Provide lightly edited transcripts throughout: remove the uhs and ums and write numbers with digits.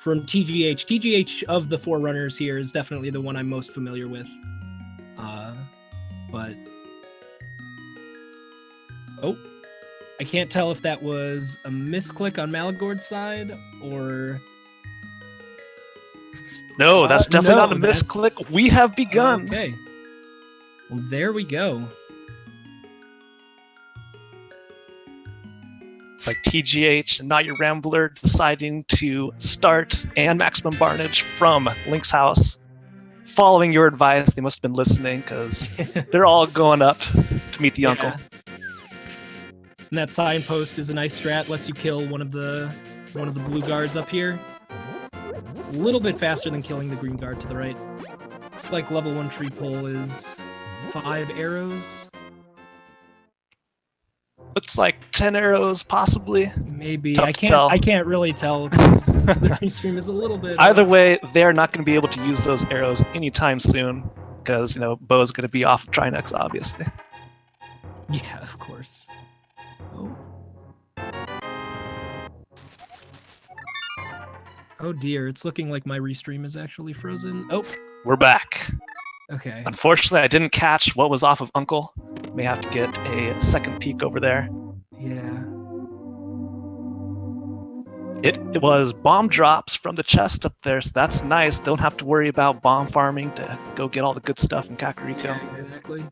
from TGH. TGH of the Forerunners here is definitely the one I'm most familiar with. But oh, I can't tell if that was a misclick on Maligord's side or... No, that's definitely not a misclick. We have begun. Okay. Well, there we go. It's like TGH and NYRambler deciding to start and maximum barnage from Link's house. Following your advice, they must have been listening because they're all going up to meet the uncle. And that signpost is a nice strat. Lets you kill one of the blue guards up here. A little bit faster than killing the green guard to the right. It's like level 1 tree pole is 5 arrows. Looks like 10 arrows, possibly. Maybe. Tough I to tell. can't really tell because the restream is a little bit... Either way, they're not going to be able to use those arrows anytime soon because, Bo's going to be off of Trinex, obviously. Yeah, of course. Oh. Oh dear, it's looking like my restream is actually frozen. Oh. We're back. Okay. Unfortunately, I didn't catch what was off of Uncle. May have to get a second peek over there. Yeah. It was bomb drops from the chest up there, so that's nice. Don't have to worry about bomb farming to go get all the good stuff in Kakariko. Yeah, exactly.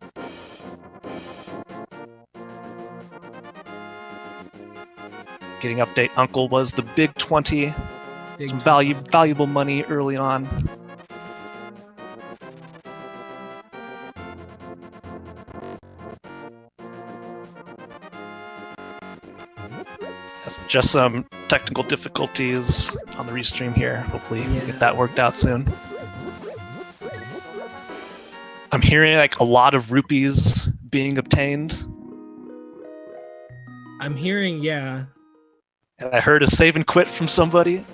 Getting update, Uncle was the big 20. Some valuable money early on. That's just some technical difficulties on the restream here. Hopefully we get that worked out soon. I'm hearing like a lot of rupees being obtained. I'm hearing, yeah. And I heard a save and quit from somebody.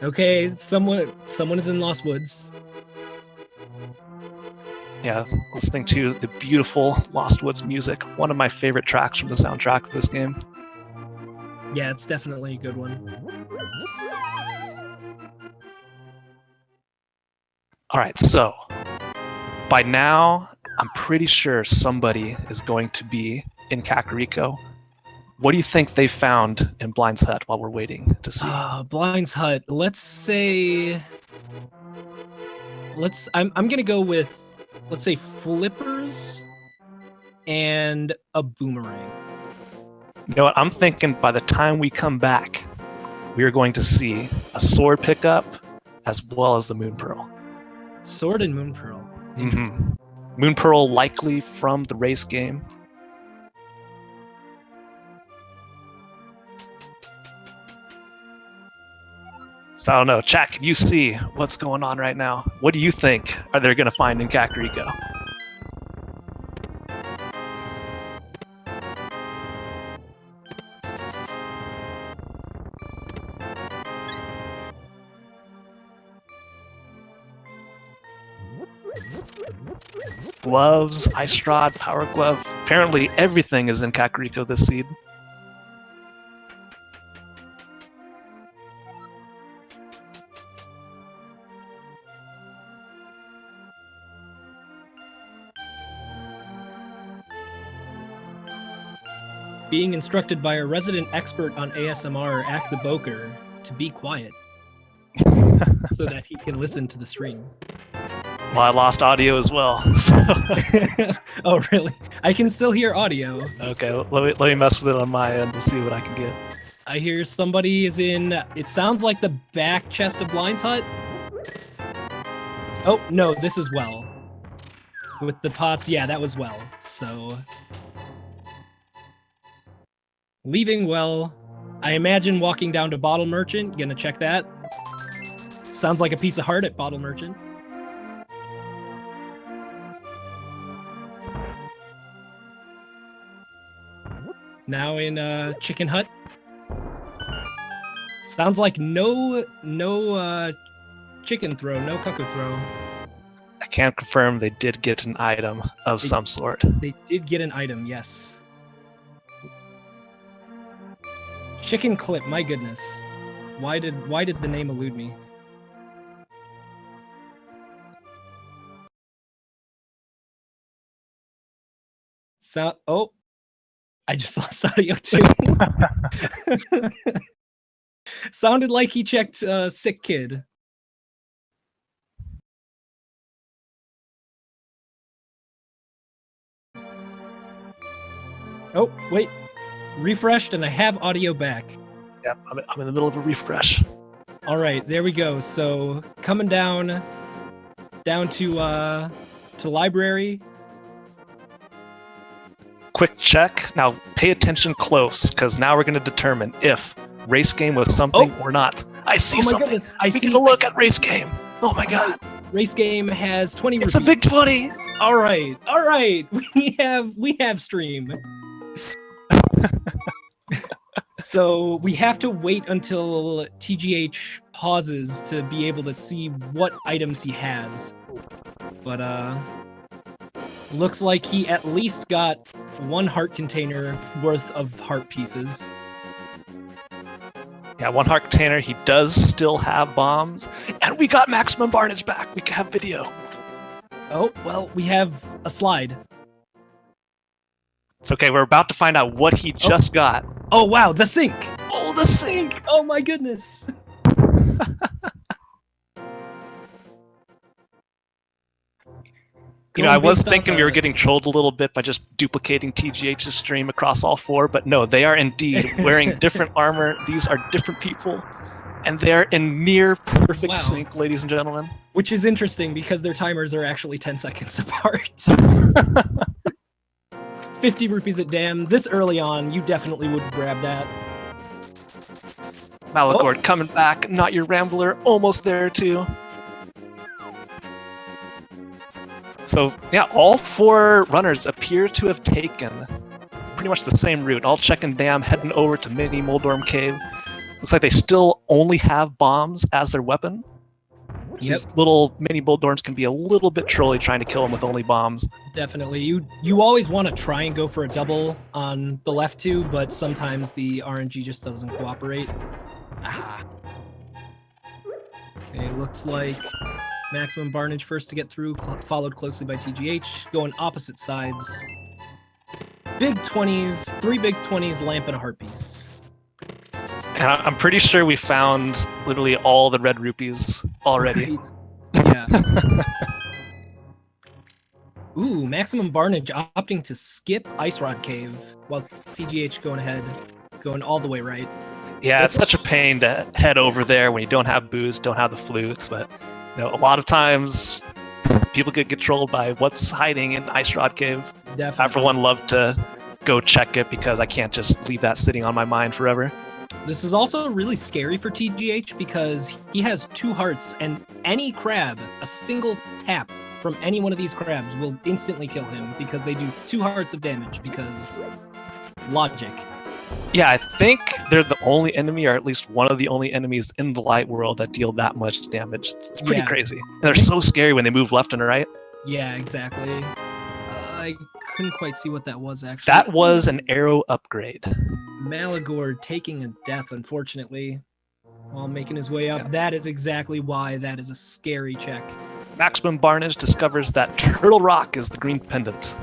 Okay, someone is in Lost Woods. Yeah, listening to the beautiful Lost Woods music. One of my favorite tracks from the soundtrack of this game. Yeah, it's definitely a good one. Alright, so by now, I'm pretty sure somebody is going to be in Kakariko. What do you think they found in Blind's hut while we're waiting to see? Blind's hut. Let's say... I'm gonna go with, let's say, flippers and a boomerang. You know what? I'm thinking by the time we come back, we are going to see a sword pickup as well as the Moon Pearl. Sword and Moon Pearl. Mm-hmm. Moon Pearl likely from the race game. So I don't know, chat, can you see what's going on right now? What do you think are they going to find in Kakariko? Gloves, ice rod, power glove. Apparently everything is in Kakariko this seed. Being instructed by a resident expert on ASMR, Ack the Boker, to be quiet so that he can listen to the stream. Well, I lost audio as well. So. Oh, really? I can still hear audio. Okay, let me mess with it on my end and see what I can get. I hear somebody is in, it sounds like the back chest of Blind's hut. Oh, no, this is Well. With the pots, yeah, that was Well. So... leaving Well. I imagine walking down to Bottle Merchant. Gonna check that. Sounds like a piece of heart at Bottle Merchant. Now in Chicken Hut. Sounds like no chicken throw, no cuckoo throw. can confirm they did get an item of some sort. They did get an item, yes. Chicken clip, my goodness. Why did the name elude me? So, oh, I just lost audio too. Sounded like he checked sick kid. Oh, wait. Refreshed and I have audio back. Yep, I'm in the middle of a refresh. All right, there we go. So coming down to library. Quick check. Now pay attention close, because now we're going to determine if race game was something or not. I see something. Goodness, Get a look at race game. Oh my god. Race game has 20 It's a big 20. All right. We have stream. So we have to wait until TGH pauses to be able to see what items he has. But looks like he at least got 1 heart container worth of heart pieces. Yeah, 1 heart container. He does still have bombs. And we got maximum barnage back. We have video. Oh, well, we have a slide. It's okay. We're about to find out what he just got. Oh, wow, the sink. Oh, the sink. Oh, my goodness. You know, I was thinking we were getting trolled a little bit by just duplicating TGH's stream across all 4, but no, they are indeed wearing different armor. These are different people, and they're in near perfect sync, ladies and gentlemen. Which is interesting because their timers are actually 10 seconds apart. 50 rupees at Dam. This early on, you definitely would grab that. Maligord coming back. Not your Rambler. Almost there, too. So, yeah, all 4 runners appear to have taken pretty much the same route. All checking Dam, heading over to Mini Moldorm Cave. Looks like they still only have bombs as their weapon. These little mini Moldorms can be a little bit trolly trying to kill them with only bombs. Definitely. You always want to try and go for a double on the left 2, but sometimes the RNG just doesn't cooperate. Okay, looks like maximum barnage first to get through, followed closely by TGH, going opposite sides. Big 20s, 3 big 20s, lamp, and a heart piece. And I'm pretty sure we found literally all the red rupees already. Right. Yeah. Ooh, maximum barnage opting to skip Ice Rod Cave, while TGH going ahead, going all the way right. Yeah, it's such a pain to head over there when you don't have booze, don't have the flutes, but you know, a lot of times people get trolled by what's hiding in Ice Rod Cave. Definitely. I, for one, love to go check it because I can't just leave that sitting on my mind forever. This is also really scary for TGH because he has 2 hearts, and any crab, a single tap from any one of these crabs will instantly kill him because they do 2 hearts of damage because logic. Yeah, I think they're the only enemy, or at least one of the only enemies in the light world that deal that much damage. It's pretty crazy. And they're so scary when they move left and right. Yeah, exactly. I couldn't quite see what that was, actually. That was an arrow upgrade. Maligord taking a death, unfortunately, while making his way up. Yeah. That is exactly why that is a scary check. Maximum Barnage discovers that Turtle Rock is the green pendant.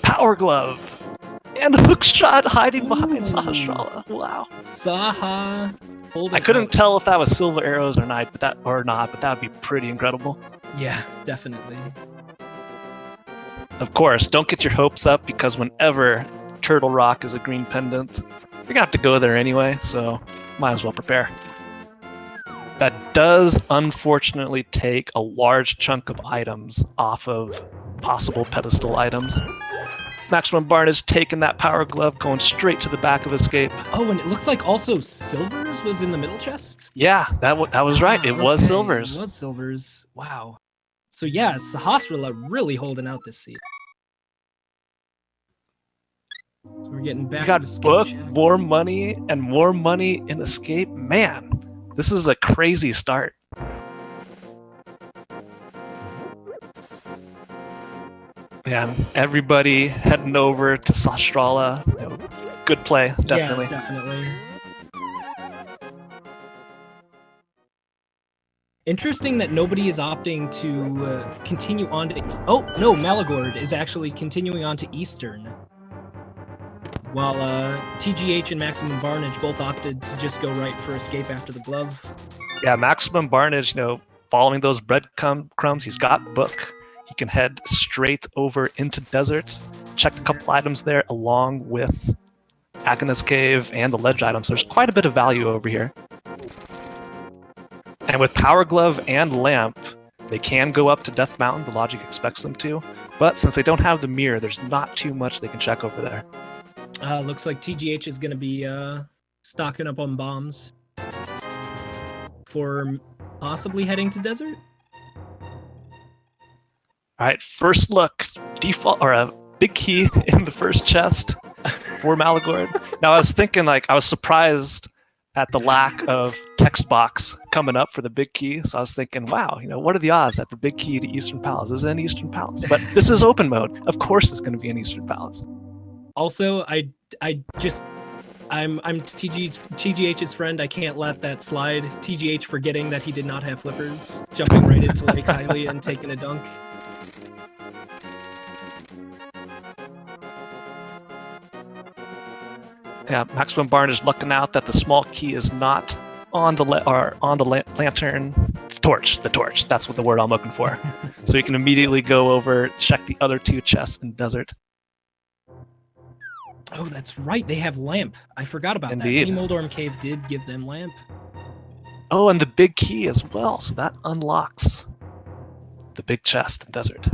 Power Glove! And Hookshot hiding behind Sahasrara. Wow. Saha. I couldn't tell if that was silver arrows or not, but that would be pretty incredible. Yeah, definitely. Of course, don't get your hopes up because whenever Turtle Rock is a green pendant, you're gonna have to go there anyway, so might as well prepare. That does unfortunately take a large chunk of items off of possible pedestal items. Maximum Barnage taking that Power Glove, going straight to the back of Escape. Oh, and it looks like also Silvers was in the middle chest? Yeah, that was right. It was Silvers. It was Silvers. Wow. So yeah, Sahasrara really holding out this seat. So we're getting back. We got book, more money, and more money in Escape. Man, this is a crazy start. Man, everybody heading over to Sastrala. Good play, definitely. Yeah, definitely. Interesting that nobody is opting to continue on to... Oh, no, Maligord is actually continuing on to Eastern. While TGH and Maximum Barnage both opted to just go right for escape after the glove. Yeah, Maximum Barnage, following those breadcrumbs, he's got book. He can head straight over into desert, check a couple items there along with Agonis Cave and the ledge items. So there's quite a bit of value over here. And with Power Glove and Lamp, they can go up to Death Mountain. The logic expects them to. But since they don't have the mirror, there's not too much they can check over there. Looks like TGH is going to be stocking up on bombs for possibly heading to desert. All right, first look, default or a big key in the first chest for Maligord. Now I was thinking, I was surprised at the lack of text box coming up for the big key. So I was thinking, wow, what are the odds that the big key to Eastern Palace is in Eastern Palace? But this is open mode. Of course, it's going to be in Eastern Palace. Also, I'm TGH's friend. I can't let that slide. TGH forgetting that he did not have flippers, jumping right into Lake Hylia and taking a dunk. Yeah, Maximum Barn is looking out that the small key is not on the lantern torch. The torch. That's what the word I'm looking for. So you can immediately go over, check the other two chests in desert. Oh, that's right. They have lamp. I forgot about Indeed. that. Mini Moldorm Cave did give them lamp. Oh, and the big key as well. So that unlocks the big chest in desert.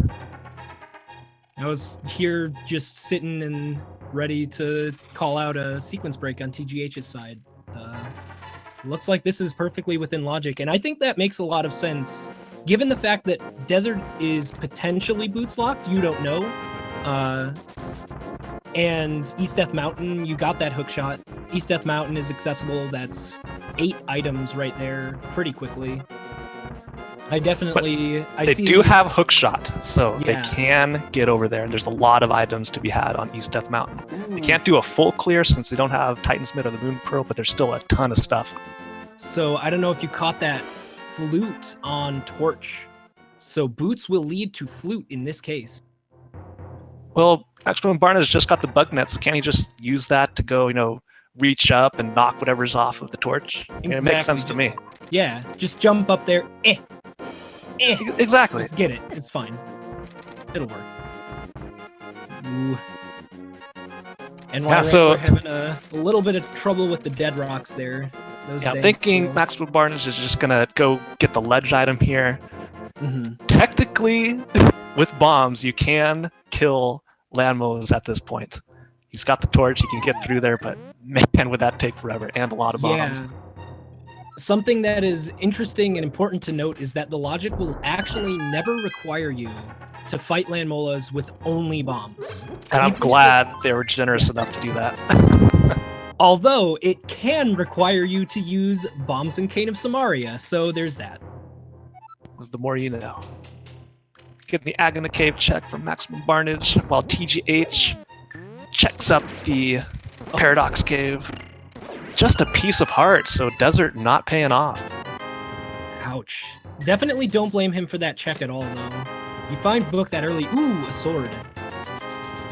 I was here just sitting and ready to call out a sequence break on TGH's side. Looks like this is perfectly within logic, and I think that makes a lot of sense. Given the fact that desert is potentially boots locked, you don't know. And East Death Mountain, you got that hook shot. East Death Mountain is accessible. That's 8 items right there pretty quickly. They do have hook shot, so Yeah. they can get over there. And there's a lot of items to be had on East Death Mountain. Ooh. They can't do a full clear since they don't have Titan's Mid or the Moon Pearl, but there's still a ton of stuff. So I don't know if you caught that flute on Torch. So boots will lead to flute in this case. Well, actually, when Barna's just got the bug net, so can't he just use that to go, reach up and knock whatever's off of the torch? It makes sense to me. Yeah, just jump up there. Exactly. Just get it. It's fine. It'll work. Ooh. And Yeah, so we're having a little bit of trouble with the dead rocks there. I'm thinking Maximum Barnage is just gonna go get the ledge item here. Mm-hmm. Technically, with bombs, you can kill Landmos at this point. He's got the torch, he can get through there, but man, would that take forever and a lot of bombs. Yeah. Something that is interesting and important to note is that the logic will actually never require you to fight Landmolas with only bombs. And I'm glad they were generous enough to do that. Although it can require you to use bombs in Cane of Samaria, so there's that. The more you know. Get the Agona Cave check from Maximum Barnage, while TGH checks up the Paradox Cave. Just a piece of heart, so desert not paying off. Ouch. Definitely don't blame him for that check at all, though. You find book that early. Ooh, a sword.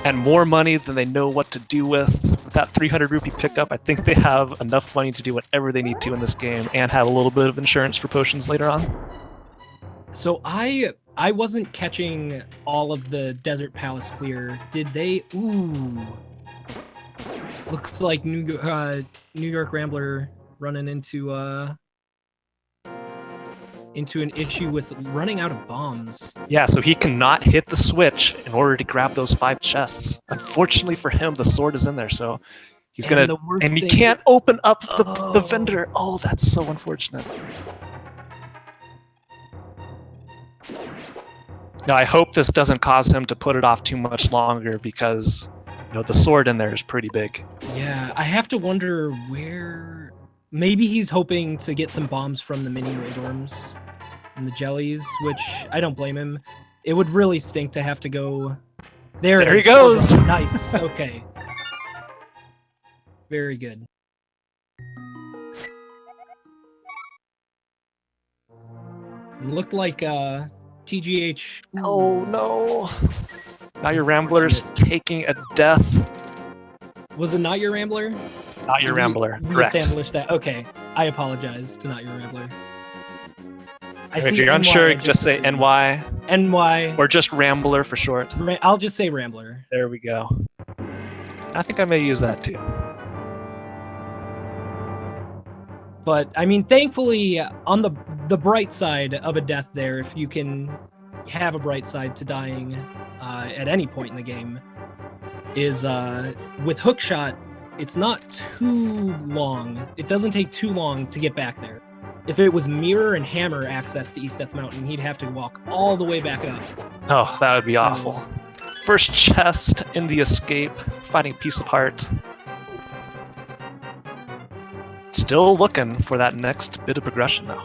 And more money than they know what to do with. With that 300 rupee pickup, I think they have enough money to do whatever they need to in this game and have a little bit of insurance for potions later on. So I wasn't catching all of the Desert Palace clear. Did they? Ooh. Looks like NYRambler running into an issue with running out of bombs. Yeah, so he cannot hit the switch in order to grab those 5 chests. Unfortunately for him, the sword is in there, so he's gonna, and he can't open up the vendor. Oh, that's so unfortunate. Now, I hope this doesn't cause him to put it off too much longer because, the sword in there is pretty big. Yeah, I have to wonder where... Maybe he's hoping to get some bombs from the mini Moldorms and the jellies, which I don't blame him. It would really stink to have to go There There he is. goes. Nice. Okay. Very good. Looked like TGH. Ooh, Oh no. Now your Rambler's taking a death. was it not your Rambler? Not your Rambler. We Correct. established that. Okay. I apologize to not your Rambler. If you're unsure, just say assumed. NY. NY. Or just Rambler for short. I'll just say Rambler. There we go. I think I may use that too. But I mean, thankfully, on the bright side of a death there, if you can have a bright side to dying at any point in the game, is with hookshot, it's not too long. It doesn't take too long to get back there. If it was mirror and hammer access to East Death Mountain, he'd have to walk all the way back up. Oh, that would be awful. First chest in the escape, finding Piece of Heart. Still looking for that next bit of progression, though.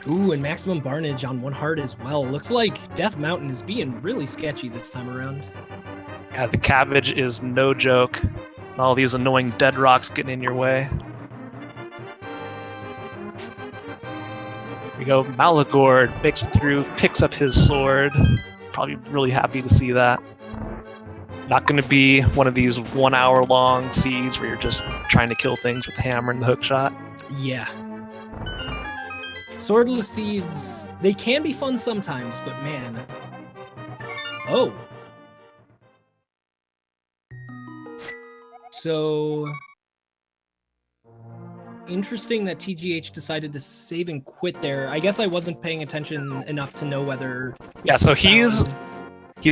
Ooh, and maximum barnage on one heart as well. Looks like Death Mountain is being really sketchy this time around. Yeah, the cabbage is no joke. All these annoying dead rocks getting in your way. Here we go. Maligord makes it through, picks up his sword. Probably really happy to see that. Not going to be one of these 1 hour long seeds where you're just trying to kill things with the hammer and the hook shot. Yeah. Swordless seeds, they can be fun sometimes, but man. Oh. So interesting that TGH decided to save and quit there. I guess I wasn't paying attention enough to know whether... Yeah, so he's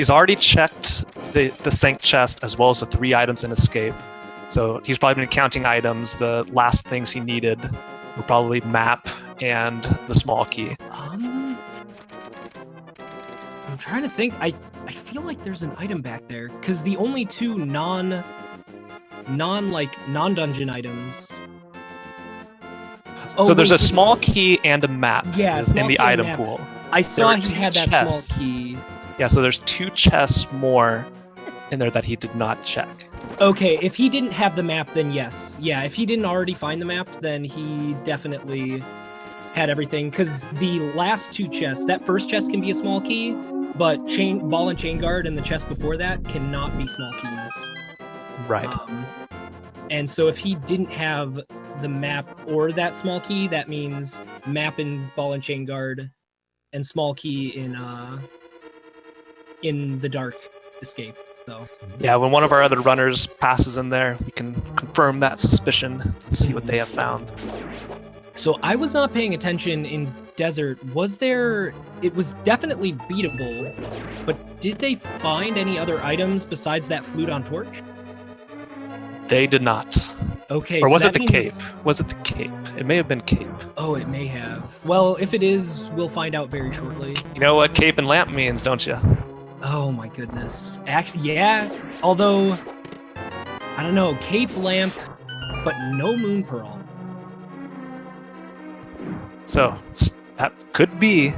already checked the sank chest as well as the 3 items in escape. So he's probably been counting items. The last things he needed were probably map and the small key. I'm trying to think. I feel like there's an item back there because the only 2 non-dungeon items. So there's a small key and a map in the item map. pool. I saw he 2 had that chests. small key. Yeah, so there's 2 chests more in there that he did not check. Okay, if he didn't have the map, then yes. Yeah, if he didn't already find the map, then he definitely had everything. Because the last 2 chests, that first chest can be a small key, but ball and chain guard and the chest before that cannot be small keys. Right. And so if he didn't have the map or that small key, that means map in ball and chain guard and small key in the dark escape. So yeah, when one of our other runners passes in there, we can confirm that suspicion and see what they have found. So I was not paying attention in desert. It was definitely beatable, but did they find any other items besides that flute on torch? They did not. Okay. Or was so it the cape? Was it the cape? It may have been cape. Oh, it may have. Well, if it is, we'll find out very shortly. You know what cape and lamp means, don't you? Oh my goodness. Actually, yeah. Although, I don't know, cape lamp, but no moon pearl. So that could be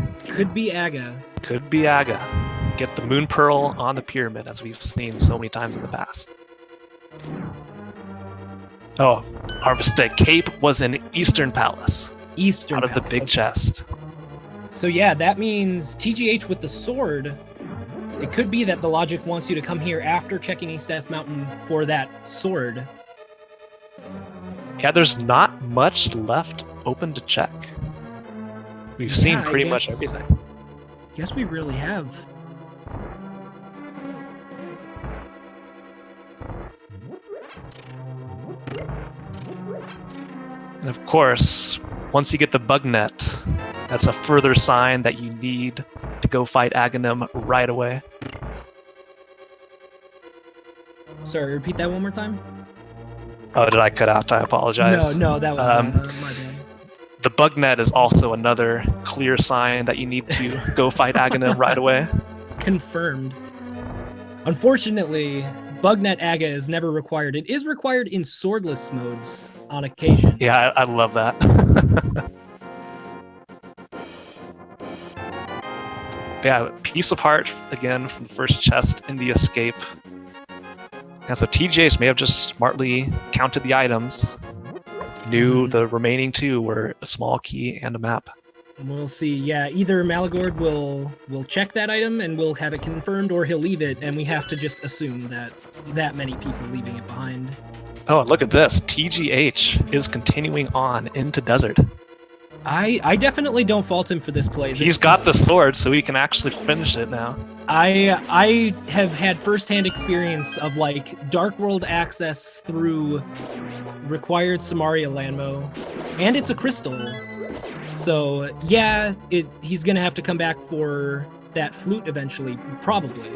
Aga. Could be Aga. Get the moon pearl on the pyramid, as we've seen so many times in the past. Oh, harvested cape was in Eastern Palace. Out of the big chest. So yeah, that means TGH with the sword. It could be that the logic wants you to come here after checking East Death Mountain for that sword. Yeah, there's not much left open to check. We've seen pretty much everything. Guess we really have. And of course, once you get the bug net, that's a further sign that you need to go fight Aghanim right away. Sorry, repeat that one more time? Oh, did I cut out? I apologize. No, that was my bad. The bug net is also another clear sign that you need to go fight Aghanim right away. Confirmed. Unfortunately, Bugnet Aga is never required. It is required in swordless modes on occasion. Yeah, I love that. But yeah, piece of heart again from the first chest in the escape. And so TGH may have just smartly counted the items, knew the remaining 2 were a small key and a map. We'll see. Yeah, either Maligord will check that item and we'll have it confirmed, or he'll leave it, and we have to just assume that many people leaving it behind. Oh, and look at this. TGH is continuing on into desert. I definitely don't fault him for this play. He's got the sword, so he can actually finish it now. I have had firsthand experience of like Dark World access through required Samaria Landmo, and it's a crystal. So yeah, he's gonna have to come back for that flute eventually, probably.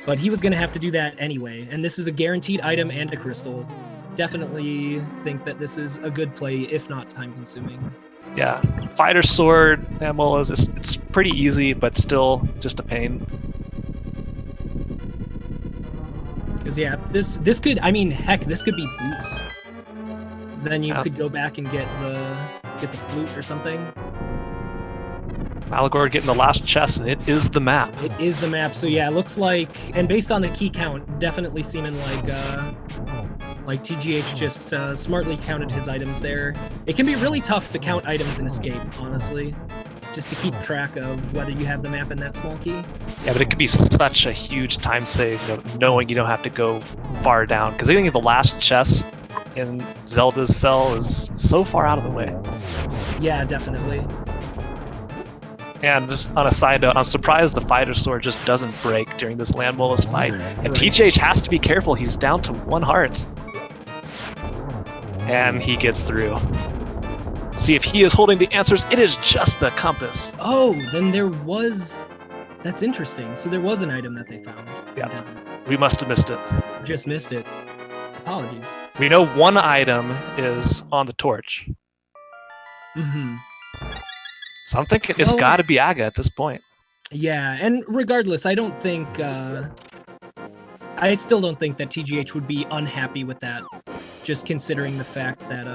But he was gonna have to do that anyway, and this is a guaranteed item and a crystal. Definitely think that this is a good play, if not time-consuming. Yeah, fighter sword ammo it's pretty easy, but still just a pain. Because yeah, this could, I mean, heck, this could be boots. Then you could go back and get the flute or something. Maligord getting the last chest, and it is the map. It is the map. So yeah, it looks like, and based on the key count, definitely seeming like TGH just smartly counted his items there. It can be really tough to count items in Escape, honestly, just to keep track of whether you have the map in that small key. Yeah, but it could be such a huge time save, knowing you don't have to go far down, because getting the last chest in Zelda's cell is so far out of the way. Yeah, definitely. And on a side note, I'm surprised the fighter sword just doesn't break during this Land Molus fight. And TGH has to be careful, he's down to 1 heart. And he gets through. See if he is holding the answers. It is just the compass. Oh, then there was... That's interesting. So there was an item that they found. Yeah, we must have missed it. Just missed it. Apologies. We know 1 item is on the torch. Mm-hmm. So I'm thinking it's got to be Aga at this point. Yeah, and regardless, I don't think... I still don't think that TGH would be unhappy with that, just considering the fact that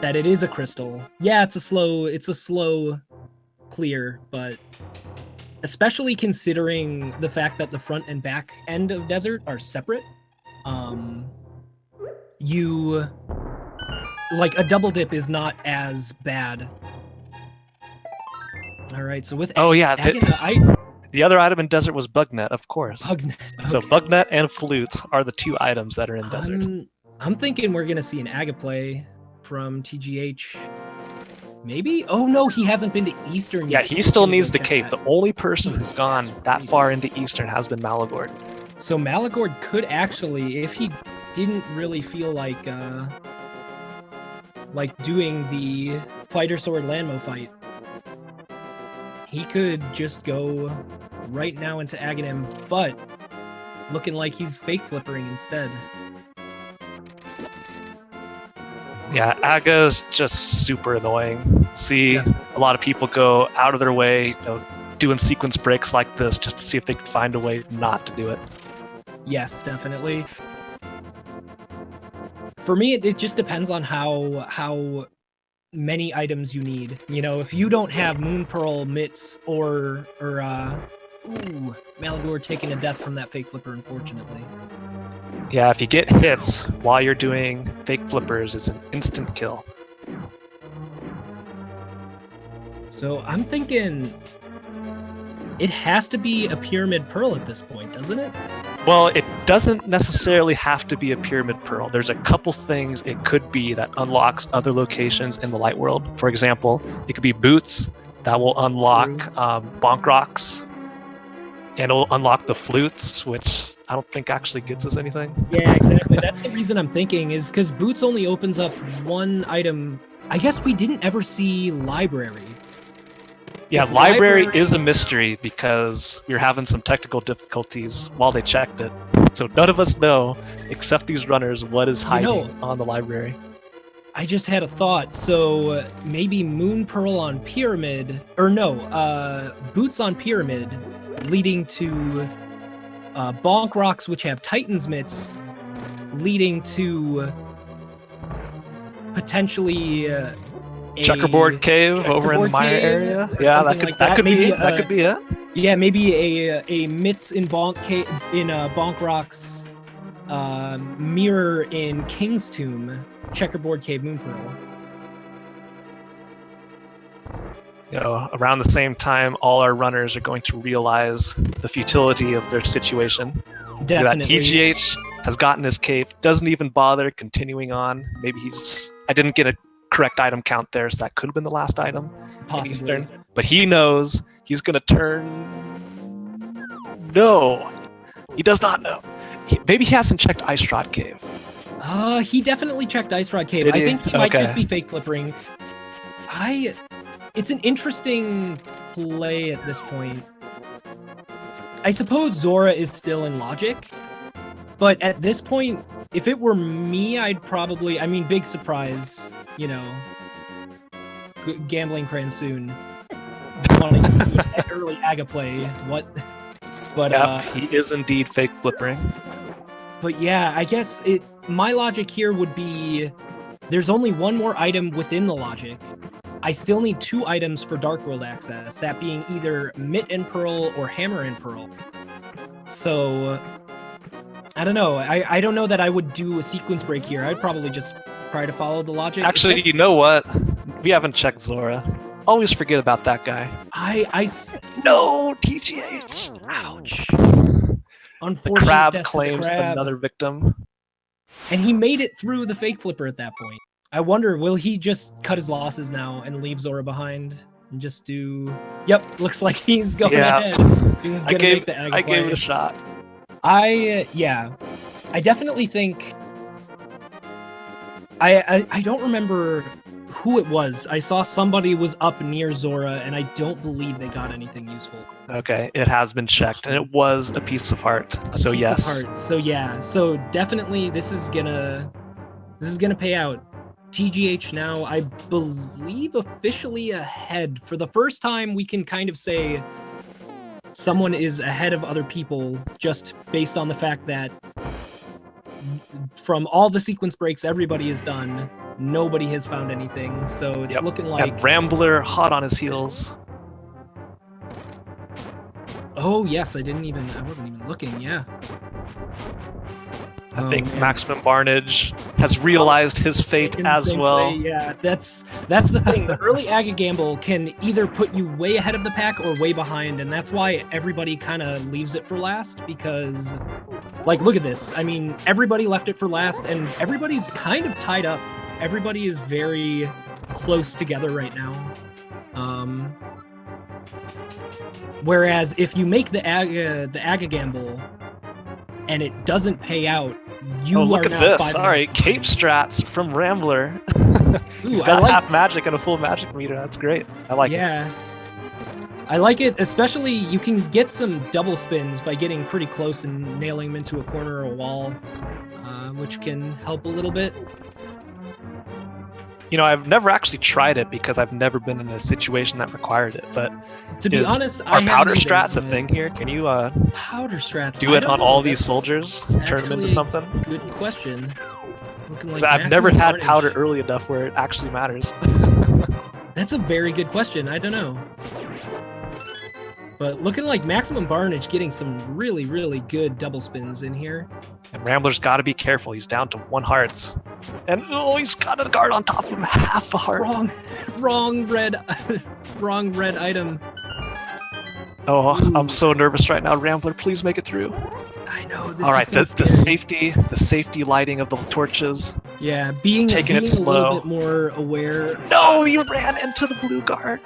that it is a crystal. Yeah, it's a slow clear, but especially considering the fact that the front and back end of Desert are separate, you like a double dip is not as bad. All right, so with the other item in Desert was Bugnet, of course. Bugnet. Okay. So Bugnet and Flute are the 2 items that are in Desert. I'm thinking we're gonna see an Aga play from TGH. Maybe? Oh no, he hasn't been to Eastern yet. Yeah, he still needs the cape. The only person who's gone that far into Eastern has been Maligord. So Maligord could actually, if he didn't really feel like doing the fighter sword Landmo fight, he could just go right now into Aghanim, but looking like he's fake flippering instead. Yeah, Aga's just super annoying. See, a lot of people go out of their way, doing sequence breaks like this just to see if they can find a way not to do it. Yes, definitely. For me, it just depends on how many items you need. You know, if you don't have Moon Pearl, Mitts, or Maligord taking a death from that fake flipper, unfortunately. Yeah, if you get hits while you're doing fake flippers, it's an instant kill. So I'm thinking it has to be a Pyramid Pearl at this point, doesn't it? Well, it doesn't necessarily have to be a Pyramid Pearl. There's a couple things it could be that unlocks other locations in the Light World. For example, it could be Boots that will unlock Bonk Rocks, and it'll unlock the Flutes, which I don't think actually gets us anything. Yeah, exactly. That's the reason I'm thinking, is because Boots only opens up 1 item. I guess we didn't ever see Library. Yeah, library is a mystery because we're having some technical difficulties while they checked it. So none of us know, except these runners, what is hiding on the library. I just had a thought. So maybe Moon Pearl on Pyramid, or no, Boots on Pyramid, leading to Bonk Rocks, which have Titan's Mitts, leading to potentially checkerboard cave over in the mire area. Yeah, that could that could be that could be it. Yeah, maybe a Mitts in Bonk Rock's mirror in King's Tomb, checkerboard cave moon pearl. You know, around the same time, all our runners are going to realize the futility of their situation. Definitely. That TGH has gotten his cave, doesn't even bother continuing on. Maybe I didn't get a correct item count there, so that could have been the last item. Possibly. But he knows he's going to turn. No, he does not know. Maybe he hasn't checked Ice Rod Cave. He definitely checked Ice Rod Cave. Did he? I think he might just be fake flippering. It's an interesting play at this point. I suppose Zora is still in logic, but at this point, if it were me, I'd probably, I mean, big surprise, you know, gambling Cransoon wanting to do an early Aga play. What? But yep, he is indeed fake flippering. But yeah, I guess my logic here would be there's only one more item within the logic. I still need 2 items for Dark World access, that being either Mitt and Pearl or Hammer and Pearl. So, I don't know. I don't know that I would do a sequence break here. I'd probably just try to follow the logic. Actually, you know what? We haven't checked Zora. Always forget about that guy. No, TGH! Ouch. Unfortunate the crab death claims to the crab. Another victim. And he made it through the fake flipper at that point. I wonder, will he just cut his losses now and leave Zora behind and just do? Yep, looks like he's going ahead. He's gonna make the Aga play. I gave it a shot. I definitely think. I don't remember who it was. I saw somebody was up near Zora, and I don't believe they got anything useful. Okay, it has been checked, and it was a piece of heart. So yes. So yeah. So definitely, this is gonna pay out. TGH now, I believe, officially ahead. For the first time, we can kind of say someone is ahead of other people just based on the fact that from all the sequence breaks everybody has done, nobody has found anything. So it's looking like... And Rambler hot on his heels. Oh, yes, I wasn't even looking, yeah. I think Maximum Barnage has realized his fate as well. Yeah, that's the thing. The early Aga gamble can either put you way ahead of the pack or way behind, and that's why everybody kind of leaves it for last, because, like, look at this. I mean, everybody left it for last, and everybody's kind of tied up. Everybody is very close together right now. Whereas if you make the Aga gamble and it doesn't pay out, you look are at this. Sorry, Cape Strats from Rambler. He's got half magic and a full magic meter. That's great. I like it. Yeah. I like it, especially you can get some double spins by getting pretty close and nailing them into a corner or a wall, which can help a little bit. You know, I've never actually tried it because I've never been in a situation that required it. But to be honest, are powder strats a thing here? Can you powder strats do it on all these soldiers? Turn them into something? Good question. Like I've never had powder early enough where it actually matters. That's a very good question. I don't know. But looking like Maximum Barnage getting some really, really good double spins in here. And Rambler's got to be careful. He's down to 1 heart. And he's got a guard on top of him. Half a heart. Wrong red item. Oh, ooh. I'm so nervous right now. Rambler, please make it through. I know. All right, the safety lighting of the torches. Yeah, being it slow. A little bit more aware. No, he ran into the blue guard.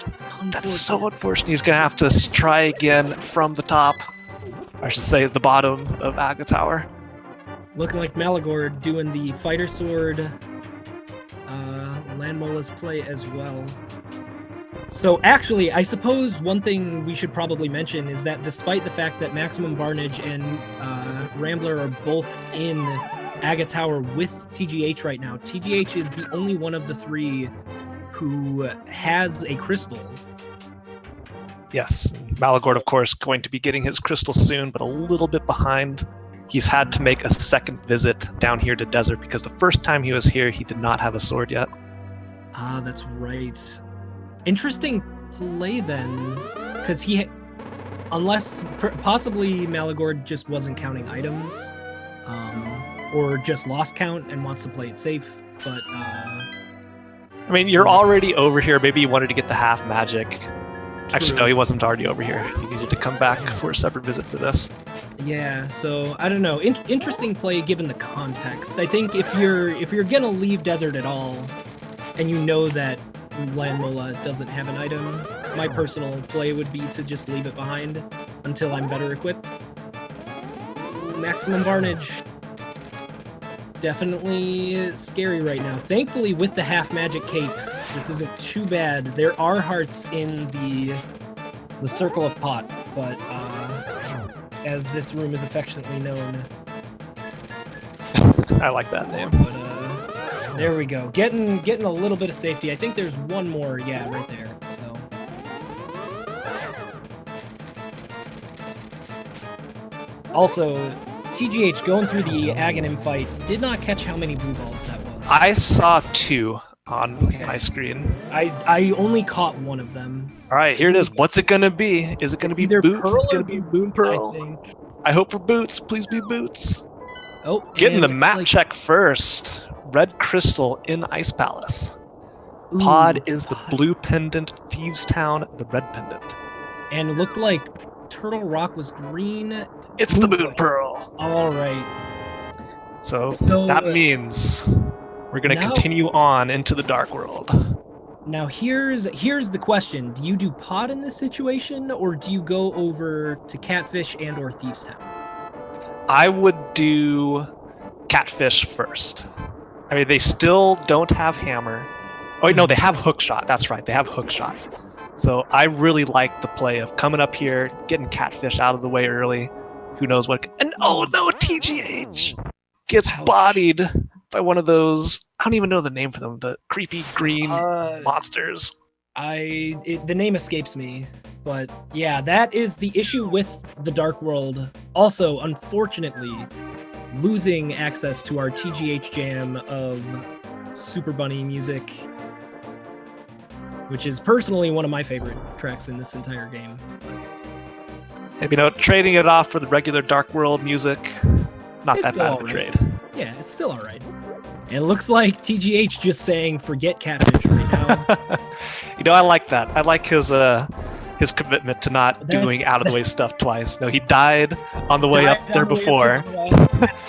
That's so unfortunate. He's gonna have to try again from the top. I should say the bottom of Aga Tower. Looking like Maligord doing the fighter sword Landmola's play as well. So actually, I suppose one thing we should probably mention is that despite the fact that Maximum Barnage and Rambler are both in Aga Tower with TGH right now, TGH is the only one of the 3 who has a crystal. Yes, Maligord, of course, going to be getting his crystal soon, but a little bit behind. He's had to make a second visit down here to Desert because the first time he was here, he did not have a sword yet. Ah, that's right. Interesting play then, because unless possibly Maligord just wasn't counting items, or just lost count and wants to play it safe. But I mean, you're already over here. Maybe you wanted to get the half magic. Actually, true. no, he wasn't already over here. He needed to come back for a separate visit for this. Yeah, so I don't know. Interesting play given the context. I think if you're gonna leave desert at all, and you know that Landmola doesn't have an item, my personal play would be to just leave it behind until I'm better equipped. Maximum Barnage. Definitely scary right now. Thankfully, with the half magic cape, this isn't too bad. There are hearts in the circle of pot, but as this room is affectionately known. I like that name. But there we go. Getting a little bit of safety. I think there's one more, yeah, right there. So also, TGH going through the Aghanim fight did not catch how many blue balls that was. I saw 2 on my screen. I only caught one of them. All right, here it is. What's it gonna be? Is it gonna be either Boots? Pearl Is it or gonna be Boon Pearl? I think. I hope for Boots. Please be Boots. Oh, Getting the and map like, check first. Red Crystal in Ice Palace. ooh, Pod is the blue pendant. Thieves Town, the red pendant. and it looked like Turtle Rock was green. It's the Boon Pearl. All right. So So that means we're gonna now- continue on into the Dark World. Now here's the question: do you do Pod in this situation, or do you go over to Catfish and or Thieves Town? I would do Catfish first. I mean, they still don't have Hammer. Oh, wait, no, they have Hookshot. That's right, they have Hookshot. So I really like the play of coming up here, getting Catfish out of the way early. Who knows what? And oh no, TGH gets Ouch. bodied by one of those. I don't even know the name for them. The creepy green monsters. The name escapes me, but yeah, that is the issue with the Dark World. Also, unfortunately, losing access to our TGH jam of Super Bunny music, which is personally one of my favorite tracks in this entire game. And, you know, trading it off for the regular Dark World music, not It's that still bad of a alright. trade. Yeah, it's still all right. It looks like TGH just saying forget Catfish right now. You know, I like that. I like his commitment to not doing That's- out of the way stuff twice. No, he died on the way up Dive there down the before.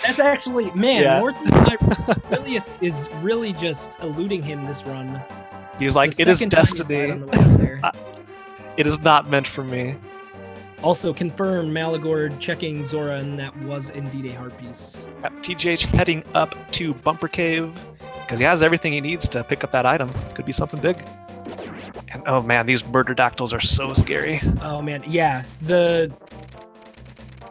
That's actually, man, Yeah. North really is really just eluding him this run. He was like, The "It is second time he's died destiny. on the way up there. It is not meant for me." Also confirm Maligord checking Zora, and that was indeed a heart piece. TGH heading up to Bumper Cave because he has everything he needs to pick up that item. Could be something big. And oh man, these murder dactyls are so scary. Oh man, yeah.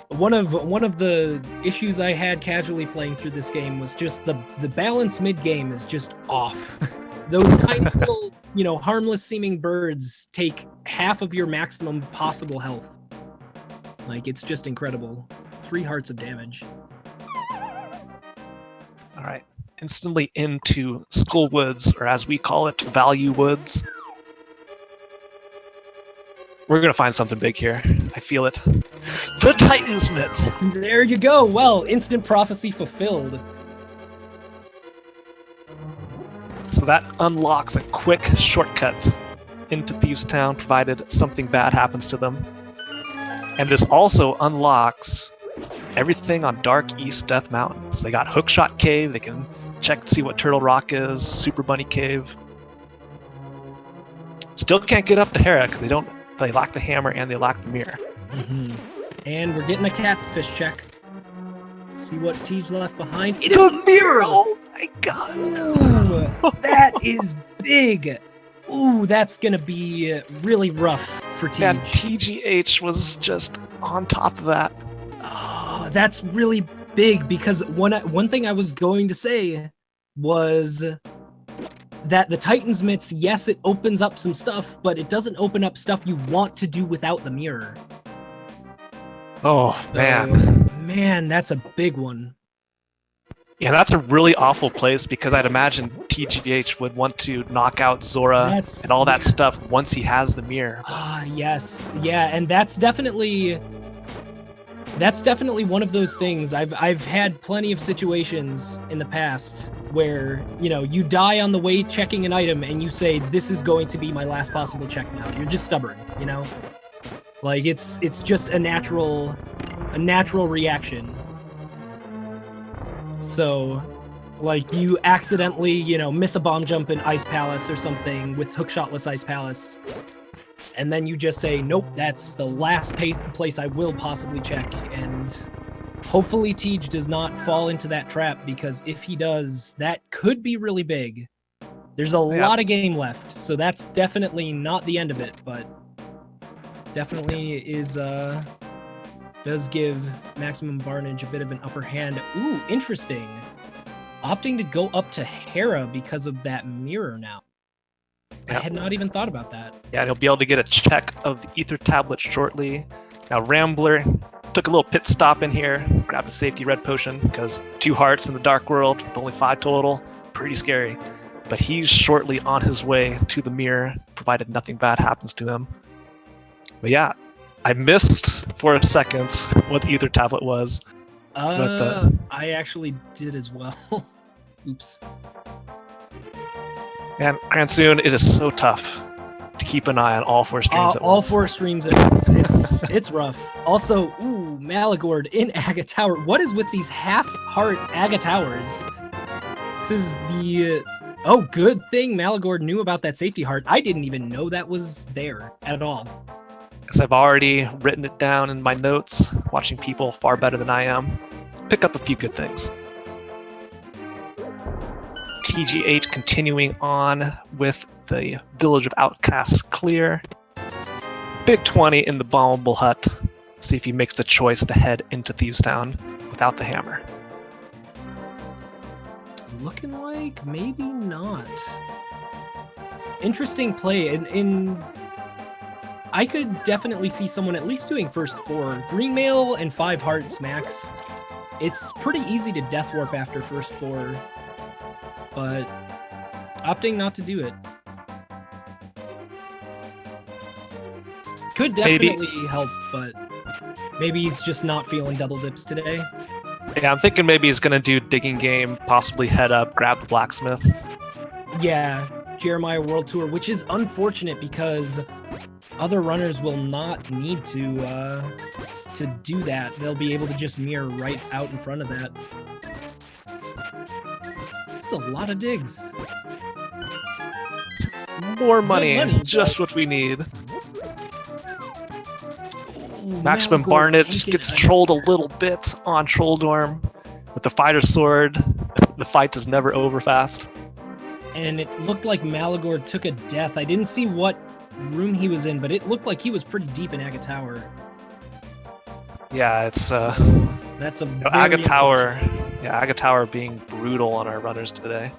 One of the issues I had casually playing through this game was just the balance mid game is just off. Those tiny little, harmless seeming birds take half of your maximum possible health. Like, it's just incredible. 3 hearts of damage. All right, instantly into Skull Woods, or as we call it, Value Woods. We're gonna find something big here. I feel it. The Titan's Mitts! There you go. Well, instant prophecy fulfilled. So that unlocks a quick shortcut into Thieves Town, provided something bad happens to them. And this also unlocks everything on Dark East Death Mountain. So they got Hookshot Cave, they can check and see what Turtle Rock is, Super Bunny Cave. Still can't get up to Hera because they lack the hammer and they lack the mirror. Mm-hmm. And we're getting a Catfish check. See what Tej left behind. It The is mirror! Oh my god! Ooh, that is big. Ooh, that's gonna be really rough for Tej. And TGH was just on top of that. Oh, that's really big because one thing I was going to say was that the Titan's Mitts, yes, it opens up some stuff, but it doesn't open up stuff you want to do without the mirror. Oh, So, man. Man, that's a big one. Yeah, that's a really awful place because I'd imagine TGH would want to knock out Zora and all that stuff once he has the mirror. Ah, yes. Yeah, and that's definitely one of those things. I've had plenty of situations in the past where, you know, you die on the way checking an item and you say, this is going to be my last possible check now. You're just stubborn, you know? Like, it's just a natural reaction. So, like, you accidentally, you know, miss a bomb jump in Ice Palace or something with hookshotless Ice Palace, and then you just say, nope, that's the last place I will possibly check, and hopefully Tej does not fall into that trap, because if he does, that could be really big. There's a lot of game left, so that's definitely not the end of it, but definitely is, does give Maximum Barnage a bit of an upper hand. Ooh, interesting. Opting to go up to Hera because of that mirror now. Yep. I had not even thought about that. Yeah, and he'll be able to get a check of the Ether Tablet shortly. Now, Rambler took a little pit stop in here, grabbed a safety red potion, because 2 hearts in the Dark World, with only 5 total, pretty scary. But he's shortly on his way to the mirror, provided nothing bad happens to him. But yeah, I missed for a second what the Ether Tablet was. I actually did as well. Oops. And Cransoon, it is so tough to keep an eye on all 4 streams at once. All 4 streams at once. It's rough. Also, ooh, Maligord in Aga Tower. What is with these half-heart Aga Towers? This is the... Oh, good thing Maligord knew about that safety heart. I didn't even know that was there at all. As I've already written it down in my notes, watching people far better than I am, pick up a few good things. TGH continuing on with the Village of Outcasts clear. Big 20 in the bombable hut. See if he makes the choice to head into Thieves Town without the hammer. Looking like maybe not. Interesting play. I could definitely see someone at least doing first 4 green mail and 5 hearts max. It's pretty easy to death warp after first 4, but opting not to do it could definitely help, but maybe he's just not feeling double dips today. Yeah, I'm thinking maybe he's gonna do digging game, possibly head up, grab the blacksmith. Yeah, Jeremiah World Tour, which is unfortunate because other runners will not need to do that. They'll be able to just mirror right out in front of that. This is a lot of digs. More money, just what we need. Ooh, Maximum Barnage gets trolled a little bit on Trolldorm with the Fighter Sword. The fight is never over fast. And it looked like Maligord took a death. I didn't see what room he was in, but it looked like he was pretty deep in Aga Tower. Yeah, it's that's a Aga Tower. Yeah, Aga Tower being brutal on our runners today.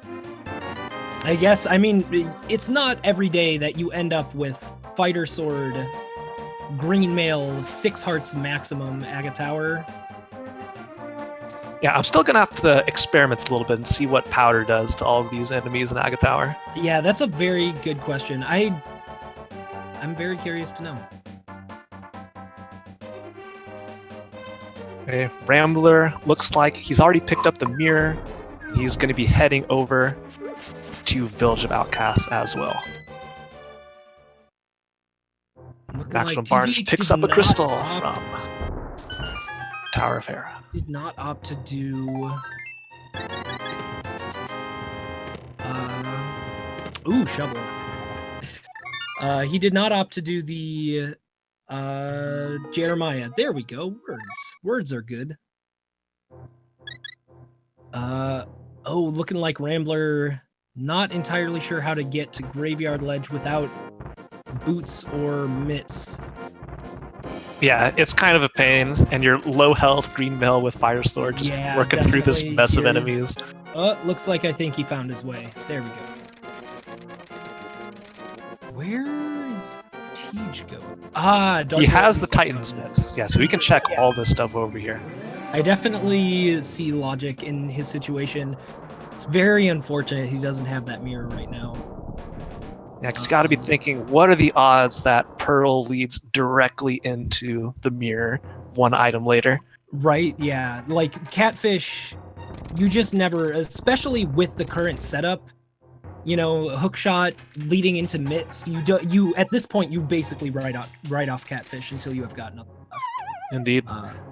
I guess, I mean, it's not every day that you end up with Fighter Sword, green mail, 6 hearts maximum Aga Tower. Yeah, I'm still gonna have to experiment a little bit and see what powder does to all of these enemies in Aga Tower. Yeah, that's a very good question. I'm very curious to know. Okay, Rambler looks like he's already picked up the mirror. He's going to be heading over to Village of Outcasts as well. Maximum Barnage picks up a crystal from Tower of Hera. Did not opt to do... Ooh, shovel. He did not opt to do the Jeremiah. There we go. Words are good. Oh, looking like Rambler not entirely sure how to get to Graveyard Ledge without boots or mitts. Yeah, it's kind of a pain, and you're low health green mail with Fire Sword just working through this mess of enemies. Looks like I think he found his way. There we go. Where is Tej going? Ah, he has the Titan's Myth. Yeah, so we can check all this stuff over here. I definitely see logic in his situation. It's very unfortunate he doesn't have that mirror right now. Yeah, he's got to be thinking, what are the odds that Pearl leads directly into the mirror one item later? Right, yeah. Like, Catfish, you just never, especially with the current setup, you know, hookshot leading into mitts, you at this point, you basically write off Catfish until you have got nothing left. Indeed.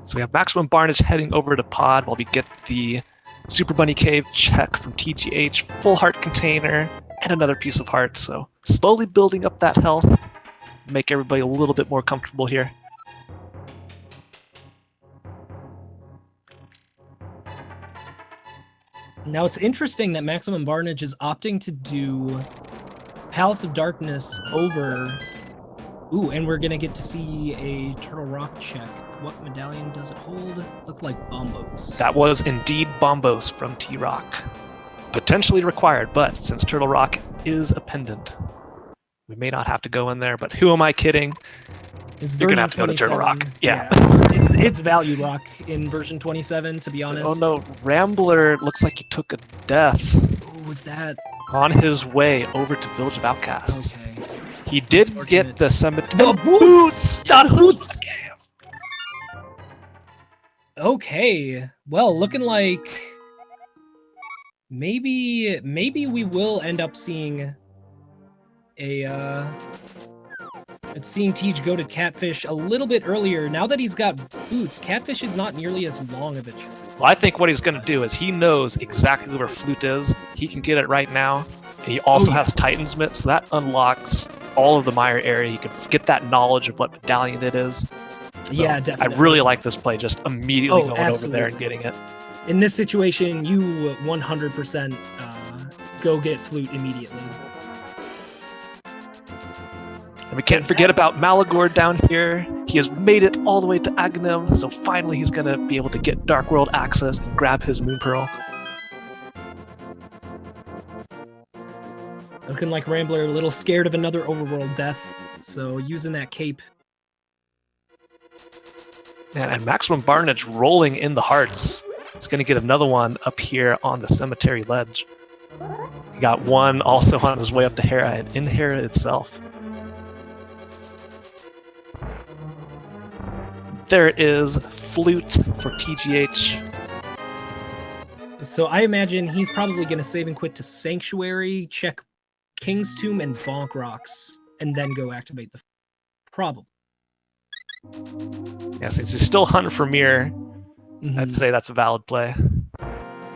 So we have Maximum Barnage heading over to Pod while we get the Super Bunny Cave check from TGH, full heart container, and another piece of heart. So slowly building up that health, make everybody a little bit more comfortable here. Now it's interesting that Maximum Barnage is opting to do Palace of Darkness over... Ooh, and we're gonna get to see a Turtle Rock check. What medallion does it hold? Look like Bombos. That was indeed Bombos from T-Rock. Potentially required, but since Turtle Rock is a pendant, we may not have to go in there, but who am I kidding? You're gonna have to go to Turtle Rock. Yeah. It's value rock in version 27, to be honest. Oh no, Rambler looks like he took a death. Ooh, was that... On his way over to Village of Outcasts. Okay. He did get the cemetery. The boots! The boots! Okay. Well, looking like... Maybe we will end up seeing a... It's seeing Tej go to Catfish a little bit earlier. Now that he's got boots, Catfish is not nearly as long of a trip. Well, I think what he's going to do is he knows exactly where Flute is. He can get it right now. And he also has Titan's Mitt, so that unlocks all of the Mire area. You can get that knowledge of what medallion it is. So yeah, definitely. I really like this play, just immediately going over there and getting it. In this situation, you 100% go get Flute immediately. And we can't forget about Maligord down here. He has made it all the way to Aghanim, so finally he's going to be able to get Dark World access and grab his Moon Pearl. Looking like Rambler a little scared of another overworld death, so using that cape. And Maximum Barnage rolling in the hearts. It's going to get another one up here on the cemetery ledge. He got one also on his way up to Hera and in Hera itself. There is Flute for TGH. So I imagine he's probably going to save and quit to Sanctuary, check King's Tomb and Bonk Rocks, and then go activate the... Probably. Yeah, since he's still hunting for Mirror, I'd say that's a valid play.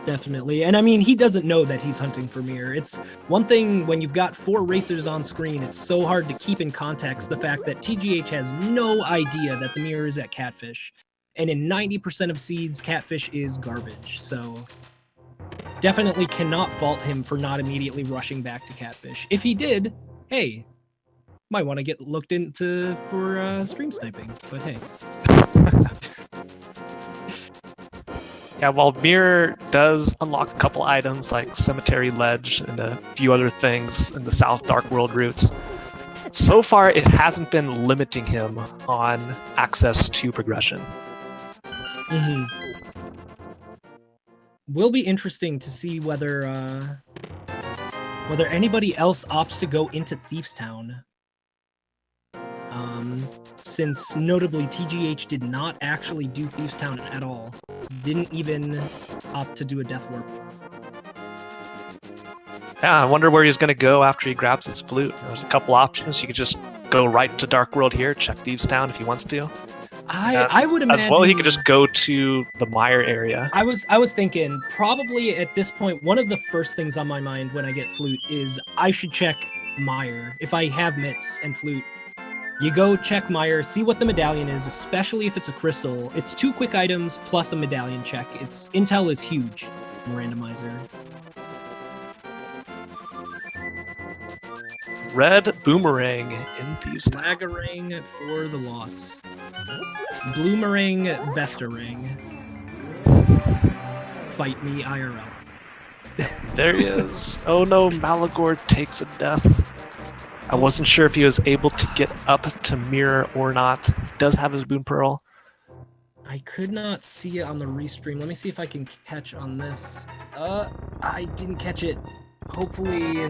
Definitely. And I mean, he doesn't know that he's hunting for Mirror. It's one thing when you've got 4 racers on screen, it's so hard to keep in context the fact that TGH has no idea that the Mirror is at Catfish. And in 90% of seeds, Catfish is garbage. So definitely cannot fault him for not immediately rushing back to Catfish. If he did, hey, might want to get looked into for stream sniping, but hey. Yeah, while Mirror does unlock a couple items like Cemetery Ledge and a few other things in the South Dark World routes, so far it hasn't been limiting him on access to progression. Will be interesting to see whether anybody else opts to go into Thief's Town. Since notably TGH did not actually do Thief's Town at all. Didn't even opt to do a Death Warp. Yeah, I wonder where he's going to go after he grabs his Flute. There's a couple options. You could just go right to Dark World here, check Thieves Town if he wants to. I would imagine... As well, he could just go to the Mire area. I was thinking, probably at this point, one of the first things on my mind when I get Flute is I should check Mire. If I have Mitts and Flute, you go check Mire, see what the medallion is, especially if it's a crystal. It's 2 quick items plus a medallion check. Its intel is huge in Randomizer. Red Boomerang in Thieves Town. Flagarang for the loss. Bloomerang, Besterang. Fight me IRL. There he is. Oh no, Maligord takes a death. I wasn't sure if he was able to get up to Mirror or not. He does have his Boon Pearl. I could not see it on the restream. Let me see if I can catch on this. I didn't catch it. Hopefully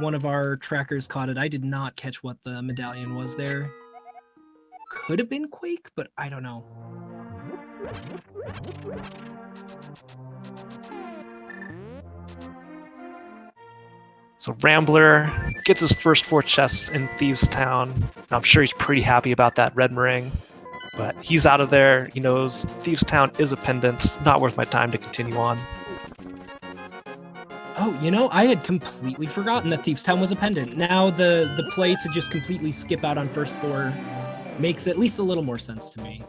one of our trackers caught it. I did not catch what the medallion was there. Could have been Quake, but I don't know. So Rambler gets his first 4 chests in Thieves Town. I'm sure he's pretty happy about that red meringue, but he's out of there. He knows Thieves Town is a pendant, not worth my time to continue on. Oh, you know, I had completely forgotten that Thieves Town was a pendant. Now the play to just completely skip out on first 4 makes at least a little more sense to me.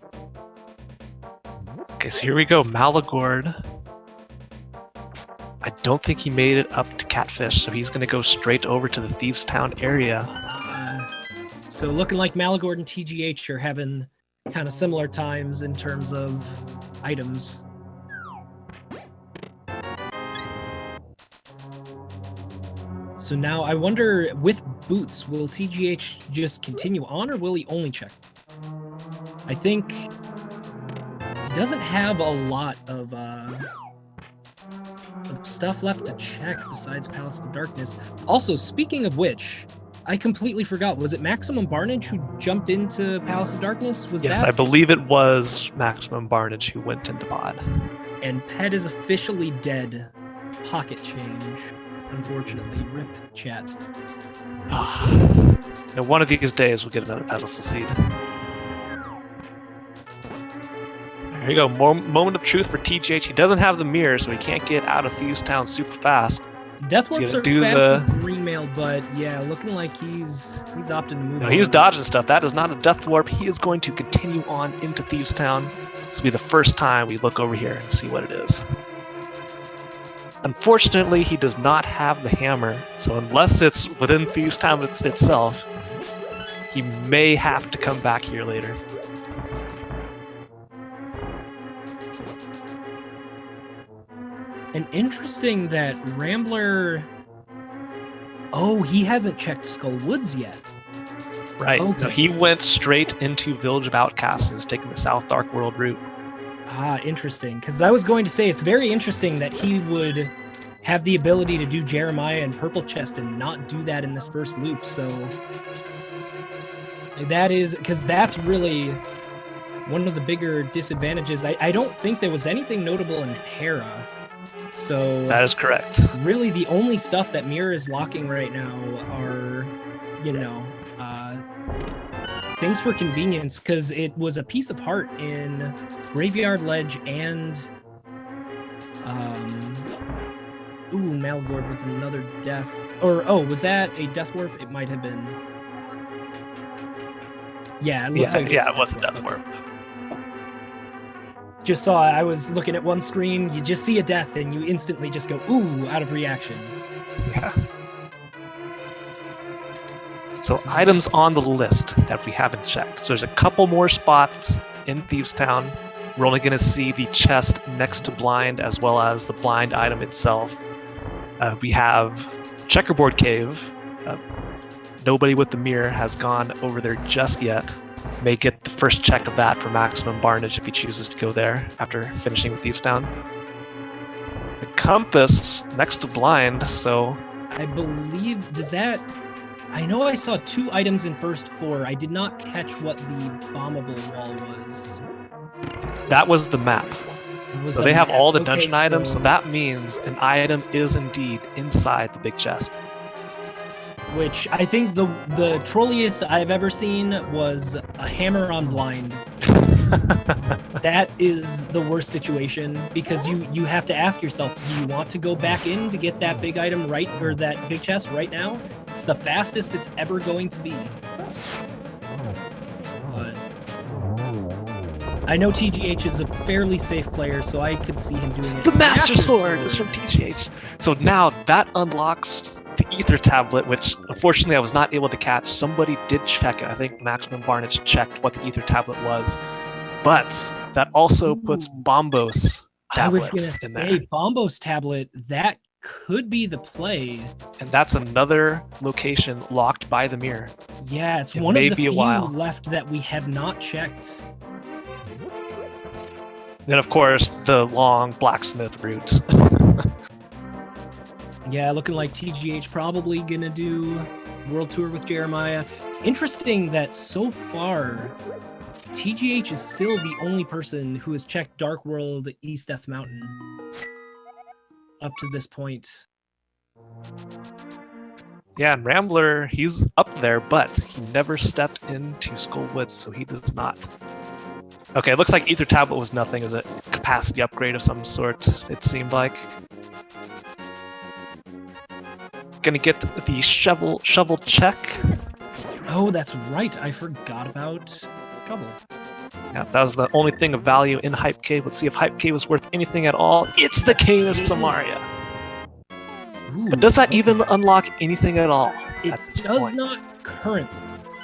Okay, so here we go, Maligord. I don't think he made it up to Catfish, so he's going to go straight over to the Thieves Town area. So looking like Maligord and TGH are having kind of similar times in terms of items. So now I wonder, with boots, will TGH just continue on, or will he only check? I think he doesn't have a lot of stuff left to check besides Palace of Darkness. Also, speaking of which, I completely forgot. Was it Maximum Barnage who jumped into Palace of Darkness? Yes, I believe it was Maximum Barnage who went into Bod. And Ped is officially dead. Pocket change. Unfortunately. Rip chat. Now, one of these days we'll get another pedestal seed. There you go. Moment of truth for TGH. He doesn't have the mirror, so he can't get out of Thieves Town super fast. Death Warps are fast with Green Mail, but yeah, looking like he's opting to move on. He's dodging stuff. That is not a Death Warp. He is going to continue on into Thieves Town. This will be the first time we look over here and see what it is. Unfortunately, he does not have the hammer, so unless it's within Thieves Town itself, he may have to come back here later. And interesting that Rambler... Oh, he hasn't checked Skull Woods yet. Right. Okay. No, he went straight into Village of Outcasts and is taking the South Dark World route. Ah, interesting. Because I was going to say, it's very interesting that he would have the ability to do Jeremiah and Purple Chest and not do that in this first loop. So that is... Because that's really one of the bigger disadvantages. I don't think there was anything notable in Hera. So that is correct. Really, the only stuff that Mirror is locking right now are, you know, things for convenience, because it was a piece of heart in Graveyard Ledge and Maligord with another death. Or was that a Death Warp? It might have been. Yeah, it looks like it was a Death Warp. Just saw, I was looking at one screen, you just see a death and you instantly just go, ooh, out of reaction. Yeah. So items on the list that we haven't checked. So there's a couple more spots in Thieves Town. We're only going to see the chest next to blind as well as the blind item itself. We have Checkerboard Cave. Nobody with the mirror has gone over there just yet. May get the first check of that for Maximum Barnage if he chooses to go there after finishing with Thieves Town. The compass next to blind, so... I believe, does that... I know I saw 2 items in first 4. I did not catch what the bombable wall was. That was the map. So they have all the dungeon items, so that means an item is indeed inside the big chest. Which I think the trolliest I've ever seen was a hammer on blind. That is the worst situation, because you have to ask yourself, do you want to go back in to get that big item right, or that big chest right now? It's the fastest it's ever going to be. But I know TGH is a fairly safe player, so I could see him doing it. The Master Sword is from TGH. So now that unlocks the Ether Tablet, which unfortunately I was not able to catch. Somebody did check it. I think Maximum Barnage checked what the Ether Tablet was. But that also puts Bombos Tablet I was going to say, Bombos Tablet, that could be the play. And that's another location locked by the mirror. Yeah, it's It one may of the be a few while. left that we have not checked. Then, of course, the long blacksmith route. Yeah, looking like TGH probably gonna do World Tour with Jeremiah. Interesting that so far, TGH is still the only person who has checked Dark World East Death Mountain up to this point. Yeah, and Rambler, he's up there, but he never stepped into Skull Woods, so he does not. Okay, it looks like Ether Tablet was nothing as a capacity upgrade of some sort, it seemed like. Gonna get the shovel check. Oh, that's right. I forgot about Shovel. Yeah, that was the only thing of value in Hype Cave. Let's see if Hype Cave was worth anything at all. It's the Cane of Samaria. Ooh, But does that okay. even unlock anything at all? It at this does point? not currently.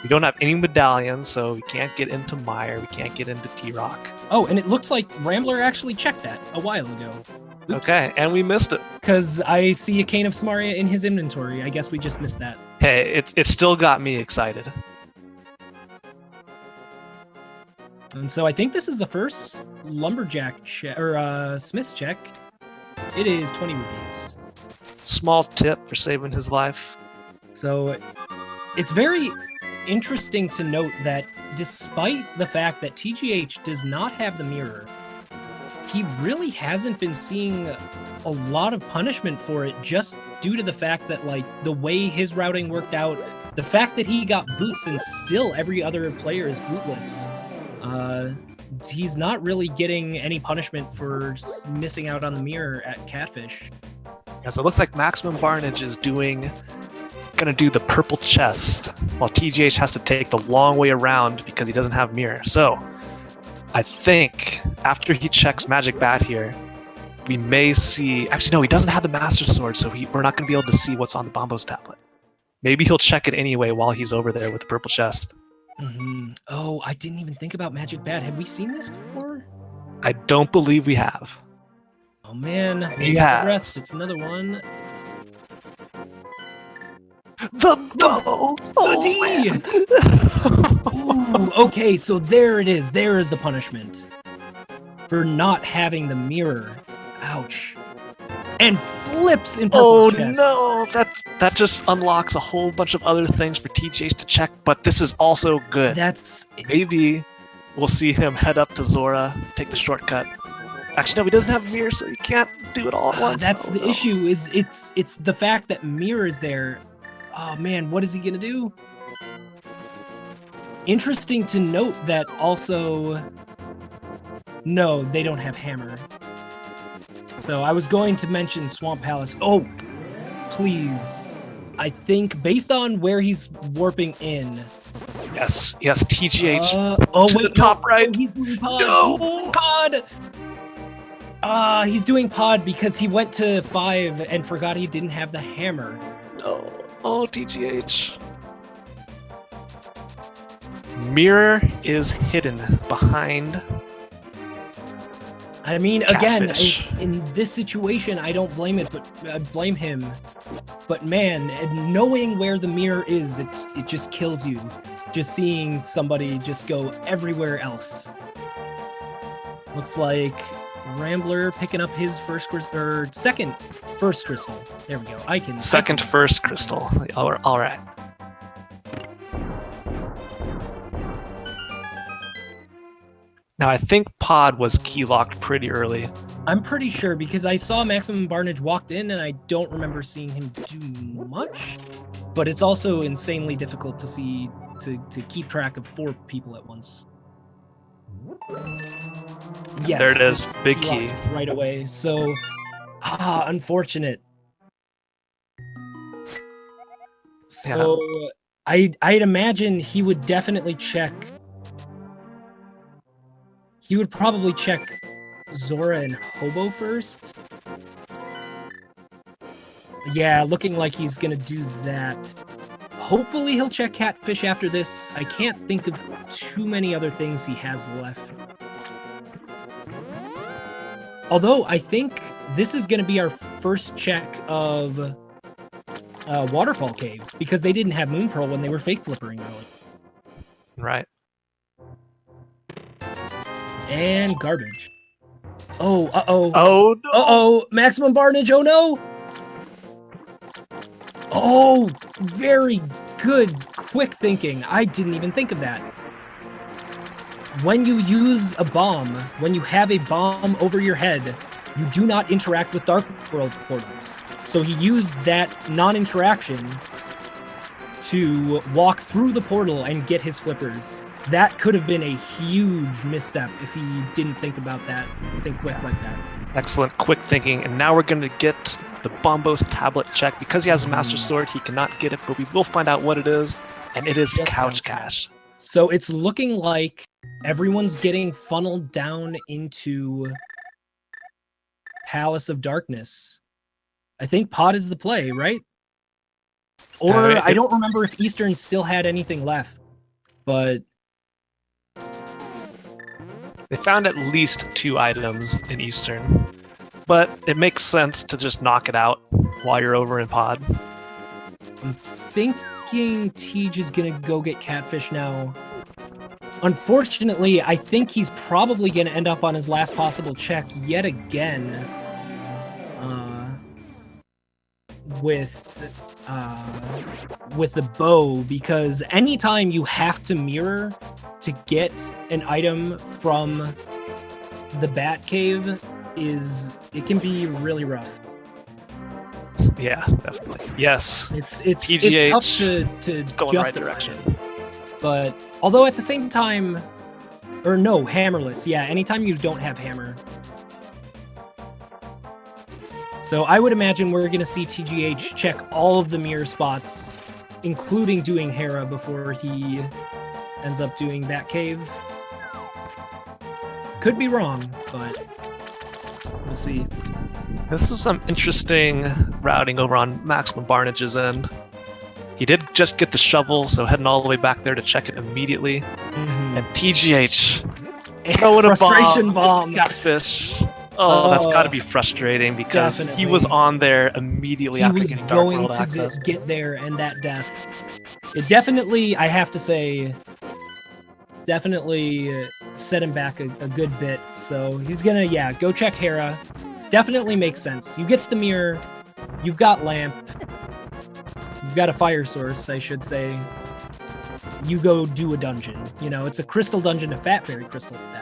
We don't have any medallions, so we can't get into Mire, we can't get into T-Rock. Oh, and it looks like Rambler actually checked that a while ago. Okay, and we missed it. Because I see a Cane of Samaria in his inventory. I guess we just missed that. Hey, it still got me excited. And so I think this is the first lumberjack check, or smith's check. It is 20 rupees. Small tip for saving his life. So it's very interesting to note that despite the fact that TGH does not have the mirror, he really hasn't been seeing a lot of punishment for it, just due to the fact that, like, the way his routing worked out, the fact that he got boots and still every other player is bootless. He's not really getting any punishment for missing out on the mirror at Catfish. Yeah, so it looks like Maximum Barnage is gonna do the purple chest, while TGH has to take the long way around because he doesn't have mirror. So I think after he checks Magic Bat here, we may see. Actually, no, he doesn't have the Master Sword, so we're not gonna be able to see what's on the Bombos tablet. Maybe he'll check it anyway while he's over there with the purple chest. Mm-hmm. Oh, I didn't even think about Magic Bat. Have we seen this before? I don't believe we have. Oh man, He has. rest. It's another one. The bow! Oh, D! man. Ooh, okay, so there it is. There is the punishment for not having the mirror. Ouch. And flips in purple Oh chest. no, that just unlocks a whole bunch of other things for TGH to check, but this is also good. That's Maybe we'll see him head up to Zora, take the shortcut. Actually, no, he doesn't have mirror, so he can't do it all at once. that's Oh, the no. issue. Is it's the fact that mirror is there. Oh man, what is he gonna do? Interesting to note that also. No, they don't have hammer. So I was going to mention Swamp Palace. Oh, please. I think based on where he's warping in. Yes, TGH. To the top right. He's doing pod. No! He's doing pod. He's doing pod because he went to 5 and forgot he didn't have the hammer. No. Oh, TGH. Mirror is hidden behind. I mean, again, Catfish. in this situation, I don't blame it, but I blame him. But man, knowing where the mirror is, it just kills you. Just seeing somebody just go everywhere else. Looks like Rambler picking up his second first crystal. There we go. Second first crystal. All right. Now I think pod was key locked pretty early. I'm pretty sure because I saw Maximum Barnage walked in and I don't remember seeing him do much. But it's also insanely difficult to see to keep track of 4 people at once. Yes, There it is. it's Big key. locked right away. So, unfortunate. So, I'd imagine he would definitely check. He would probably check Zora and Hobo first. Yeah, looking like he's gonna do that. Hopefully he'll check Catfish after this. I can't think of too many other things he has left. Although I think this is gonna be our first check of Waterfall Cave because they didn't have Moon Pearl when they were fake flippering early. Right. And garbage. Oh, uh-oh. Oh, no. Uh-oh, maximum barnage, oh no! Oh, very good, quick thinking. I didn't even think of that. When you use a bomb, when you have a bomb over your head, you do not interact with Dark World portals. So he used that non-interaction to walk through the portal and get his flippers. That could have been a huge misstep if he didn't think about that, think quick like that. Excellent quick thinking. And now we're going to get the Bombos tablet check. Because he has a Master Sword, he cannot get it, but we will find out what it is. And it is Just Couch Cash. So it's looking like everyone's getting funneled down into Palace of Darkness. I think Pod is the play, right? Or I don't remember if Eastern still had anything left, but they found at least 2 items in Eastern, but it makes sense to just knock it out while you're over in Pod. I'm thinking Tej is gonna go get Catfish now. Unfortunately, I think he's probably gonna end up on his last possible check yet again. With the bow, because anytime you have to mirror to get an item from the Bat Cave, it can be really rough. Yeah, definitely. Yes. It's TGH, tough to going the right justify direction. it. But although at the same time, or no, hammerless. Yeah, anytime you don't have hammer. So I would imagine we're going to see TGH check all of the mirror spots, including doing Hera before he ends up doing Batcave. Could be wrong, but we'll see. This is some interesting routing over on Maximum Barnage's end. He did just get the shovel, so heading all the way back there to check it immediately. Mm-hmm. And TGH throwing a frustration bomb. Catfish. Oh, that's got to be frustrating because Definitely. he was on there immediately after getting Dark World access. He was going to get there, and that death. It definitely, I have to say, definitely set him back a good bit. So he's going to, go check Hera. Definitely makes sense. You get the mirror, you've got lamp, you've got a fire source, I should say. You go do a dungeon. You know, it's a crystal dungeon, a Fat Fairy crystal at that.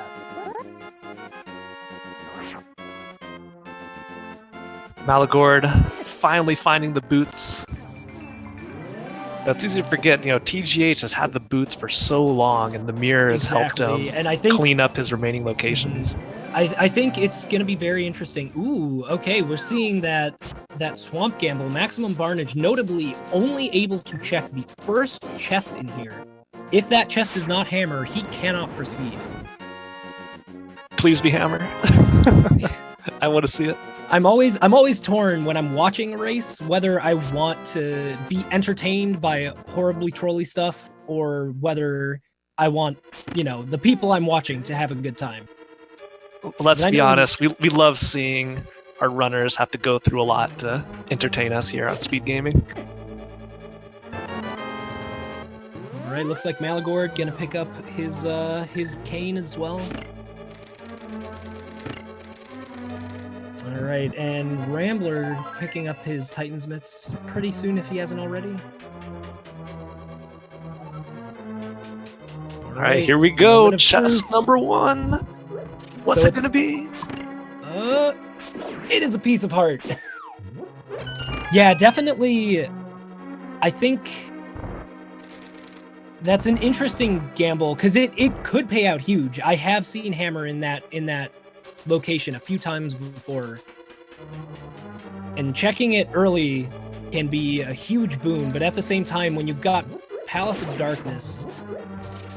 Maligord finally finding the boots. It's easy to forget, TGH has had the boots for so long, and the mirror has helped him and I think, clean up his remaining locations. I think it's going to be very interesting. Ooh, okay, we're seeing that Swamp Gamble. Maximum Barnage, notably only able to check the first chest in here. If that chest is not hammer, he cannot proceed. Please be hammer. I want to see it. I'm always torn when I'm watching a race whether I want to be entertained by horribly trolly stuff or whether I want, the people I'm watching to have a good time. Let's be honest, we love seeing our runners have to go through a lot to entertain us here on Speed Gaming. All right, looks like Maligord gonna pick up his cane as well. All right, and Rambler picking up his Titan's Mitts pretty soon if he hasn't already. All right, here we go. Chest number 1. What's it gonna be? It is a piece of heart. Yeah, definitely. I think that's an interesting gamble because it could pay out huge. I have seen hammer in that location a few times before, and checking it early can be a huge boon, but at the same time, when you've got Palace of Darkness,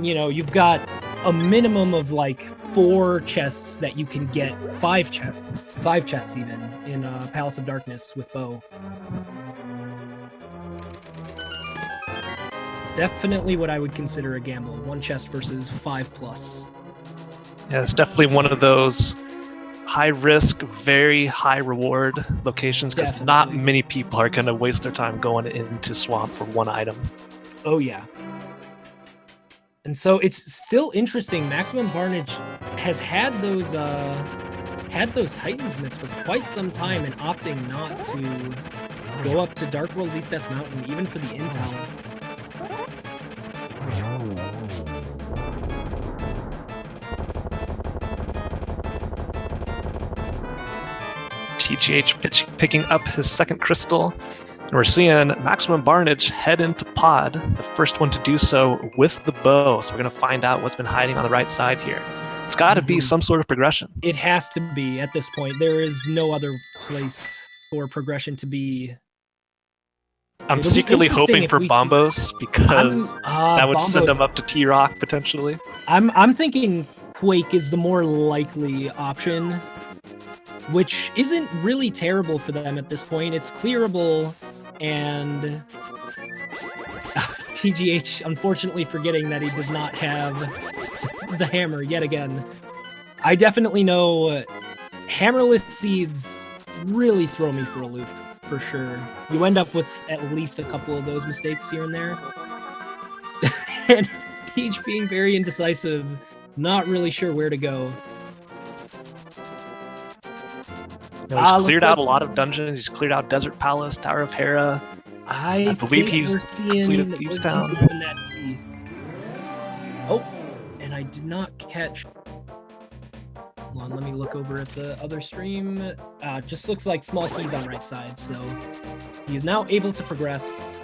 you've got a minimum of like 4 chests that you can get, 5 chests even in Palace of Darkness with bow. Definitely what I would consider a gamble, 1 chest versus 5+. Yeah, it's definitely one of those high risk, very high reward locations, because not Definitely. many people are going to waste their time going into swamp for one item. Oh yeah. And so it's still interesting. Maximum Barnage has had those Titans mitts for quite some time and opting not to go up to Dark World East Death Mountain, even for the intel. TGH picking up his second crystal. And we're seeing Maximum Barnage head into pod, the first one to do so with the bow. So we're going to find out what's been hiding on the right side here. It's got to be some sort of progression. It has to be at this point. There is no other place for progression to be. I'm It'll be secretly interesting hoping if for we Bombos, because that would send Bombos. them up to T-Rock potentially. I'm thinking Quake is the more likely option, which isn't really terrible for them at this point. It's clearable, and TGH unfortunately forgetting that he does not have the hammer yet again. I definitely know hammerless seeds really throw me for a loop, for sure. You end up with at least a couple of those mistakes here and there. And Teach being very indecisive, not really sure where to go. He's cleared out a lot of dungeons. He's cleared out Desert Palace, Tower of Hera. I believe he's completed Thieves Town. Oh, and I did not catch. Hold on, let me look over at the other stream. Just looks like small keys on right side, so he is now able to progress.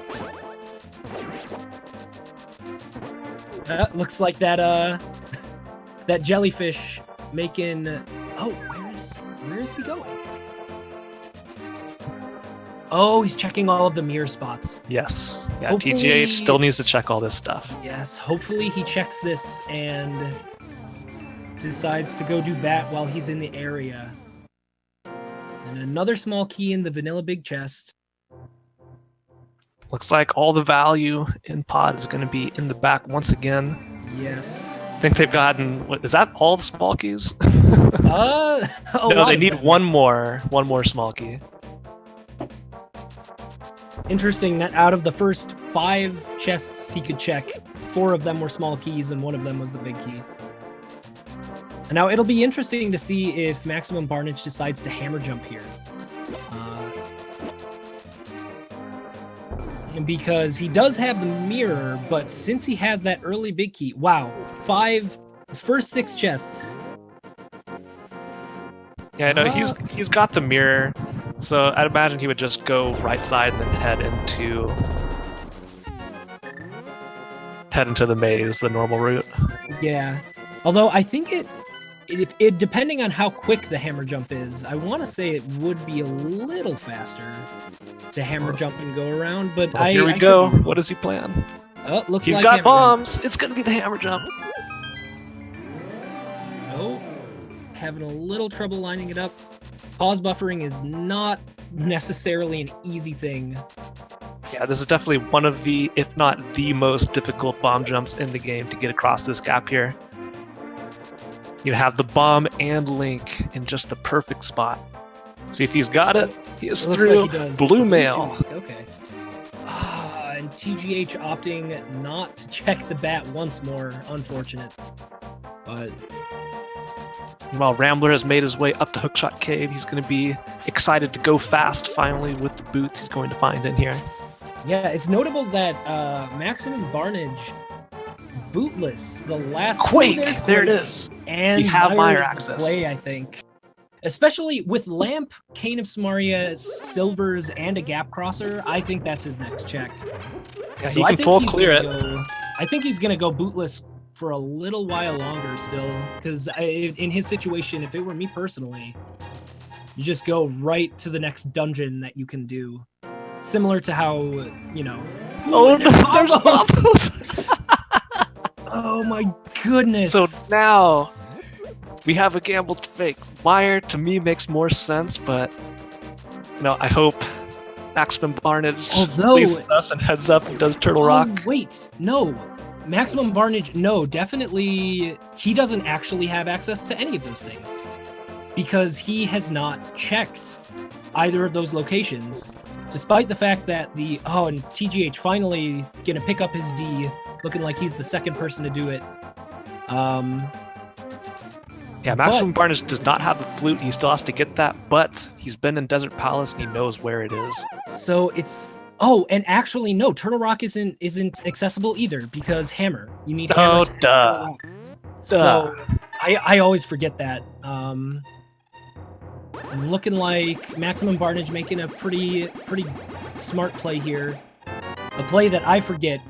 Looks like that that jellyfish making. Oh, where is he going? Oh, he's checking all of the mirror spots. Yes. Yeah, Hopefully- TGH still needs to check all this stuff. Yes, hopefully he checks this and decides to go do bat while he's in the area. And another small key in the vanilla big chest. Looks like all the value in pod is going to be in the back once again. Yes. I think they've gotten, what, is that all the small keys? A No, lot they of need them. one more small key. Interesting that out of the first 5 chests he could check, 4 of them were small keys and 1 of them was the big key. Now it'll be interesting to see if Maximum Barnage decides to hammer jump here. Because he does have the mirror, but since he has that early big key, wow, first 6 chests. Yeah, no, he's got the mirror, so I'd imagine he would just go right side and then head into the maze, the normal route. Yeah, although I think it depending on how quick the hammer jump is, I want to say it would be a little faster to hammer jump and go around. But Well, here we go. What does he plan? Looks He's like got hammer bombs. It's gonna be the hammer jump. jump. Oh, having a little trouble lining it up. Pause buffering is not necessarily an easy thing. Yeah, this is definitely one of the, if not the most difficult bomb jumps in the game to get across this gap here. You have the bomb and Link in just the perfect spot. See if he's got it. He is Looks through. like he does. Blue mail. Okay. And TGH opting not to check the bat once more. Unfortunate. But While Rambler has made his way up to Hookshot Cave, he's going to be excited to go fast finally with the boots he's going to find in here. yeah, it's notable that Maximum Barnage bootless, the last Quake! there's There it Quake, is. and You have Myra Myra is access. the play, I think. Especially with Lamp, Cane of Samaria, Silvers, and a Gap Crosser, I think that's his next check. Yeah, So he I can think full he's clear it. gonna go- I think he's gonna go bootless for a little while longer still, because in his situation, if it were me personally, you just go right to the next dungeon that you can do. Similar to how, you know... Oh, Ooh, there's there's bombs! bombs! Oh my goodness! So now we have a gamble to make. Meyer to me makes more sense, but I hope Maximum Barnage leaves us and heads up and does Turtle Rock. Wait, no. Maximum Barnage, no, definitely he doesn't actually have access to any of those things. because he has not checked either of those locations, despite the fact that and TGH finally gonna pick up his D, looking like he's the second person to do it. Yeah, Maximum Barnage does not have the flute. He still has to get that, but he's been in Desert Palace and he knows where it is. So it's and actually no, Turtle Rock isn't accessible either because hammer. You need hammer. Oh, to duh. Turtle Rock. So I always forget that. Looking like Maximum Barnage making a pretty smart play here. A play that I forget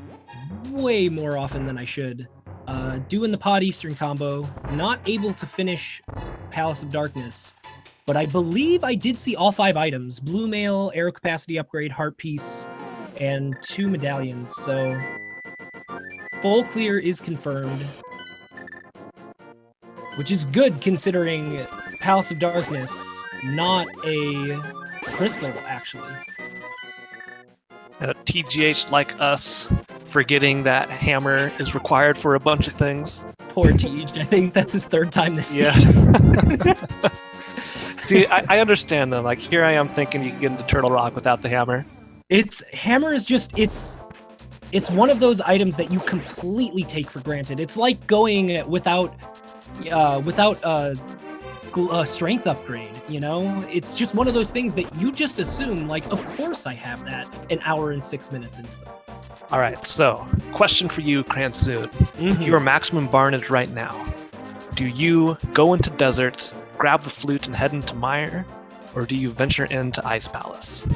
way more often than I should. Doing the Pod Eastern combo, not able to finish Palace of Darkness, but I believe I did see all 5 items: Blue Mail, Arrow Capacity Upgrade, Heart Piece, and 2 medallions, so full clear is confirmed. Which is good considering Palace of Darkness, not a crystal, actually. TGH, like us, forgetting that hammer is required for a bunch of things. Poor TGH, I think that's his 3rd time this season. Yeah. See, I understand though. Like, here I am thinking you can get into Turtle Rock without the hammer. Hammer is just, it's one of those items that you completely take for granted. It's like going without a strength upgrade, you know? It's just one of those things that you just assume, like, of course I have that an hour and 6 minutes into it. All right, so question for you, Kransoon. If you are Maximum Barnage right now, do you go into Desert, grab the flute, and head into Mire, or do you venture into Ice Palace?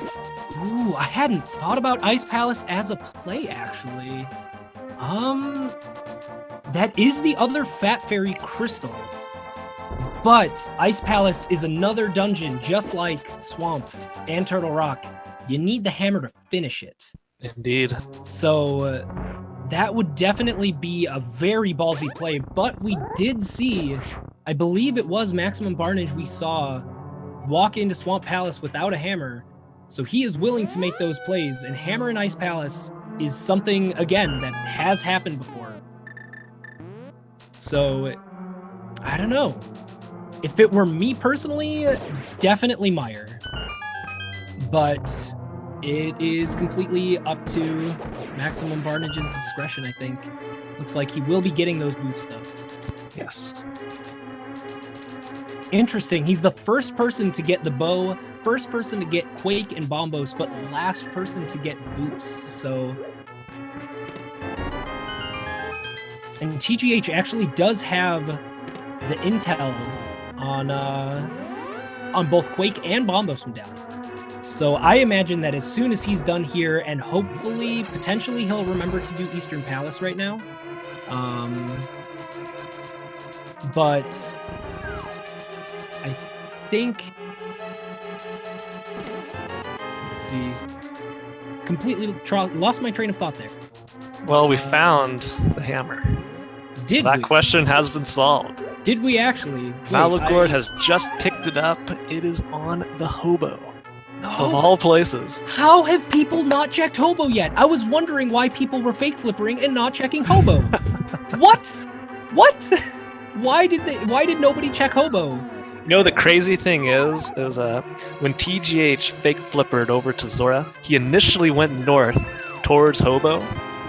Ooh, I hadn't thought about Ice Palace as a play, actually. That is the other Fat Fairy crystal. But Ice Palace is another dungeon, just like Swamp and Turtle Rock. You need the hammer to finish it. Indeed. So that would definitely be a very ballsy play, but we did see, I believe it was Maximum Barnage we saw walk into Swamp Palace without a hammer. So he is willing to make those plays, and hammer in Ice Palace is something, again, that has happened before. So, I don't know. If it were me personally, definitely Mire. But it is completely up to Maximum Barnage's discretion, I think. Looks like he will be getting those boots, though. Yes. Interesting. He's the first person to get the bow, first person to get Quake and Bombos, but last person to get boots, so... And TGH actually does have the intel on both Quake and Bombos medallion. So I imagine that as soon as he's done here, and hopefully, potentially, he'll remember to do Eastern Palace right now. But I think... Let's see. Completely lost my train of thought there. Well, we found the hammer. Did so that we? question has been solved. Did we actually? Maligord has just picked it up. It is on the hobo. Of all places. How have people not checked hobo yet? I was wondering why people were fake flippering and not checking hobo. What? Why did nobody check hobo? You know, the crazy thing is when TGH fake flippered over to Zora, he initially went north towards hobo.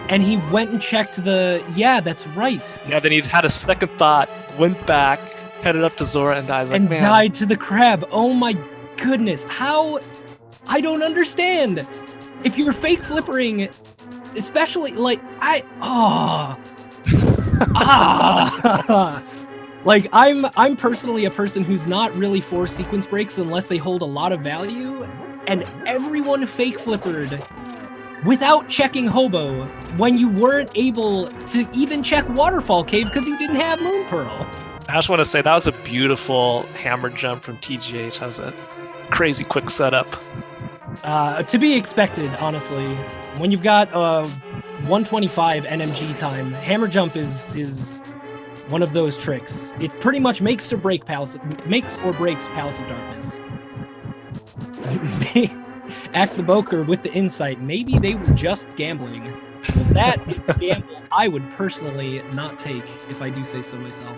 And he went and checked yeah, that's right. Yeah, then he had a second thought, went back, headed up to Zora, and died. And died to the crab. Oh my goodness. How? I don't understand. If you're fake flippering, especially, like, like, I'm personally a person who's not really for sequence breaks unless they hold a lot of value, and everyone fake flippered without checking hobo when you weren't able to even check Waterfall Cave because you didn't have Moon Pearl. I just want to say that was a beautiful hammer jump from TGH. That was a crazy quick setup. To be expected, honestly. When you've got 125 NMG time, hammer jump is one of those tricks. It pretty much makes or breaks Palace of Darkness. Act the Boker with the insight. Maybe they were just gambling. Well, that is a gamble I would personally not take, if I do say so myself.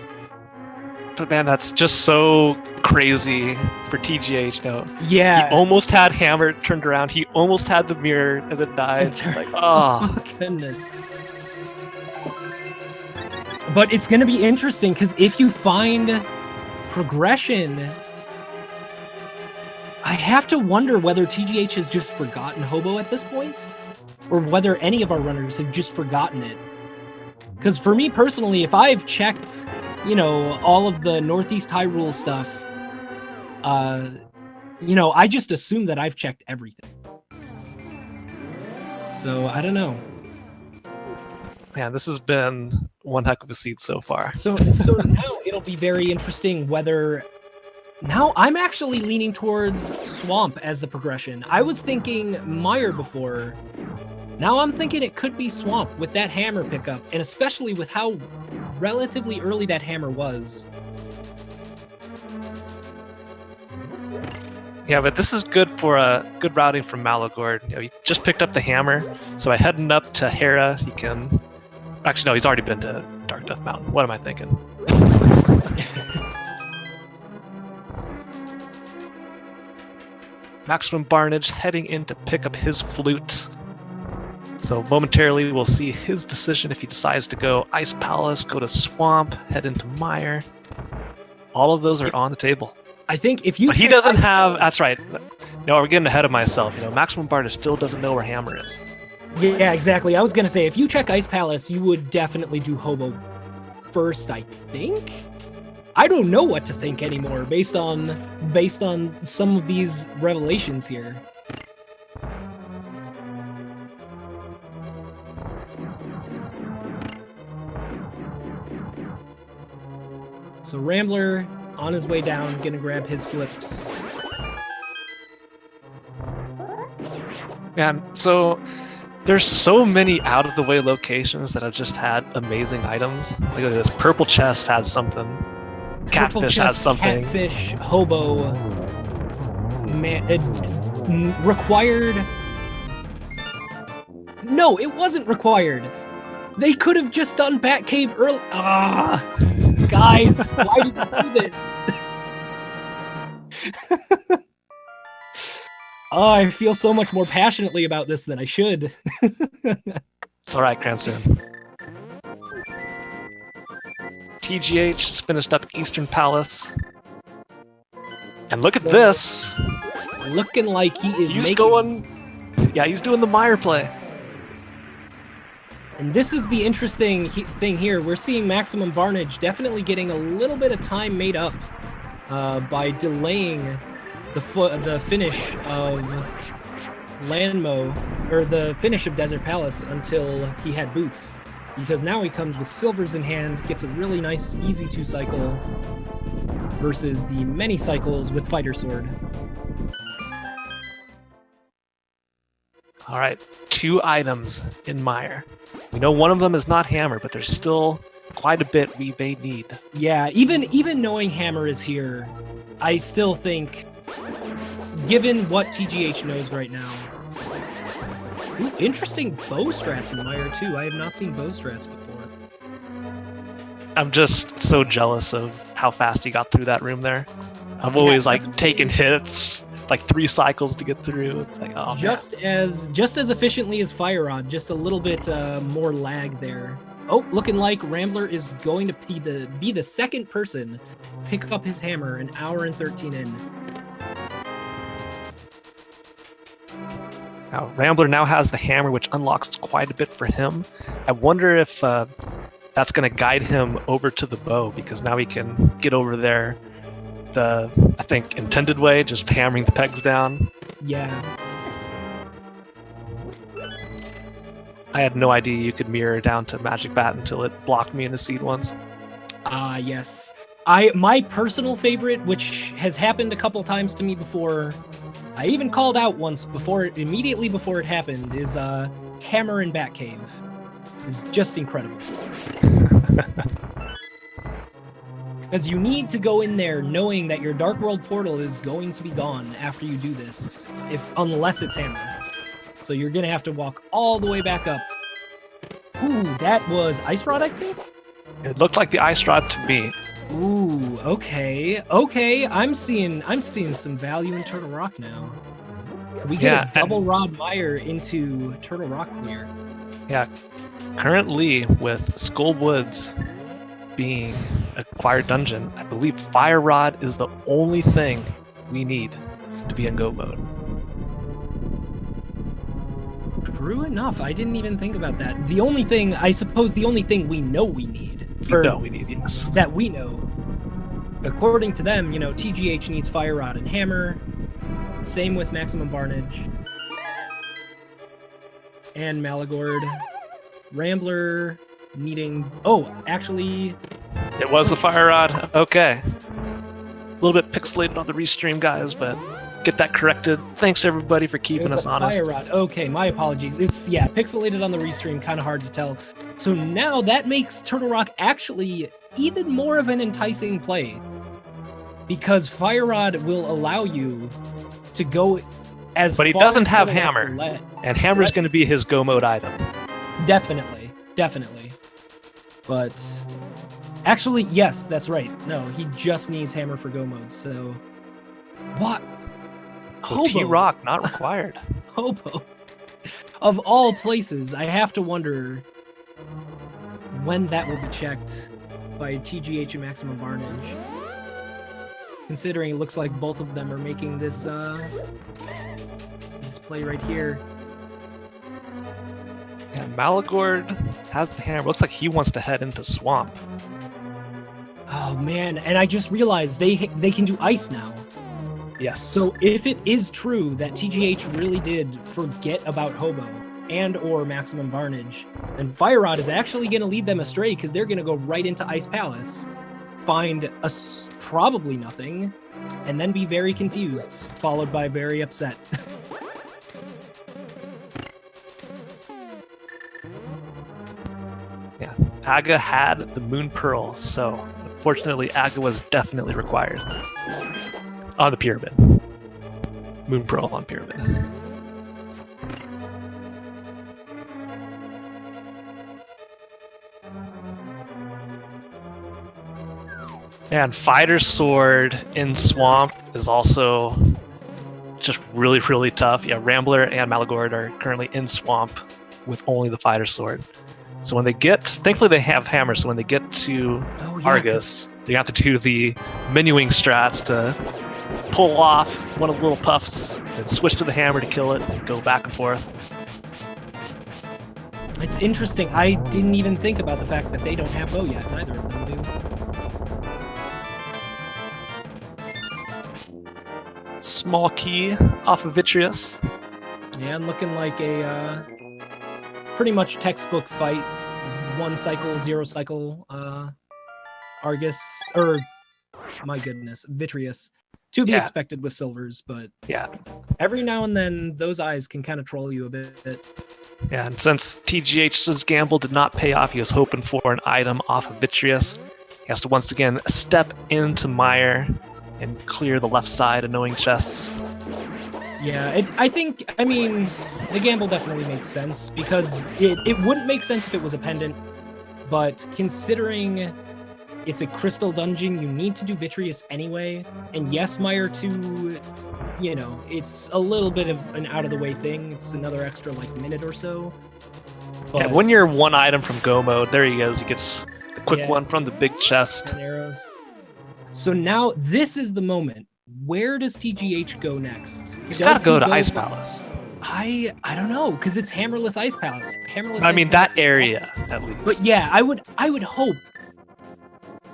But man, that's just so crazy for TGH. No, Yeah. he almost had Hammer turned around. He almost had the mirror and then died. It's like, oh. Oh, goodness. But it's going to be interesting because if you find progression, I have to wonder whether TGH has just forgotten Hobo at this point, or whether any of our runners have just forgotten it. Because for me personally, if I've checked, you know, all of the Northeast Hyrule stuff, you know, I just assume that I've checked everything. So I don't know. Man, this has been one heck of a seed so far. So now it'll be very interesting whether... Now I'm actually leaning towards Swamp as the progression. I was thinking Mire before. Now I'm thinking it could be Swamp with that hammer pickup, and especially with how relatively early that hammer was. Yeah, but this is good for a good routing from Maligord. You know, he just picked up the hammer, so by heading up to Hera, he can... Actually, no, he's already been to Dark Death Mountain. What am I thinking? Maximum Barnage heading in to pick up his flute. So momentarily we'll see his decision if he decides to go Ice Palace, go to Swamp, head into Mire. All of those are on the table. I think if you... But he doesn't have... That's right. No, we're getting ahead of myself. You know, Maximum Barnage still doesn't know where Hammer is. Yeah, exactly. I was going to say, if you check Ice Palace, you would definitely do Hobo first, I think? I don't know what to think anymore based on some of these revelations here. So Rambler on his way down, gonna grab his flips. Man, so there's so many out of the way locations that have just had amazing items. Look at this, purple chest has something. Catfish has something. Catfish, Hobo, required. No, it wasn't required. They could have just done Batcave early. Ah, guys, why did you do this? Oh, I feel so much more passionately about this than I should. It's all right, Cranston. TGH has finished up Eastern Palace. And look at this. Looking like he is He's going... Yeah, he's doing the Mire play. And this is the interesting thing here. We're seeing Maximum Barnage definitely getting a little bit of time made up by delaying the finish of Landmo, or the finish of Desert Palace until he had boots. Because now he comes with silvers in hand, gets a really nice, easy 2-cycle versus the many cycles with Fighter Sword. All right, 2 items in Mire. We know one of them is not Hammer, but there's still quite a bit we may need. Yeah, even knowing Hammer is here, I still think, given what TGH knows right now... Ooh, interesting bow strats in Mire too. I have not seen bow strats before. I'm just so jealous of how fast he got through that room there. I'm always like taking hits, like 3 cycles to get through. It's like, oh, just as efficiently as Fire Rod, just a little bit more lag there. Oh, looking like Rambler is going to be the second person pick up his hammer an hour and 13 in. Now, Rambler now has the hammer, which unlocks quite a bit for him. I wonder if that's going to guide him over to the bow, because now he can get over there the, I think, intended way, just hammering the pegs down. Yeah. I had no idea you could mirror down to Magic Bat until it blocked me in the seed once. Yes. My personal favorite, which has happened a couple times to me before, I even called out once immediately before it happened, is Hammer in Batcave. Is just incredible. Because you need to go in there knowing that your Dark World portal is going to be gone after you do this, unless it's Hammer. So you're gonna have to walk all the way back up. Ooh, that was Ice Rod, I think? It looked like the Ice Rod to me. Ooh, okay. I'm seeing some value in Turtle Rock now. Can we get a double Rod Mire into Turtle Rock clear? Yeah, currently with Skull Woods being acquired dungeon, I believe Fire Rod is the only thing we need to be in go mode. True enough, I didn't even think about that. The only thing we know we need. Yes. That we know. According to them, TGH needs Fire Rod and Hammer. Same with Maximum Barnage. And Maligord. Rambler needing... Oh, actually... It was the Fire Rod. Okay. A little bit pixelated on the restream, guys, but get that corrected. Thanks, everybody, for keeping us honest. Fire Rod. Okay, my apologies. It's, pixelated on the restream, kind of hard to tell. So now that makes Turtle Rock actually even more of an enticing play. Because Fire Rod will allow you to go as far. But he doesn't have Turtle Hammer. Rock And Hammer's going to be his go mode item. Definitely. But actually, yes, that's right. No, he just needs Hammer for go mode. So what? T-Rock not required. Hobo. Of all places, I have to wonder when that will be checked by TGH and Maximum Barnage. Considering it looks like both of them are making this this play right here. Yeah, Maligord has the Hammer. Looks like he wants to head into Swamp. Oh man, and I just realized they can do ice now. Yes. So if it is true that TGH really did forget about Hobo and or Maximum Barnage, then Fire Rod is actually going to lead them astray because they're going to go right into Ice Palace, find probably nothing, and then be very confused, followed by very upset. Yeah, Aga had the Moon Pearl, so unfortunately Aga was definitely required on the Pyramid. Moon Pearl on Pyramid. And Fighter Sword in Swamp is also just really, really tough. Yeah, Rambler and Maligord are currently in Swamp with only the Fighter Sword. So when they get, thankfully they have Hammer, so when they get to Argus, they have to do the menuing strats to pull off one of the little puffs, and switch to the Hammer to kill it, and go back and forth. It's interesting. I didn't even think about the fact that they don't have bow yet. Neither of them do. Small key off of Vitreous. Yeah, and looking like a pretty much textbook fight. This is 1 cycle, 0 cycle Argus, or my goodness, Vitreous. To be expected with silvers, but every now and then those eyes can kind of troll you a bit. Yeah, and since TGH's gamble did not pay off, he was hoping for an item off of Vitreous. He has to once again step into Mire and clear the left side of knowing chests. Yeah, I mean, the gamble definitely makes sense, because it wouldn't make sense if it was a pendant, but considering it's a crystal dungeon, you need to do Vitreous anyway, and yes, Mire 2, it's a little bit of an out-of-the-way thing. It's another extra, minute or so. But, yeah, when you're one item from go mode, there he goes. He gets the quick one from the big chest. And arrows. So now, this is the moment. Where does TGH go next? He's got to go to Ice Palace. I don't know, because it's Hammerless Ice Palace. That area, at least. But yeah, I would hope.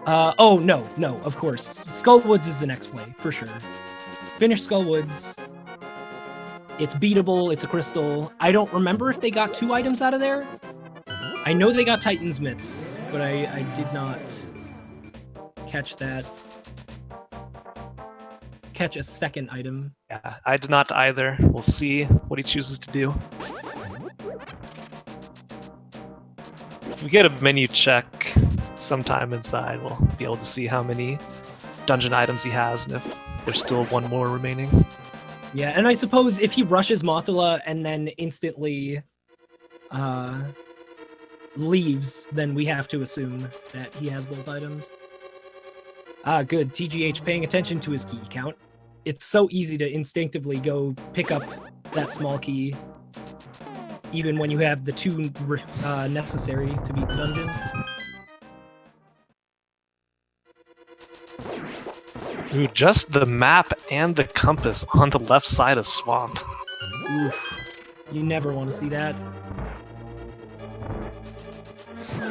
No, of course. Skullwoods is the next play, for sure. Finish Skullwoods. It's beatable, it's a crystal. I don't remember if they got 2 items out of there. I know they got Titan's Mitts, but I did not catch a second item. Yeah, I did not either. We'll see what he chooses to do. If we get a menu check sometime inside, we'll be able to see how many dungeon items he has and if there's still 1 more remaining. Yeah, and I suppose if he rushes Mothula and then instantly leaves, then we have to assume that he has both items. Ah, good. TGH paying attention to his key count. It's so easy to instinctively go pick up that small key, even when you have the 2 necessary to beat the dungeon. Ooh, just the map and the compass on the left side of Swamp. Oof. You never want to see that.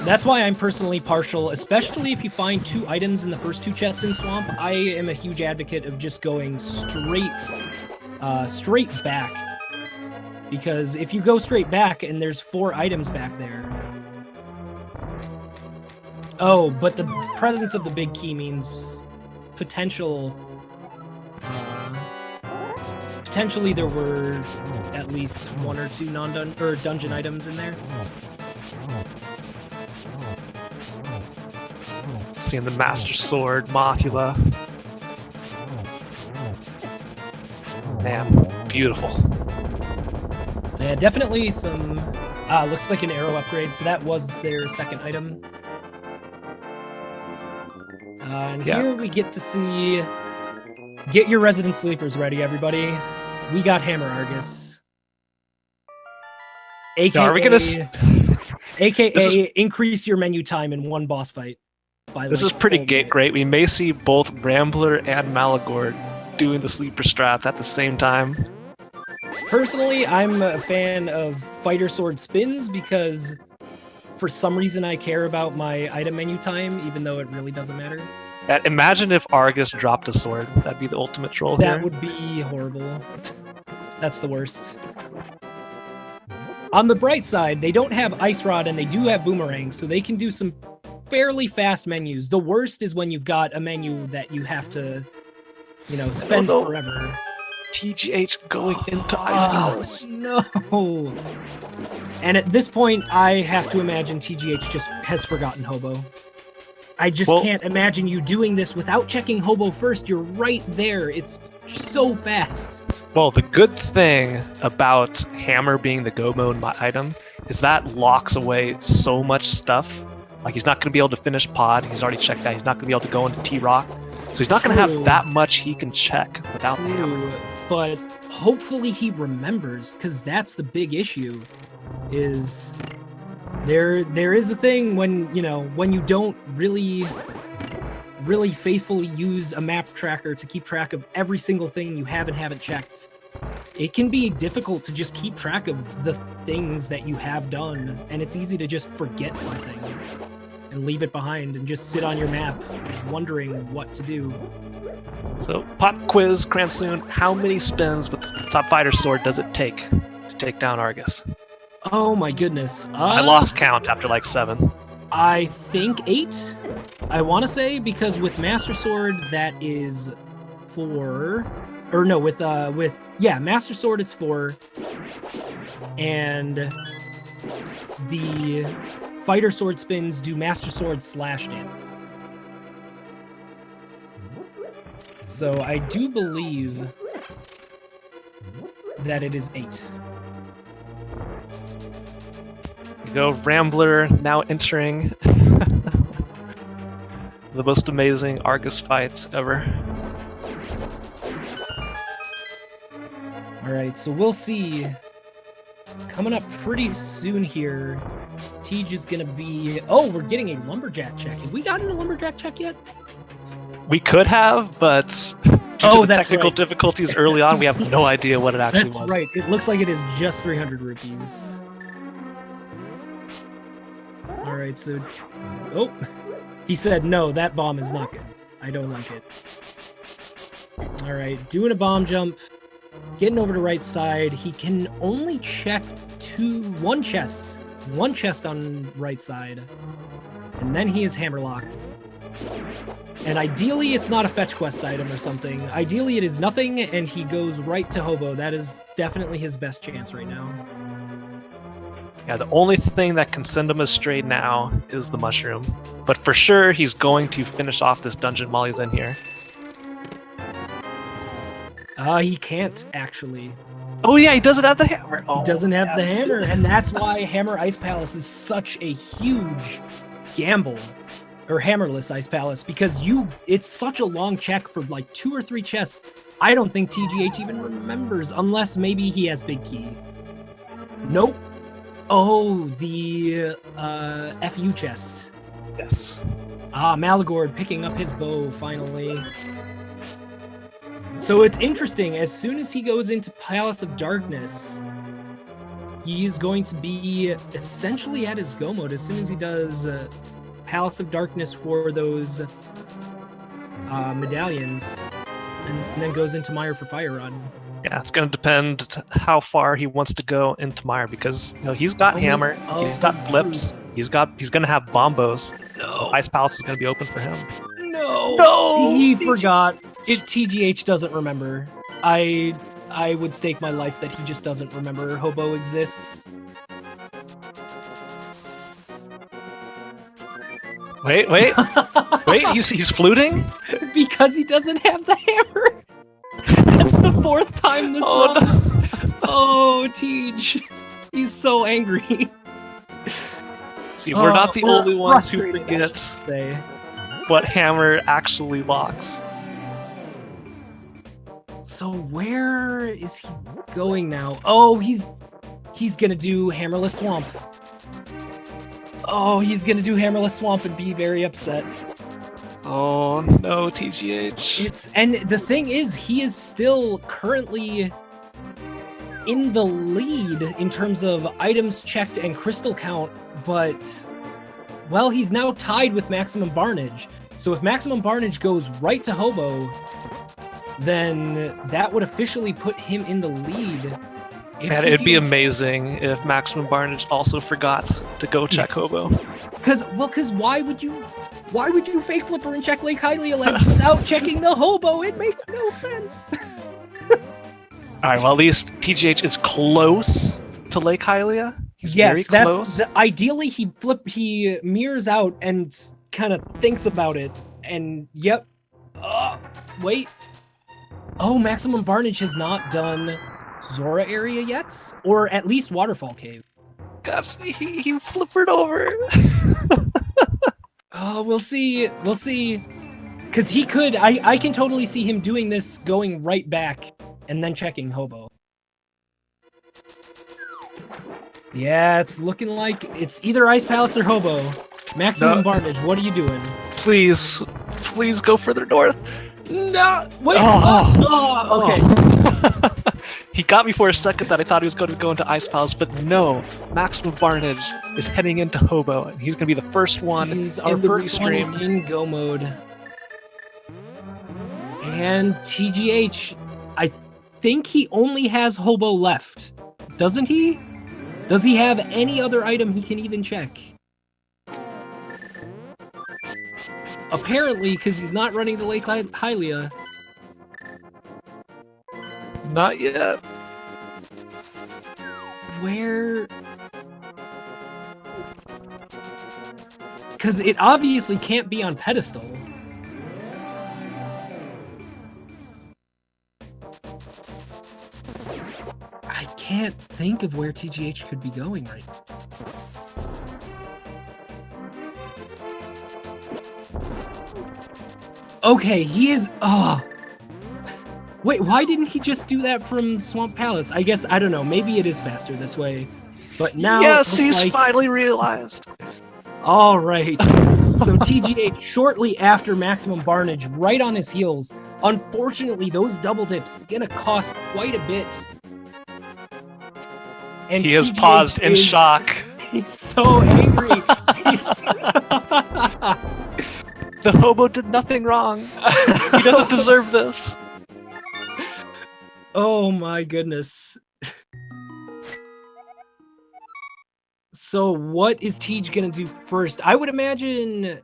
That's why I'm personally partial, especially if you find 2 items in the first 2 chests in Swamp. I am a huge advocate of just going straight back. Because if you go straight back and there's 4 items back there... Oh, but the presence of the big key means potentially there were at least 1 or 2 dungeon items in there. Seeing the Master Sword, Mothula. Man, beautiful. Yeah, definitely some... looks like an arrow upgrade, so that was their second item. And here we get to see... Get your Resident Sleepers ready, everybody. We got Hammer Argus. AKA... Now, are we gonna... AKA increase your menu time in 1 boss fight. This is pretty great. We may see both Rambler and Maligord doing the sleeper strats at the same time. Personally, I'm a fan of Fighter Sword spins because for some reason I care about my item menu time, even though it really doesn't matter. Imagine if Argus dropped a sword. That'd be the ultimate troll here. That would be horrible. That's the worst. On the bright side, they don't have Ice Rod and they do have Boomerang, so they can do some fairly fast menus. The worst is when you've got a menu that you have to, you know, spend forever. TGH going into Ice Palace. No. And at this point, I have to imagine TGH just has forgotten Hobo. I just can't imagine you doing this without checking Hobo first. You're right there. It's so fast. Well, the good thing about Hammer being the go mode item is that locks away so much stuff. Like, he's not going to be able to finish Pod. He's already checked that. He's not going to be able to go into T-Rock. So he's not going to have that much he can check without the Hammer. But hopefully he remembers, because that's the big issue, is there is a thing when, you know, when you don't really faithfully use a map tracker to keep track of every single thing you haven't checked. It can be difficult to just keep track of the things that you have done, and it's easy to just forget something and leave it behind and just sit on your map wondering what to do. So, pop quiz, Cransoon, how many spins with the Top Fighter Sword does it take to take down Argus? Oh my goodness. I lost count after like 7. I think 8, I want to say, because with Master Sword that is 4, or no, Master Sword it's 4, and the Fighter Sword spins do Master Sword slash damage. So I do believe that it is 8. Go Rambler now entering the most amazing Argus fight ever. Alright, so we'll see. Coming up pretty soon here, Tej is gonna be... Oh, we're getting a Lumberjack check. Have we gotten a Lumberjack check yet? We could have, but due to the technical difficulties early on, we have no idea what it actually was. That's right. It looks like it is just 300 rupees. Alright, so... Oh! He said, no, that bomb is not good. I don't like it. Alright, doing a bomb jump. Getting over to right side. He can only check one chest. One chest on right side. And then he is hammerlocked. And ideally, it's not a fetch quest item or something. Ideally, it is nothing, and he goes right to Hobo. That is definitely his best chance right now. Yeah, the only thing that can send him astray now is the mushroom. But for sure, he's going to finish off this dungeon while he's in here. He can't, actually. Oh yeah, he doesn't have the hammer. He doesn't have the hammer, and that's why Hammer Ice Palace is such a huge gamble. or hammerless Ice Palace, because it's such a long check for like 2 or 3 chests. I don't think TGH even remembers, unless maybe he has Big Key. Nope. Oh, the FU chest. Yes. Maligord picking up his bow finally. So it's interesting, as soon as he goes into Palace of Darkness, he's going to be essentially at his go mode as soon as he does Palace of Darkness for those medallions, and then goes into Mire for Fire Rod. Yeah, it's going to depend how far he wants to go into Mire, because he's got hammer, he's got flips, he's going to have bombos. No. So Ice Palace is going to be open for him. No, he forgot. TGH doesn't remember. I would stake my life that he just doesn't remember Hobo exists. Wait, he's fluting? Because he doesn't have the hammer. That's the 4th time this run. No. Oh, Tej. He's so angry. See, we're not the only ones who forget what hammer actually locks. So where is he going now? Oh, he's gonna do Hammerless Swamp. Oh, he's gonna do Hammerless Swamp and be very upset. Oh no, TGH. And the thing is, he is still currently in the lead in terms of items checked and crystal count, but well, he's now tied with Maximum Barnage. So if Maximum Barnage goes right to Hobo, then that would officially put him in the lead. And it'd be amazing if Maximum Barnage also forgot to go check Hobo. Because why would you fake flipper and check Lake Hylia without checking the Hobo? It makes no sense. Alright, well at least TGH is close to Lake Hylia. He's very close. Ideally he mirrors out and kind of thinks about it, and yep. Wait. Oh, Maximum Barnage has not done Zora area yet? Or at least Waterfall Cave. Gosh, he flippered over. Oh, we'll see. We'll see. Because he could, I can totally see him doing this, going right back, and then checking Hobo. Yeah, it's looking like it's either Ice Palace or Hobo. Maximum Barnage, what are you doing? Please go further north. No, wait. Okay. He got me for a second that I thought he was going to go into Ice Palace, but no. Maximum Barnage is heading into Hobo, and he's going to be the first one. He's our first one in go mode. And TGH, I think he only has Hobo left, doesn't he? Does he have any other item he can even check? Apparently, because he's not running to Lake Hylia. Not yet. Where? Because it obviously can't be on pedestal. I can't think of where TGH could be going right now. Okay, he is... Wait, why didn't he just do that from Swamp Palace? I guess, I don't know, maybe it is faster this way. But now... Yes, he's finally realized. All right. So TGH, shortly after Maximum Barnage, right on his heels. Unfortunately, those double dips gonna cost quite a bit. And he has paused in shock. He's so angry. The Hobo did nothing wrong. He doesn't deserve this. Oh my goodness. So what is Tej gonna do first? I would imagine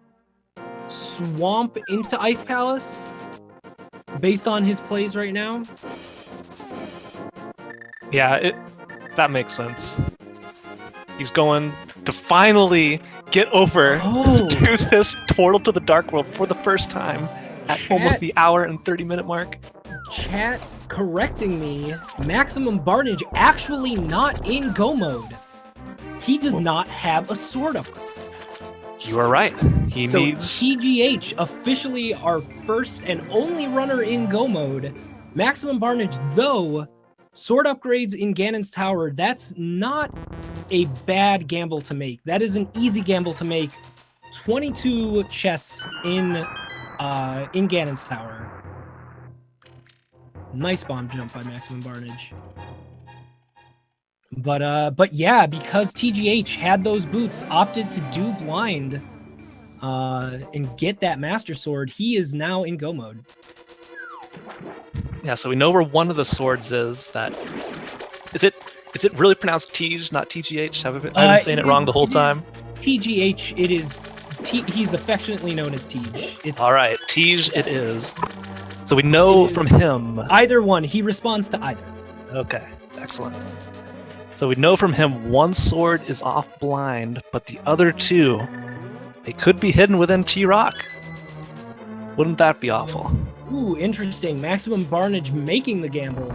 Swamp into Ice Palace, based on his plays right now. Yeah, that makes sense. He's going to finally get over to this portal to the Dark World for the first time at almost the hour and 30-minute mark. Chat correcting me, Maximum Barnage actually not in go mode. He does not have a sword up. You are right. He So needs... TGH, officially our first and only runner in Go mode. Maximum Barnage, though, sword upgrades in Ganon's Tower, that's not a bad gamble to make. That is an easy gamble to make. 22 chests in Ganon's Tower. Nice bomb jump by Maximum Barnage. But yeah, because TGH had those boots, opted to do blind and get that Master Sword, he is now in Go mode. Yeah, so we know where one of the swords is. That is it. Is it really pronounced Tej, not TGH? I've been saying it wrong the whole time. TGH. It is. He's affectionately known as Tej. It's all right. Tej. It is. So we know from him. Either one. He responds to either. Okay. Excellent. So we know from him one sword is off blind, but the other two, they could be hidden within T-Rock. Wouldn't that be awful? Ooh, interesting. Maximum Barnage making the gamble.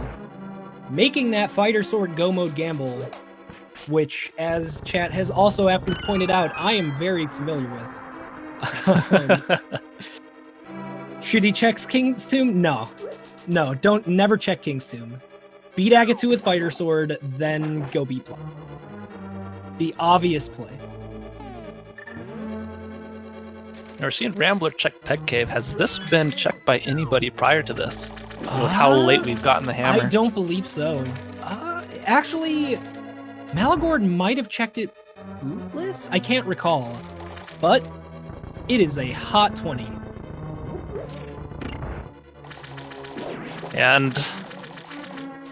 Making that Fighter Sword Go mode gamble, which, as chat has also aptly pointed out, I am very familiar with. Should he check King's Tomb? No. No, never check King's Tomb. Beat Agatu with Fighter Sword, then go beat Plum. The obvious play. Now we're seeing Rambler check Peg Cave. Has this been checked by anybody prior to this? With how late we've gotten the hammer? I don't believe so. Actually, Maligord might have checked it bootless? I can't recall. But it is a hot 20. And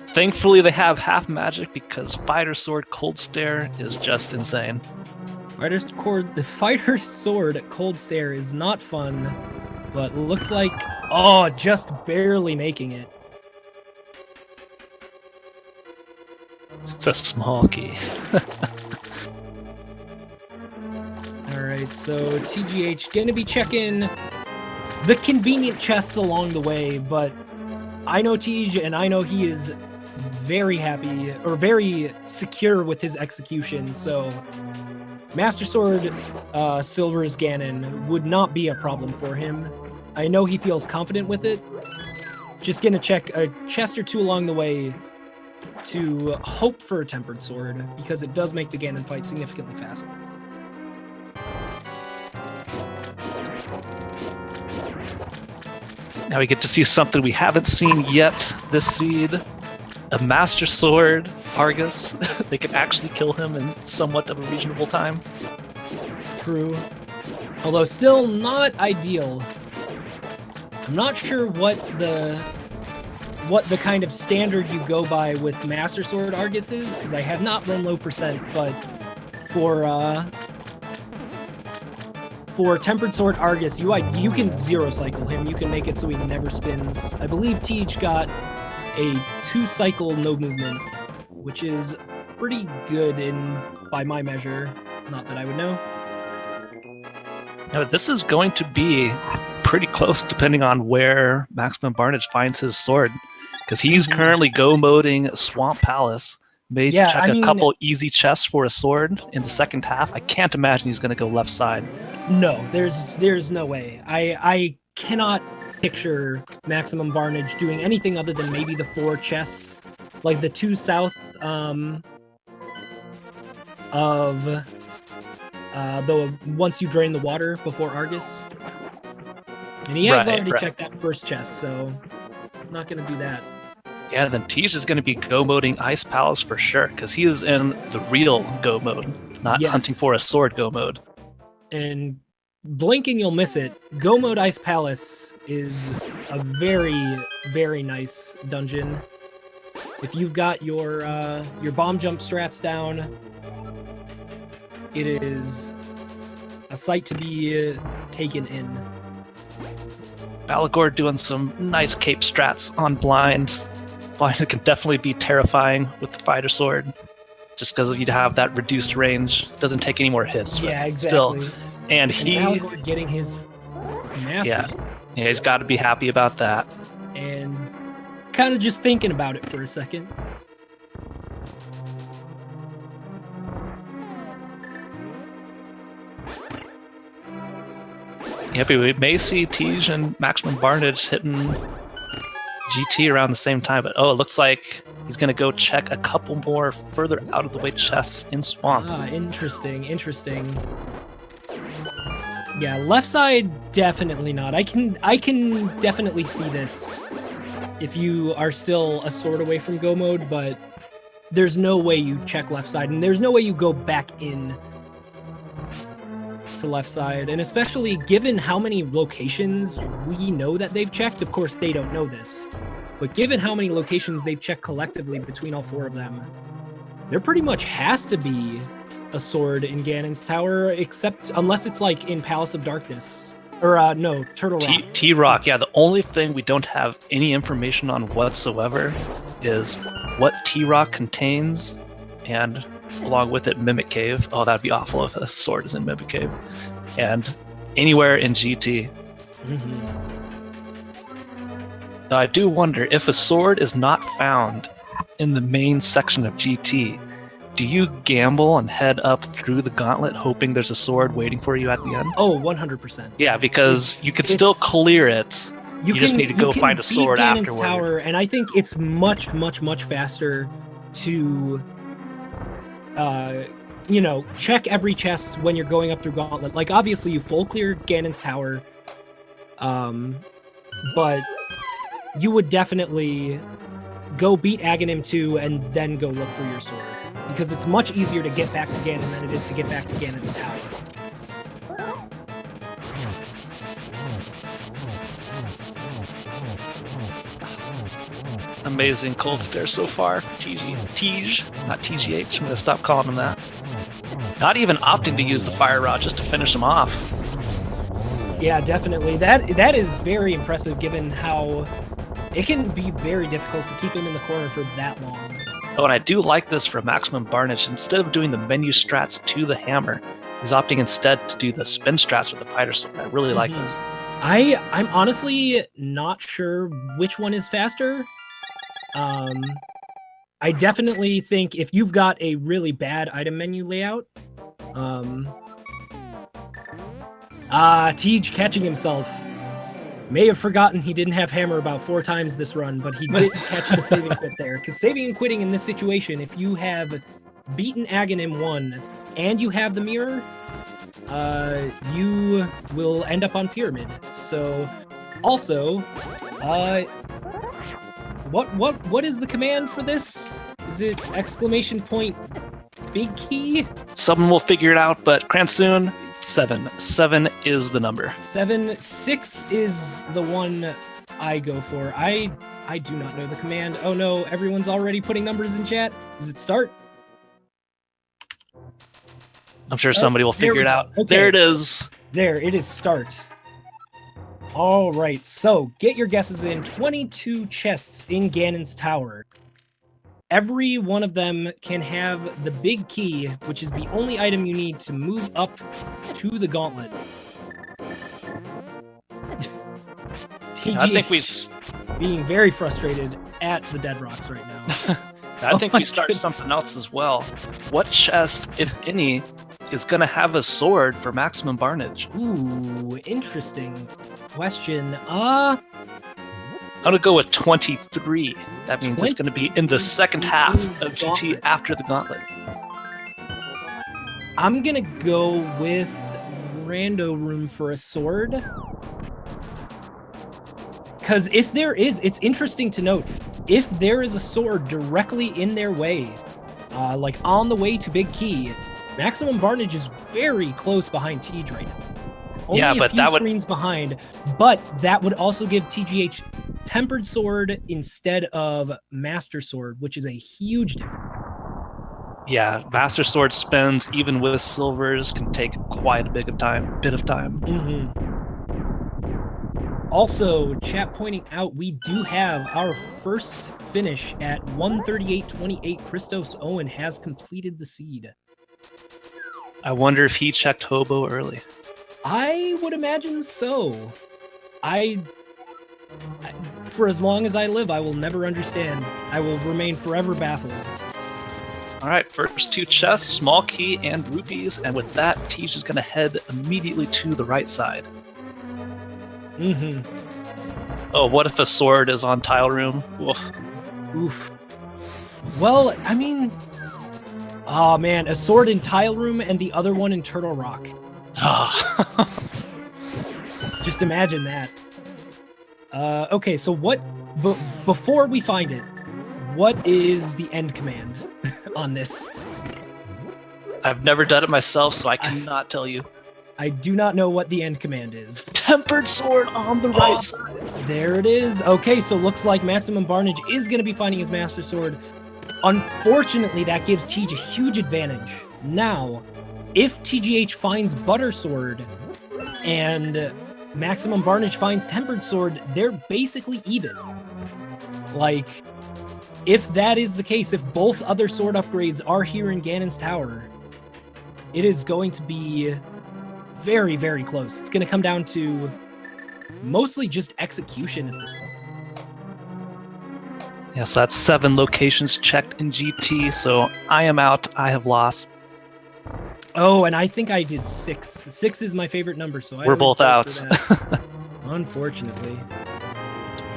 thankfully they have half magic because Fighter Sword Cold Stare is just insane. The Fighter Sword Cold Stare is not fun, but looks like, oh, just barely making it. It's a small key. Alright, so TGH gonna be checking the convenient chests along the way, but I know Tej, and I know he is very happy, or very secure with his execution, so Master Sword Silver's Ganon would not be a problem for him. I know he feels confident with it. Just gonna check a chest or two along the way to hope for a Tempered Sword, because it does make the Ganon fight significantly faster. Now we get to see something we haven't seen yet this seed. A Master Sword Argus. They can actually kill him in somewhat of a reasonable time. True. Although still not ideal. I'm not sure what the kind of standard you go by with Master Sword Argus is, because I have not run low percent, but for Tempered Sword Argus, you can zero cycle him. You can make it so he never spins. I believe Tej got a 2-cycle no movement, which is pretty good by my measure. Not that I would know. Now, this is going to be pretty close depending on where Maximum Barnage finds his sword, because he's currently go-moding Swamp Palace. May check a couple easy chests for a sword in the second half. I can't imagine he's going to go left side. No, there's no way. I cannot picture Maximum Barnage doing anything other than maybe the 4 chests, like the 2 south of the once you drain the water before Argus. And he has already checked that first chest, so I'm not gonna do that. Yeah, then Tej is going to be go-moding Ice Palace for sure, because he is in the real go mode, not hunting for a sword go mode. And blink and you'll miss it. Go mode Ice Palace is a very, very nice dungeon. If you've got your bomb jump strats down, it is a sight to be taken in. Maligord doing some nice cape strats on blind. Blind can definitely be terrifying with the Fighter Sword, just because you'd have that reduced range. Doesn't take any more hits. Yeah, exactly. Still, and Maligord getting his Master. Yeah, he's got to be happy about that. And kind of just thinking about it for a second. Yep, we may see Tej and Maximum Barnage hitting GT around the same time, but it looks like he's gonna go check a couple more further out of the way chests in Swamp. Interesting. Yeah, left side definitely not. I can definitely see this if you are still a sword away from go mode, but there's no way you check left side, and there's no way you go back in to left side, and especially given how many locations we know that they've checked. Of course, they don't know this, but given how many locations they've checked collectively between all four of them, there pretty much has to be a sword in Ganon's Tower, except unless it's like in Palace of Darkness. Or, no, Turtle Rock. T-Rock, yeah. The only thing we don't have any information on whatsoever is what T-Rock contains, and along with it, Mimic Cave. Oh, that'd be awful if a sword is in Mimic Cave. And anywhere in GT. Now, I do wonder, if a sword is not found in the main section of GT, do you gamble and head up through the gauntlet hoping there's a sword waiting for you at the end? Oh, 100%. Yeah, because you could still clear it. You just need to go find a sword afterward. Tower, and I think it's much faster to, check every chest when you're going up through gauntlet. Like, obviously, you full clear Ganon's Tower, but you would definitely go beat Aghanim 2 and then go look for your sword. Because it's much easier to get back to Ganon than it is to get back to Ganon's Tower. Amazing cold stare so far for Tej, not TGH. I'm gonna stop calling him that. Not even opting to use the fire rod just to finish him off. Yeah, definitely. That is very impressive given how it can be very difficult to keep him in the corner for that long. Oh, and I do like this for Maximum Barnage. Instead of doing the menu strats to the hammer, he's opting instead to do the spin strats with the fighter sword. I really like this. I'm honestly not sure which one is faster. I definitely think if you've got a really bad item menu layout, Tej catching himself. May have forgotten he didn't have hammer about 4 times this run, but he did catch the saving quit there. Because saving and quitting in this situation, if you have beaten Aghanim 1 and you have the mirror, you will end up on Pyramid. So, also, what is the command for this? Is it exclamation point big key? Someone will figure it out, but Cransoon, 7. 7 is the number. 7. 6 is the one I go for. I do not know the command. Oh no, everyone's already putting numbers in chat. Is it start? I'm sure somebody will figure it out. Okay. There it is. There, it is start. All right, so get your guesses in. 22 chests in Ganon's Tower. Every one of them can have the big key, which is the only item you need to move up to the gauntlet. I think we being very frustrated at the Dead Rocks right now. I think we start something else as well. What chest, if any, is going to have a sword for Maximum Barnage? Ooh, interesting question. I'm going to go with 23. That means it's going to be in the second half of GT after the gauntlet. I'm going to go with Rando Room for a sword. Because if there is, it's interesting to note, if there is a sword directly in their way, like on the way to Big Key, Maximum Barnage is very close behind Tej right now. Only a few screens behind, but that would also give TGH Tempered Sword instead of Master Sword, which is a huge difference. Yeah, Master Sword spends, even with silvers, can take quite a bit of time. Mm-hmm. Also, chat pointing out, we do have our first finish at 138.28. Christos Owen has completed the seed. I wonder if he checked Hobo early. I would imagine so. For as long as I live, I will never understand. I will remain forever baffled. All right, first 2 chests, small key and rupees, and with that, Tej is going to head immediately to the right side. Oh, what if a sword is on Tile Room? Oof. Oof. Well, I mean, oh man, a sword in Tile Room and the other one in Turtle Rock. Just imagine that. Okay, so what? Before we find it, what is the end command on this? I've never done it myself, so I cannot tell you. I do not know what the end command is. Tempered sword on the right side. There it is. Okay, so looks like Maximum Barnage is going to be finding his Master Sword. Unfortunately, that gives TJ a huge advantage. Now, if TGH finds Butter Sword and Maximum Barnage finds Tempered Sword, they're basically even. Like, if that is the case, if both other sword upgrades are here in Ganon's Tower, it is going to be very, very close. It's going to come down to mostly just execution at this point. Yeah, so that's 7 locations checked in GT, so I am out. I have lost. Oh, and I think I did 6. 6 is my favorite number, so We're both out. Unfortunately.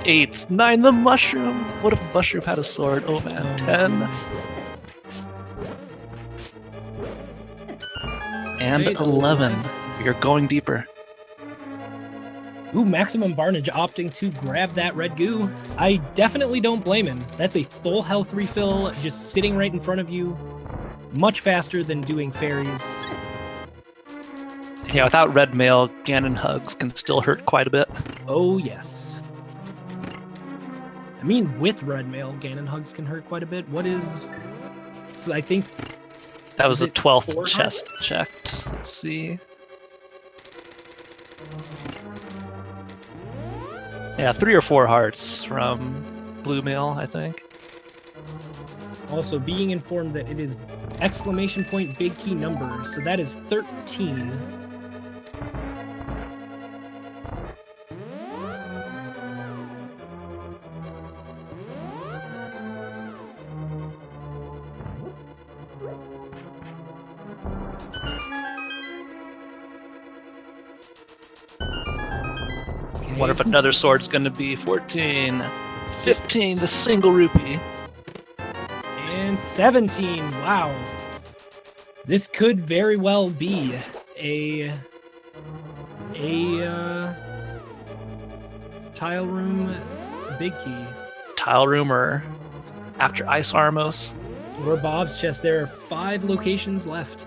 8, 9, the mushroom. What if mushroom had a sword? Oh man, 10. And 11. We are going deeper. Ooh, Maximum Barnage opting to grab that red goo. I definitely don't blame him. That's a full health refill just sitting right in front of you. Much faster than doing fairies. Yeah, without red mail, Ganon hugs can still hurt quite a bit. Oh, yes. I mean, with red mail, Ganon hugs can hurt quite a bit. What is... So I think... That was the 12th chest checked. Let's see. Yeah, 3 or 4 hearts from blue mail, I think. Also, being informed that it is exclamation point big key number, so that is 13. What if another sword's gonna be 14, 15, the single rupee. And 17, wow. This could very well be a Tile Room big key. Tile Room or after Ice Armos. Or Bob's chest. There are 5 locations left.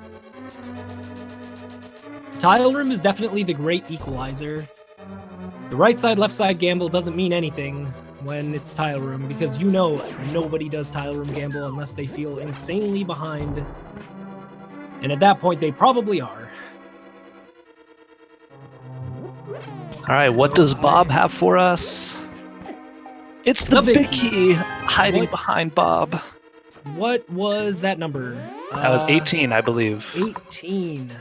Tile Room is definitely the great equalizer. The right side, left side gamble doesn't mean anything when it's Tile Room, because you know nobody does Tile Room gamble unless they feel insanely behind. And at that point, they probably are. Alright, what does Bob have for us? It's the big key hiding behind Bob. What was that number? That was 18, I believe. 18.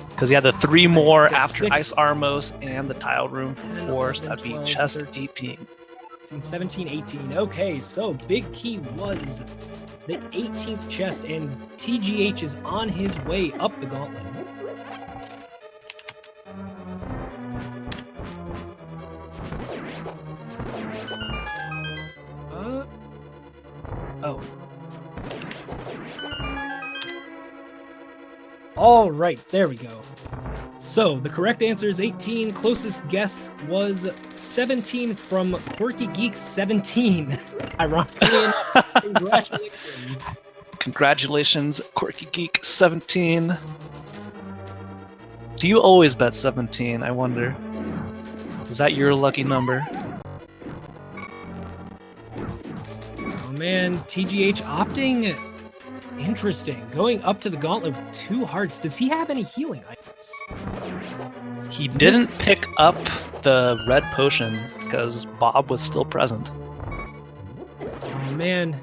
Because you had the 3 more after 6. Ice Armos and the Tile Room for 4, so that'd be 12, chest 13, 18. 17, 18. Okay, so big key was the 18th chest, and TGH is on his way up the gauntlet. Oh. All right, there we go. So the correct answer is 18. Closest guess was 17 from Quirky Geek 17. Ironically enough, congratulations. Congratulations, Quirky Geek 17. Do you always bet 17, I wonder? Is that your lucky number? Oh man, TGH opting. Interesting. Going up to the gauntlet with 2 hearts. Does he have any healing items? He didn't pick up the red potion because Bob was still present. Oh man,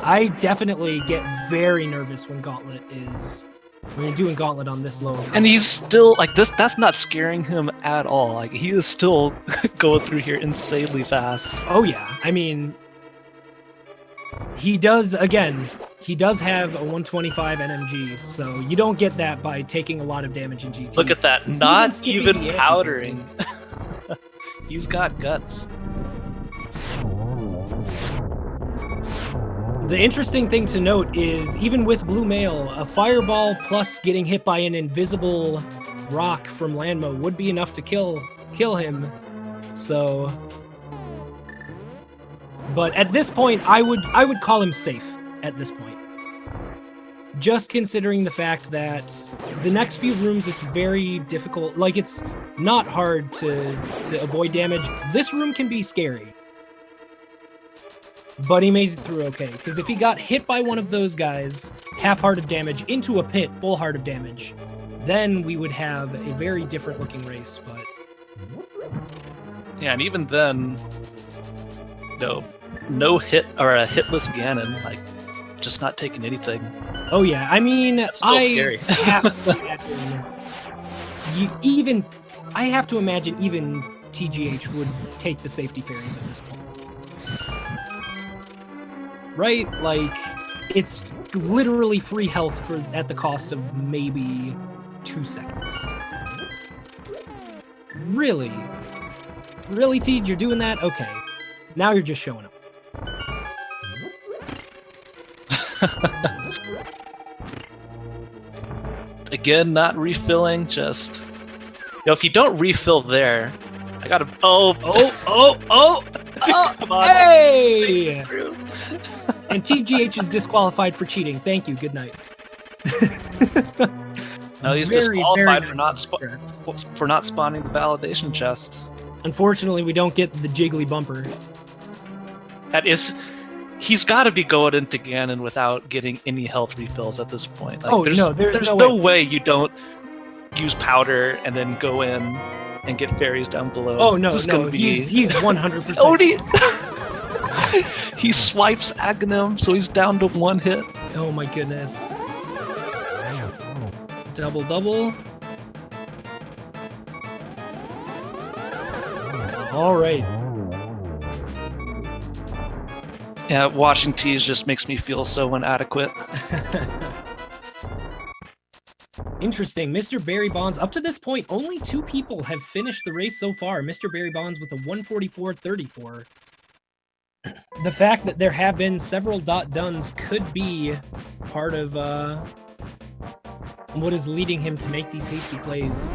I definitely get very nervous when when you're doing gauntlet on this low. And he's still, like, that's not scaring him at all. Like, he is still going through here insanely fast. Oh yeah, I mean, he does have a 125 NMG, so you don't get that by taking a lot of damage in GT. Look at that, not even powdering. He's got guts. The interesting thing to note is, even with Blue Mail, a fireball plus getting hit by an invisible rock from Lanmo would be enough to kill him. So, but at this point, I would call him safe at this point. Just considering the fact that the next few rooms, it's very difficult. Like, it's not hard to avoid damage. This room can be scary. But he made it through okay, because if he got hit by one of those guys, half heart of damage, into a pit, full heart of damage, then we would have a very different looking race, but... Yeah, and even then, no hit, or a hitless Ganon, like, just not taking anything. Oh yeah, I mean, That's still scary. have to imagine, I have to imagine even TGH would take the safety fairies at this point. Right? Like, it's literally free health at the cost of maybe 2 seconds. Really? Really, Tej? You're doing that? Okay. Now you're just showing up. Again, not refilling, just... if you don't refill there, I gotta... Oh! Come on. Hey! And TGH is disqualified for cheating. Thank you. Good night. No, he's disqualified for not spawning the validation chest. Unfortunately, we don't get the jiggly bumper. He's got to be going into Ganon without getting any health refills at this point. Like, there's no way you don't use powder and then go in and get fairies down below. Oh no, he's 100%. Odie! He swipes Aghanim, so he's down to 1 hit. Oh my goodness. Double. All right. Yeah, watching Tease just makes me feel so inadequate. Interesting. Mr. Barry Bonds, up to this point, only 2 people have finished the race so far. Mr. Barry Bonds with a 144.34. The fact that there have been several .duns could be part of what is leading him to make these hasty plays.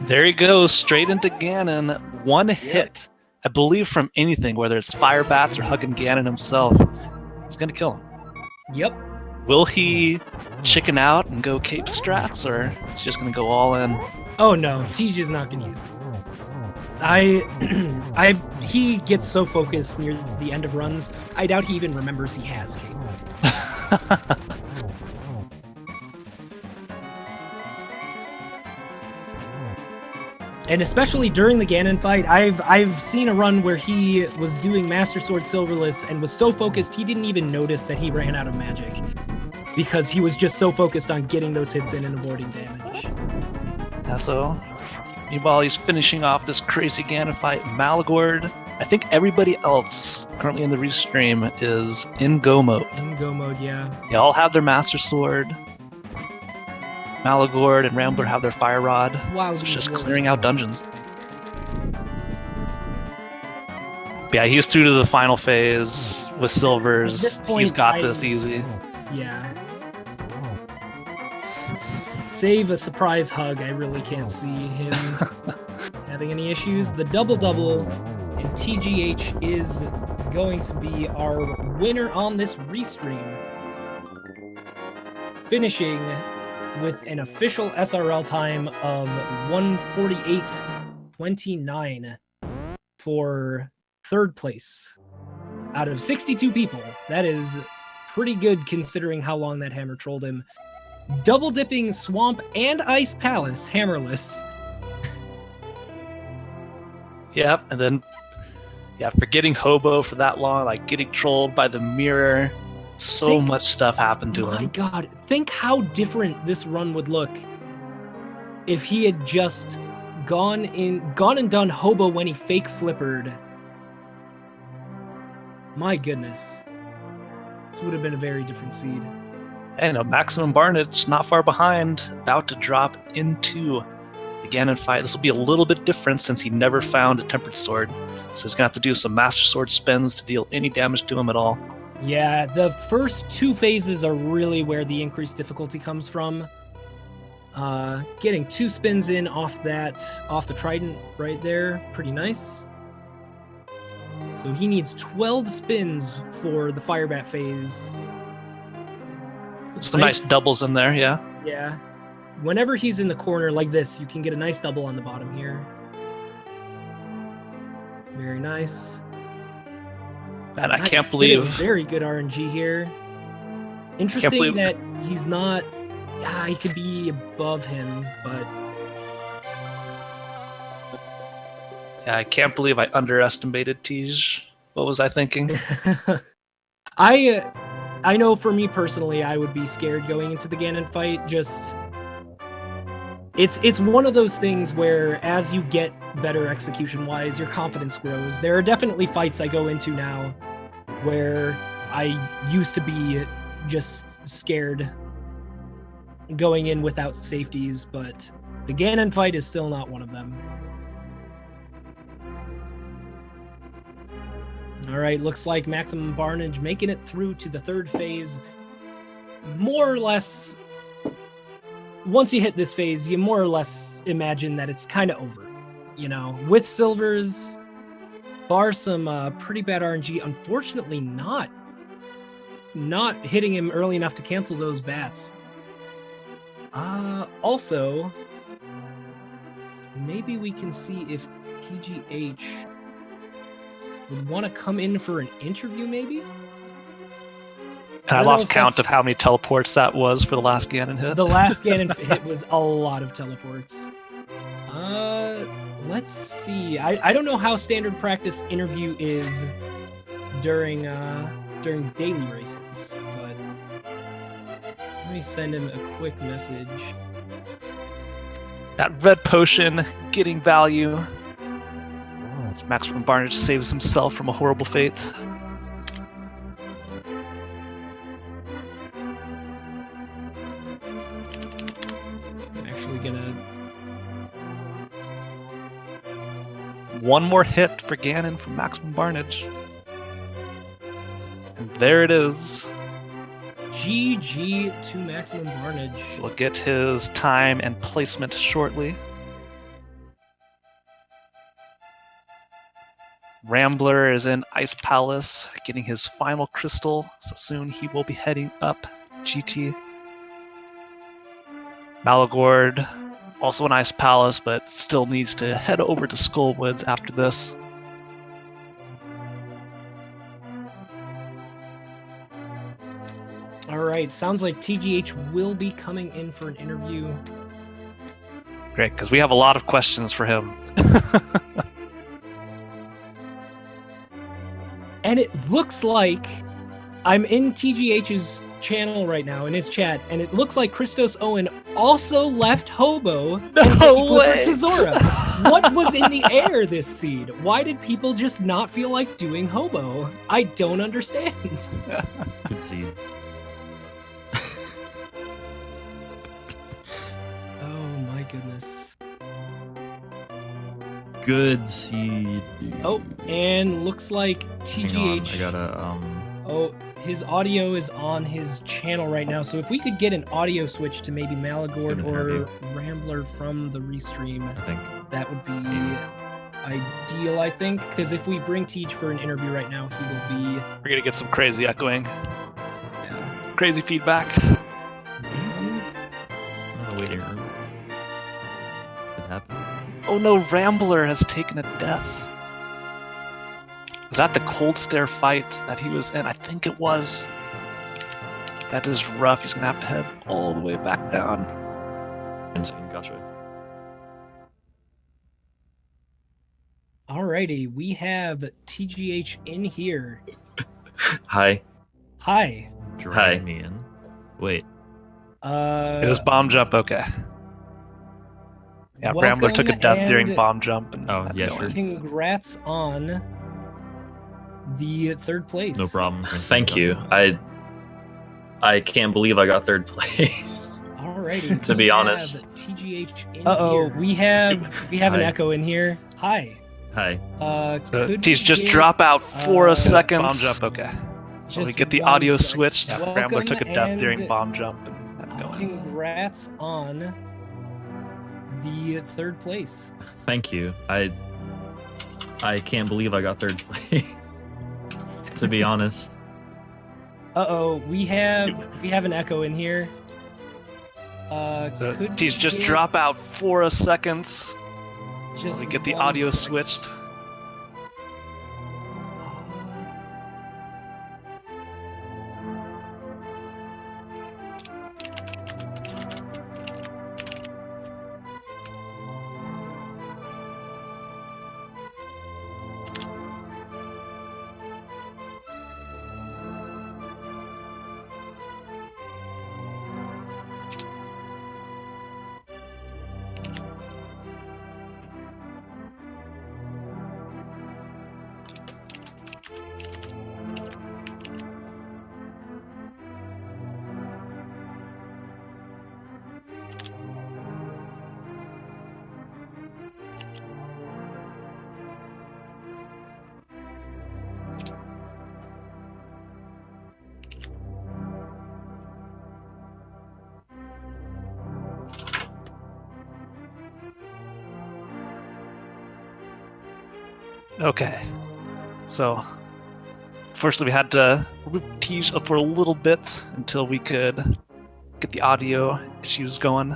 There he goes, straight into Ganon. 1 hit, I believe, from anything, whether it's Fire Bats or hugging Ganon himself. He's going to kill him. Yep. Will he chicken out and go cape strats, or is he just going to go all in? Oh no, Tej is not going to use it. He gets so focused near the end of runs, I doubt he even remembers he has cape. And especially during the Ganon fight, I've seen a run where he was doing Master Sword Silverless and was so focused he didn't even notice that he ran out of magic, because he was just so focused on getting those hits in and avoiding damage. Yeah, so while he's finishing off this crazy Ganon fight, Maligord, I think everybody else currently in the restream is in go mode. In go mode, yeah. They all have their Master Sword. Maligord and Rambler have their Fire Rod. Wow, so it's just clearing out dungeons. But yeah, he's through to the final phase with Silvers. At this point, he's got this easy. Yeah. Save a surprise hug. I really can't see him having any issues. The double, and TGH is going to be our winner on this restream, finishing with an official SRL time of 148.29 for 3rd place out of 62 people. That is pretty good considering how long that hammer trolled him. Double dipping Swamp and Ice Palace hammerless. Yep, and then forgetting Hobo for that long, like getting trolled by the mirror. So much stuff happened to him. My God, think how different this run would look if he had just gone and done Hobo when he fake flippered. My goodness. This would have been a very different seed. And Maximum Barnage not far behind, about to drop into the Ganon fight. This will be a little bit different since he never found a tempered sword. So he's going to have to do some Master Sword spins to deal any damage to him at all. Yeah, the first 2 phases are really where the increased difficulty comes from. Getting 2 spins in off the Trident right there, pretty nice. So he needs 12 spins for the Fire Bat phase. Some nice doubles in there, yeah. Yeah. Whenever he's in the corner like this, you can get a nice double on the bottom here. Very nice. Man, I can't believe... Very good RNG here. Interesting that he's not... Yeah, he could be above him, but... Yeah, I can't believe I underestimated Tej. What was I thinking? I know for me personally, I would be scared going into the Ganon fight. Just... It's one of those things where as you get better execution-wise, your confidence grows. There are definitely fights I go into now where I used to be just scared going in without safeties, but the Ganon fight is still not one of them. All right, looks like Maximum Barnage making it through to the 3rd phase. More or less, once you hit this phase, you more or less imagine that it's kind of over. You know, with silvers, bar some pretty bad RNG. Unfortunately, not hitting him early enough to cancel those bats. Also, maybe we can see if TGH would want to come in for an interview, maybe? I lost count of how many teleports that was for the last Ganon hit. The last Ganon hit was a lot of teleports. Let's see. I don't know how standard practice interview is during daily races, but let me send him a quick message. That red potion getting value. As Maximum Barnage saves himself from a horrible fate. I'm actually gonna... One more hit for Ganon from Maximum Barnage. And there it is. GG to Maximum Barnage. So we'll get his time and placement shortly. Rambler is in Ice Palace, getting his final crystal, so soon he will be heading up GT. Maligord, also in Ice Palace, but still needs to head over to Skullwoods after this. Alright, sounds like TGH will be coming in for an interview. Great, because we have a lot of questions for him. And it looks like I'm in TGH's channel right now, in his chat, and it looks like Christos Owen also left Hobo No way! to Zora. What was in the air this seed? Why did people just not feel like doing Hobo? I don't understand. Good seed. Oh my goodness. Good seed. Dude. Oh, and looks like TGH... Hang on, I gotta, Oh, his audio is on his channel right now, so if we could get an audio switch to maybe Maligord or Rambler from the restream, I think that would be ideal, I think, because if we bring Tej for an interview right now, he will be... We're gonna get some crazy echoing. Yeah. Crazy feedback. I'm in the waiting room. Could happen. Oh no, Rambler has taken a death. Was that the Cold Stare fight that he was in? I think it was. That is rough. He's gonna have to head all the way back down. Insane, gotcha. Alrighty, we have TGH in here. Hi. Hi. Drag me in. Wait. It was bomb jump, okay. Yeah, Rambler took a death during bomb jump. And Oh, yeah, sure. Congrats on the 3rd place. No problem. Thank you. I can't believe I got 3rd place. All Alrighty. To be we honest. have TGH in here. We have an Hi. echo in here. Hi. Hi. Could Teach, we just get, drop out for a second. Bomb jump, okay. just Let me get the one audio sec. switched. Yeah, Welcome Rambler took a death and, during bomb jump. And got going. Congrats on the 3rd place. Thank you. I can't believe I got 3rd place. To be honest. We have an echo in here. So, could Teach, we just get drop out for a second. just Let me get the one audio sec. switched. Okay. So, firstly, we had to remove Teach for a little bit until we could get the audio issues going.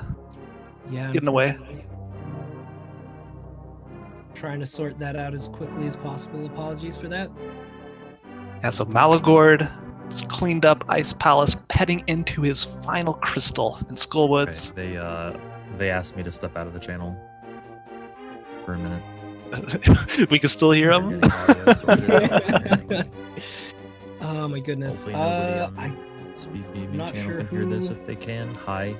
Yeah, Getting away. unfortunately. Trying to sort that out as quickly as possible. Apologies for that. And so Maligord is cleaned up Ice Palace, heading into his final crystal in Skullwoods. Okay, they asked me to step out of the channel for a minute. We can still hear him. Getting audio sorted out. Oh my goodness. Hopefully nobody on I Speed BB not channel sure can hear this who- if they can. Hi.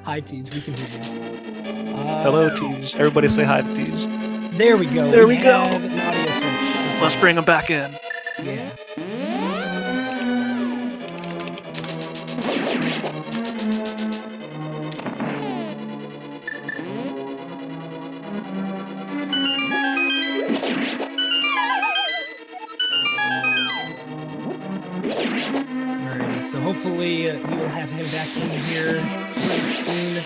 Hi, Tej. We can hear you. Hello, Tej. Everybody say hi to Tej. There we go. There we go. have an audio switch. Let's bring him back in. Yeah. Alrighty, so hopefully we will have him back in here pretty soon.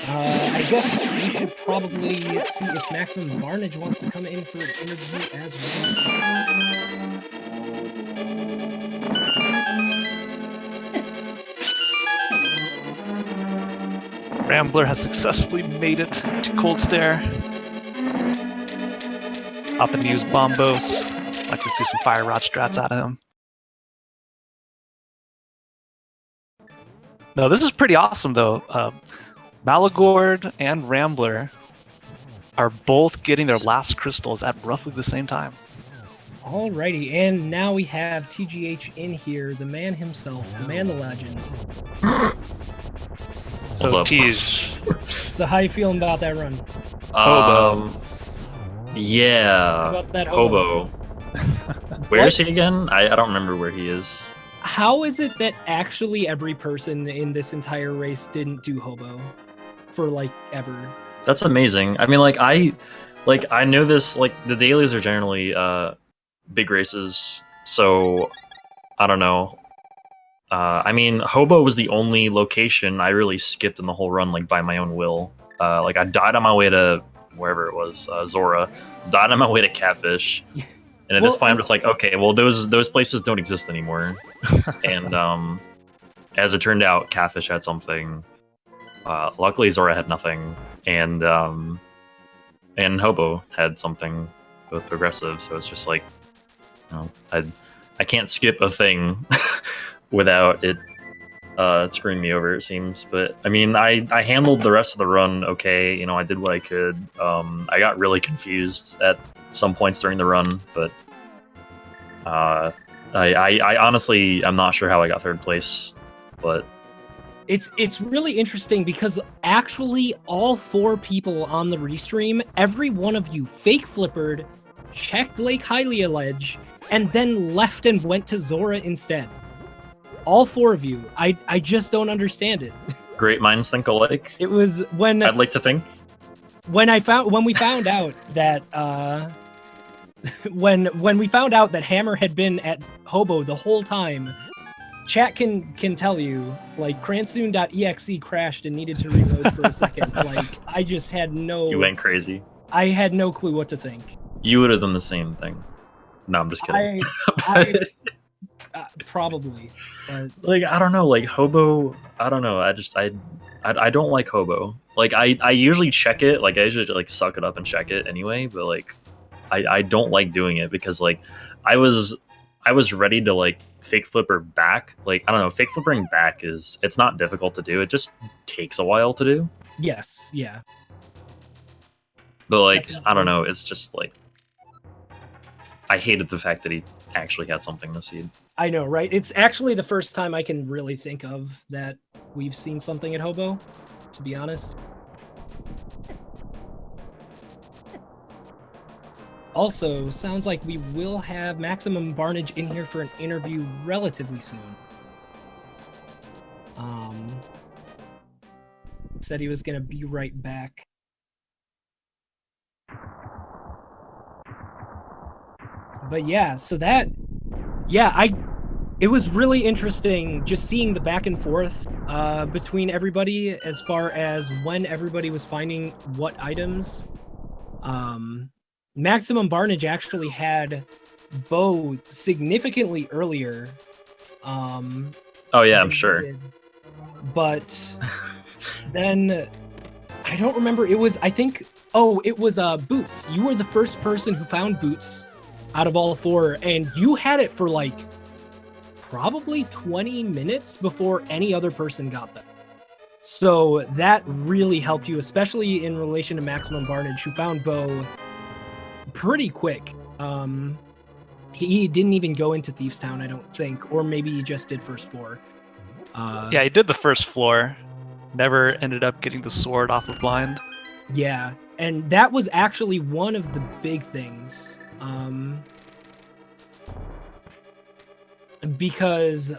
I guess we should probably see if Maximum Barnage wants to come in for an interview as well. Rambler has successfully made it to Cold Stare. Up and use Bombos. Like to see some Fire Rod strats out of him. No, this is pretty awesome though. Maligord and Rambler are both getting their last crystals at roughly the same time. Alrighty, and now we have TGH in here, the man himself, the man, the legend. So What's up? Tej, So how you feeling about that run? Hobo. How Yeah. about that hobo? Where is he again? I don't remember where he is. How is it that actually every person in this entire race didn't do hobo for like ever? That's amazing. I mean, I know this. Like the dailies are generally big races, so I don't know. I mean, Hobo was the only location I really skipped in the whole run, like by my own will. I died on my way to wherever it was, Zora. Died on my way to Catfish, and at this point, I'm just like, okay, well, those places don't exist anymore. And as it turned out, Catfish had something. Luckily, Zora had nothing, and Hobo had something, both progressive. So it's just like, you know, I can't skip a thing without it screwing me over, it seems. But I mean, I handled the rest of the run okay. You know, I did what I could. I got really confused at some points during the run, but I honestly, I'm not sure how I got 3rd place, but It's really interesting because actually all 4 people on the restream, every one of you fake flippered, checked Lake Hylia Ledge, and then left and went to Zora instead. all 4 of you. I just don't understand it. Great minds think alike. It was when I'd like to think. when we found out that when we found out that Hammer had been at Hobo the whole time. Chat can tell you, like, Cransoon.exe crashed and needed to reload for a second. Like, I just had no... You went crazy. I had no clue what to think. You would have done the same thing. No, I'm just kidding. Probably. But... Like, I don't know, like, Hobo, I don't know, I don't like Hobo. Like, I usually check it, like, I usually, like, suck it up and check it anyway, but, like, I don't like doing it because, like, I was ready to, like, fake flipper back. Like, I don't know, fake flippering back it's not difficult to do. It just takes a while to do. Yes, yeah. But, like, I don't know, it's just, like, I hated the fact that he actually had something to seed. I know, right? It's actually the first time I can really think of that we've seen something at Hobo, to be honest. Also, sounds like we will have Maximum Barnage in here for an interview relatively soon. Said he was gonna be right back. But yeah, so that, yeah, it was really interesting just seeing the back and forth between everybody as far as when everybody was finding what items. Maximum Barnage actually had Bo significantly earlier. Oh yeah, I'm sure. But then I don't remember. It was, I think, oh, it was Boots. You were the first person who found Boots out of all 4, and you had it for like probably 20 minutes before any other person got them. So that really helped you, especially in relation to Maximum Barnage, who found Bo pretty quick. He didn't even go into Thieves Town, I don't think, or maybe he just did first floor. Yeah, he did the first floor. Never ended up getting the sword off of blind. Yeah, and that was actually one of the big things. Because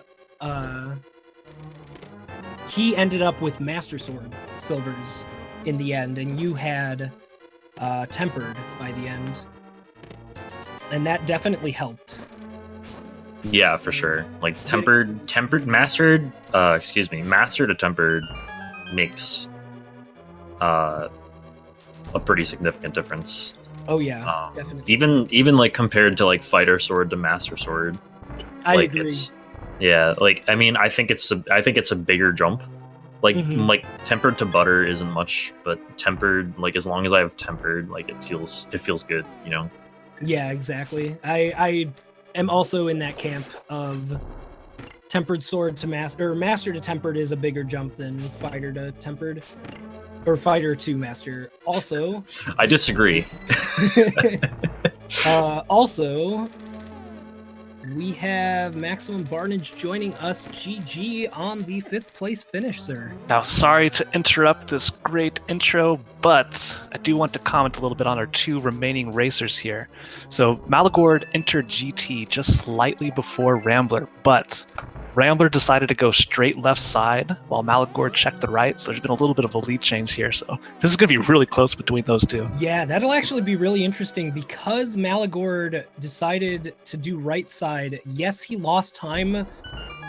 he ended up with Master Sword Silvers in the end, and you had Tempered by the end. And that definitely helped. Yeah, for sure. Like, mastered to tempered makes a pretty significant difference. Oh yeah, definitely. Even like compared to like fighter sword to master sword. I like agree. It's, yeah, like I mean, I think it's a bigger jump. Like like tempered to butter isn't much, but tempered, like as long as I have tempered, like it feels good, you know. Yeah, exactly. I am also in that camp of tempered sword to master, or master to tempered is a bigger jump than fighter to tempered, or fighter to master. Also, I disagree. Also, we have Maximum Barnage joining us, GG, on the 5th place finish, sir. Now, sorry to interrupt this great intro, but I do want to comment a little bit on our 2 remaining racers here. So, Maligord entered GT just slightly before Rambler, but Rambler decided to go straight left side while Maligord checked the right, so there's been a little bit of a lead change here. So this is going to be really close between those 2. Yeah, that'll actually be really interesting because Maligord decided to do right side. Yes, he lost time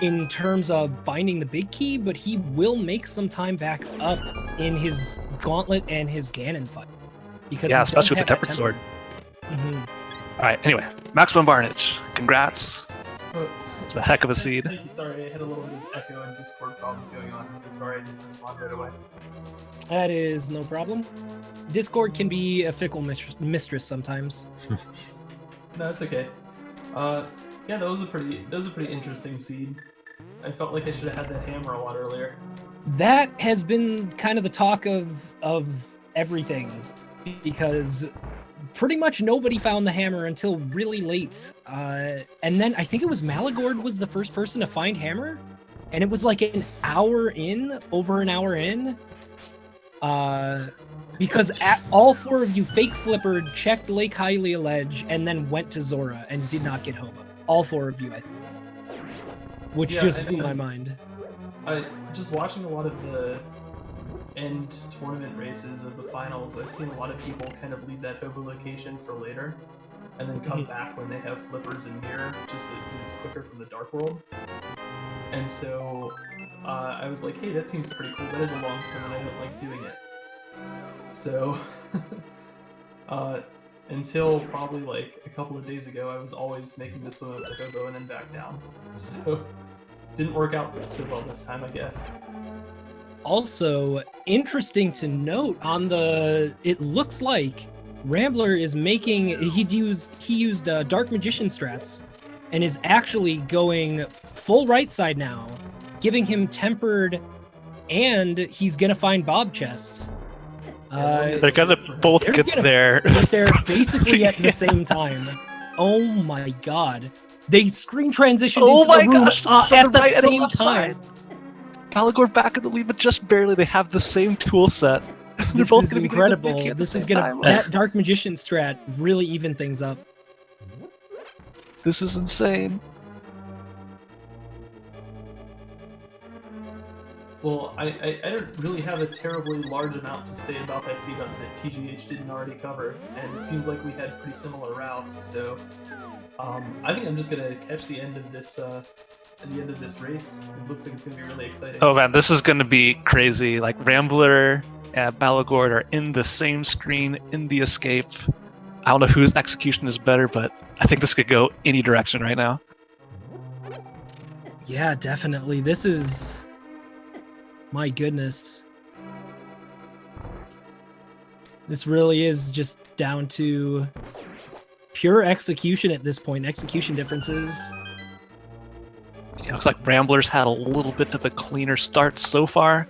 in terms of finding the big key, but he will make some time back up in his Gauntlet and his Ganon fight. Because yeah, especially with the Tempered Sword. Mm-hmm. All right, anyway, Maximum Barnage, congrats. It's a heck of a seed. Sorry, I had a little bit of echo and Discord problems going on, so sorry I didn't respond right away. That is no problem. Discord can be a fickle mistress sometimes. No, it's okay. Yeah, that was a pretty interesting seed. I felt like I should have had that hammer a lot earlier. That has been kind of the talk of everything, because pretty much nobody found the hammer until really late. And then I think it was Maligord was the first person to find hammer, and it was like over an hour in. Because all 4 of you fake flippered, checked Lake Hylia Ledge, and then went to Zora and did not get Hobo. All 4 of you, I think. which Yeah, just and- blew my and- mind. Just watching a lot of the end tournament races of the finals, I've seen a lot of people kind of leave that hobo location for later, and then come back when they have flippers and mirror, just because it's quicker from the dark world. And so I was like, hey, that seems pretty cool. That is a long swim, and I don't like doing it. So until probably like a couple of days ago, I was always making the swim up the hobo and then back down. So didn't work out so well this time, I guess. Also, interesting to note on the, it looks like Rambler is making, he used Dark Magician strats and is actually going full right side now, giving him tempered, and he's gonna find Bob chests. They're gonna both They're get gonna there. get there basically at the same time. Oh my god. They screen transitioned Oh into my the room gosh, at the right and same left time. side. Maligord back in the lead, but just barely. They have the same tool set. They're This both is gonna be getting the incredible. Mickey at the This is same gonna time. that Dark Magician strat really even things up. This is insane. Well, I don't really have a terribly large amount to say about that seed that TGH didn't already cover, and it seems like we had pretty similar routes. So I think I'm just gonna catch the end of this race. It looks like it's gonna be really exciting. Oh man, this is gonna be crazy. Like Rambler and Maligord are in the same screen in the escape. I don't know whose execution is better, but I think this could go any direction right now. Yeah, definitely. This is, my goodness. This really is just down to pure execution at this point. Execution differences. It looks like Rambler's had a little bit of a cleaner start so far.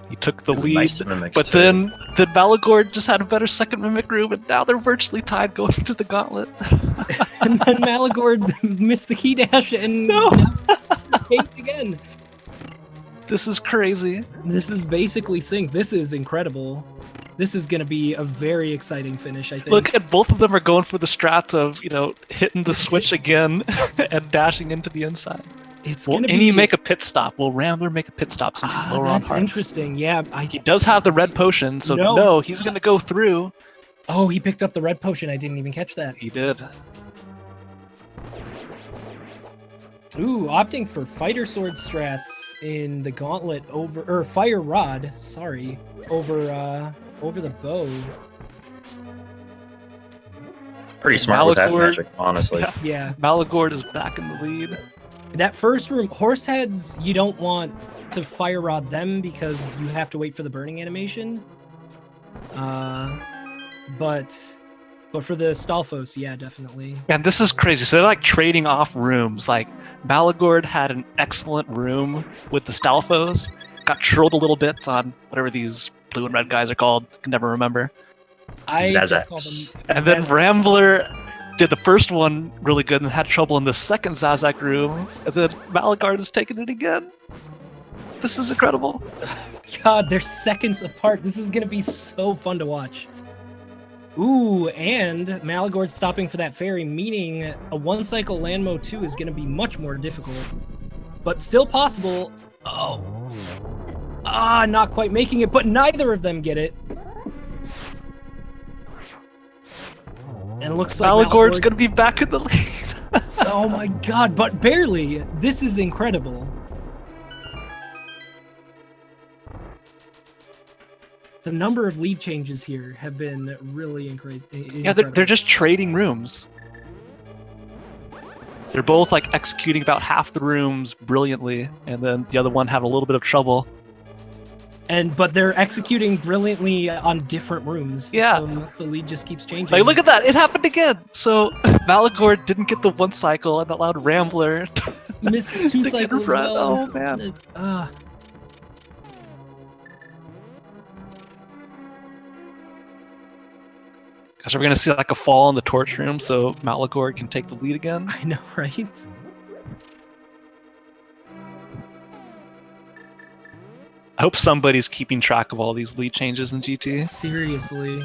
He took the lead, Nice mimics, but too. then Maligord just had a better second mimic room, and now they're virtually tied going into the gauntlet. And then Maligord missed the key dash and No. escaped again. This is crazy. This is basically sync. This is incredible. This is going to be a very exciting finish, I think. Look, and both of them are going for the strats of, hitting the switch again and dashing into the inside. It's Will going to any be... make a pit stop? Will Rambler make a pit stop since he's lower on That's hearts? interesting. Yeah, He does have the red potion, so No. no, he's going to go through. Oh, he picked up the red potion. I didn't even catch that. He did. Ooh, opting for fighter sword strats in the gauntlet or fire rod, sorry, over the bow. Pretty smart with half Maligord- magic, honestly. Yeah. Yeah, Maligord is back in the lead. that first room, horse heads, you don't want to fire rod them because you have to wait for the burning animation. But for the Stalfos, yeah, definitely. And this is crazy. So they're like trading off rooms. Like Maligord had an excellent room with the Stalfos. Got trolled a little bit on whatever these blue and red guys are called. Can never remember. I just Zazaks. call them. And then Rambler did the first one really good and had trouble in the second Zazak room. And then Maligord is taking it again. This is incredible. God, they're seconds apart. This is gonna be so fun to watch. Ooh, and Maligord stopping for that fairy, meaning a one-cycle Landmo 2 is gonna be much more difficult. But still possible. Oh. Not quite making it, but neither of them get it. And it looks like Maligord's going to be back in the lead. Oh my god, but barely. This is incredible. The number of lead changes here have been really incredible. Yeah, they're just trading rooms. They're both like executing about half the rooms brilliantly, and then the other one having a little bit of trouble. But they're executing brilliantly on different rooms. Yeah. So the lead just keeps changing. Like, look at that! It happened again! So, Maligord didn't get the one cycle and allowed Rambler to Missed the two get cycles as run. well. Oh, man. Guess we're gonna see like a fall in the torch room, so Maligord can take the lead again. I know, right? I hope somebody's keeping track of all these lead changes in GT. Seriously.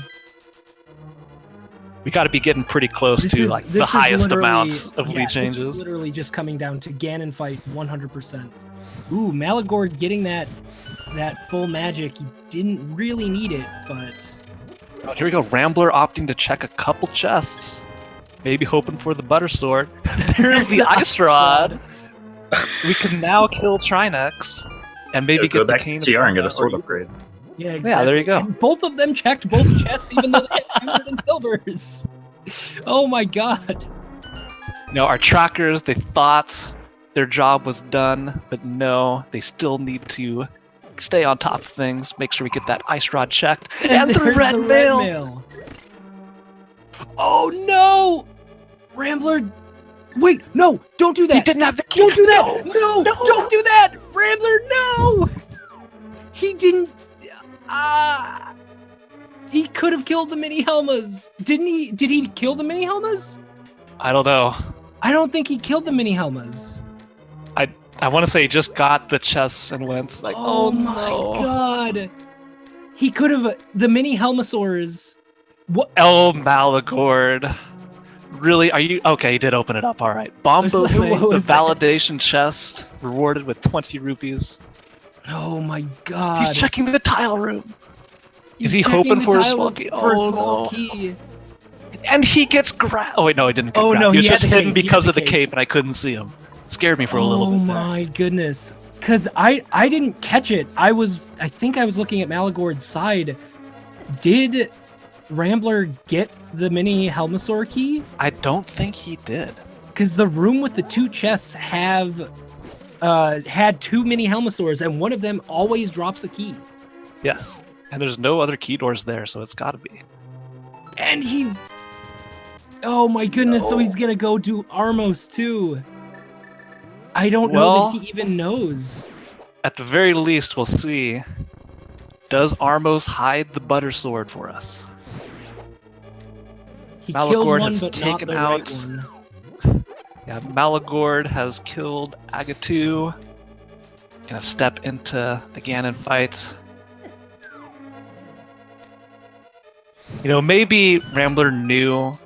We got to be getting pretty close to like the highest amount of lead This changes. is literally just coming down to Ganon fight 100%. Ooh, Maligord getting that full magic. He didn't really need it, but Oh, here we go. Rambler opting to check a couple chests. Maybe hoping for the butter sword. There's the ice rod. We can now kill Trinex and maybe Go get the back cane to TR and get a of sword upgrade. yeah, exactly. Yeah, there you go. And both of them checked both chests, even though they had 200 in silvers. Oh my god. You know, our trackers, they thought their job was done, but no, they still need to stay on top of things, make sure we get that ice rod checked. And the there's red mail! Oh no! Rambler. Wait, no! Don't do that! He didn't have the key! Don't do that! No! No! Don't do that! Rambler, no! He didn't. He could have killed the mini Helmas. Didn't he? Did he kill the mini Helmas? I don't know. I don't think he killed the mini Helmas. I want to say he just got the chests and went like, oh my no. god! He could have the mini Helmasaurs. What? El Maligord. Really? Are you okay? He did open it up. All right. Bombo What saying the was that? validation chest rewarded with 20 rupees. Oh my god! He's checking the tile room. He's Is he checking hoping the for a tile small key? For a Oh, small no. key. And he gets grabbed. Oh wait, no, he didn't get Oh, grabbed. no, he was he had just the hidden cape. He because had of the the cape. cape, and I couldn't see him. Scared me for a little bit. Oh there. my goodness! Cause I didn't catch it. I think I was looking at Maligord's side. Did Rambler get the mini Helmasaur key? I don't think he did. Because the room with the two chests have had two mini Helmasaurs, and one of them always drops a key. Yes. And there's no other key doors there, so it's got to be. And he... Oh my goodness, so No. he's gonna go do Armos too. I don't know Well- that he even knows. At the very least, we'll see. Does Armos hide the butter sword for us? He Maligord killed one, has but taken not the out- right one. Yeah, Maligord has killed Agatu. Gonna step into the Ganon fight. You know, maybe Rambler knew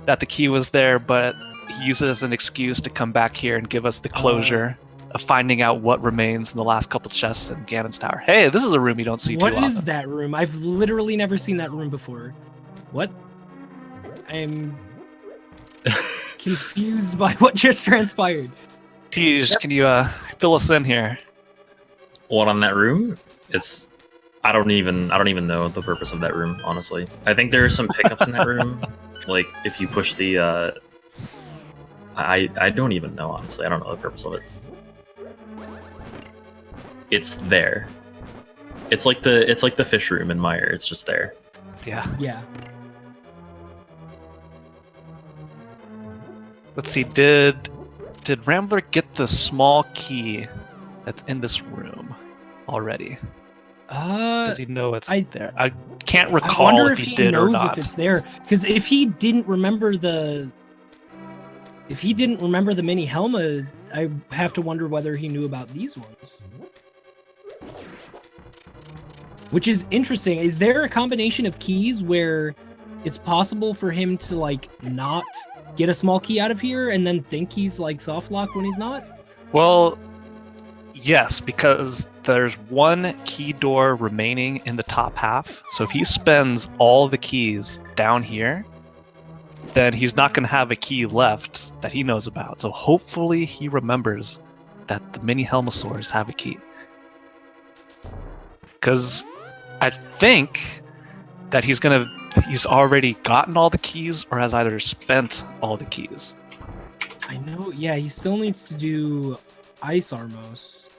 that the key was there, but he used it as an excuse to come back here and give us the closure of finding out what remains in the last couple chests in Ganon's tower. Hey, this is a room you don't see too What often. is that room? I've literally never seen that room before. What? I'm confused by what just transpired. TGH, can you fill us in here? What on that room? It's I don't even know the purpose of that room, honestly. I think there are some pickups in that room. Like if you push the I don't even know, honestly. I don't know the purpose of it. It's there. It's like the fish room in Meyer. It's just there. Yeah. Yeah. Let's see, did Rambler get the small key that's in this room already? Does he know it's there? I can't I recall wonder if if he he did or knows not. if it's there. Because if he didn't remember the mini Helma, I have to wonder whether he knew about these ones. Which is interesting. Is there a combination of keys where it's possible for him to like not get a small key out of here and then think he's like soft locked when he's not? Well, yes, because there's one key door remaining in the top half. So if he spends all the keys down here, then he's not going to have a key left that he knows about. So hopefully he remembers that the mini Helmasaurs have a key. Because I think that he's already gotten all the keys or has either spent all the keys. I know, yeah, he still needs to do Ice Armos.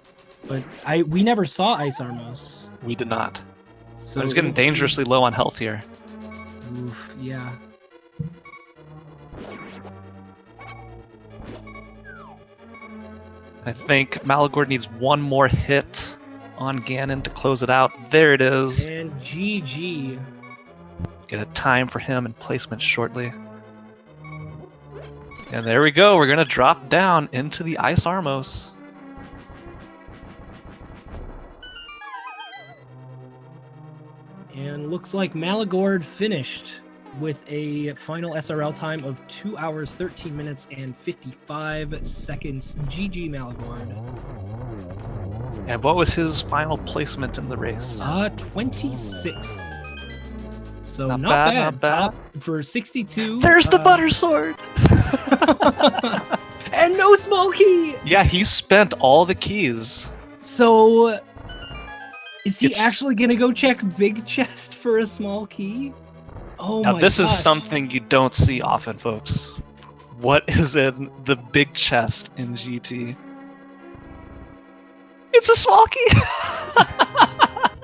But we never saw Ice Armos. We did not. So But he's getting dangerously low on health here. Oof, yeah. I think Maligord needs one more hit on Ganon to close it out. There it is. And GG. Get a time for him and placement shortly. And there we go. We're going to drop down into the Ice Armos. And looks like Maligord finished. with a final SRL time of 2 hours, 13 minutes, and 55 seconds. GG Maligord. And what was his final placement in the race? 26th. So Not not bad, bad. not bad. Top for 62. There's the butter sword! And no small key. Yeah, he spent all the keys. So is he It's- actually gonna go check big chest for a small key? Oh Now, my this is gosh. something you don't see often, folks. What is in the big chest in GT? It's a small key!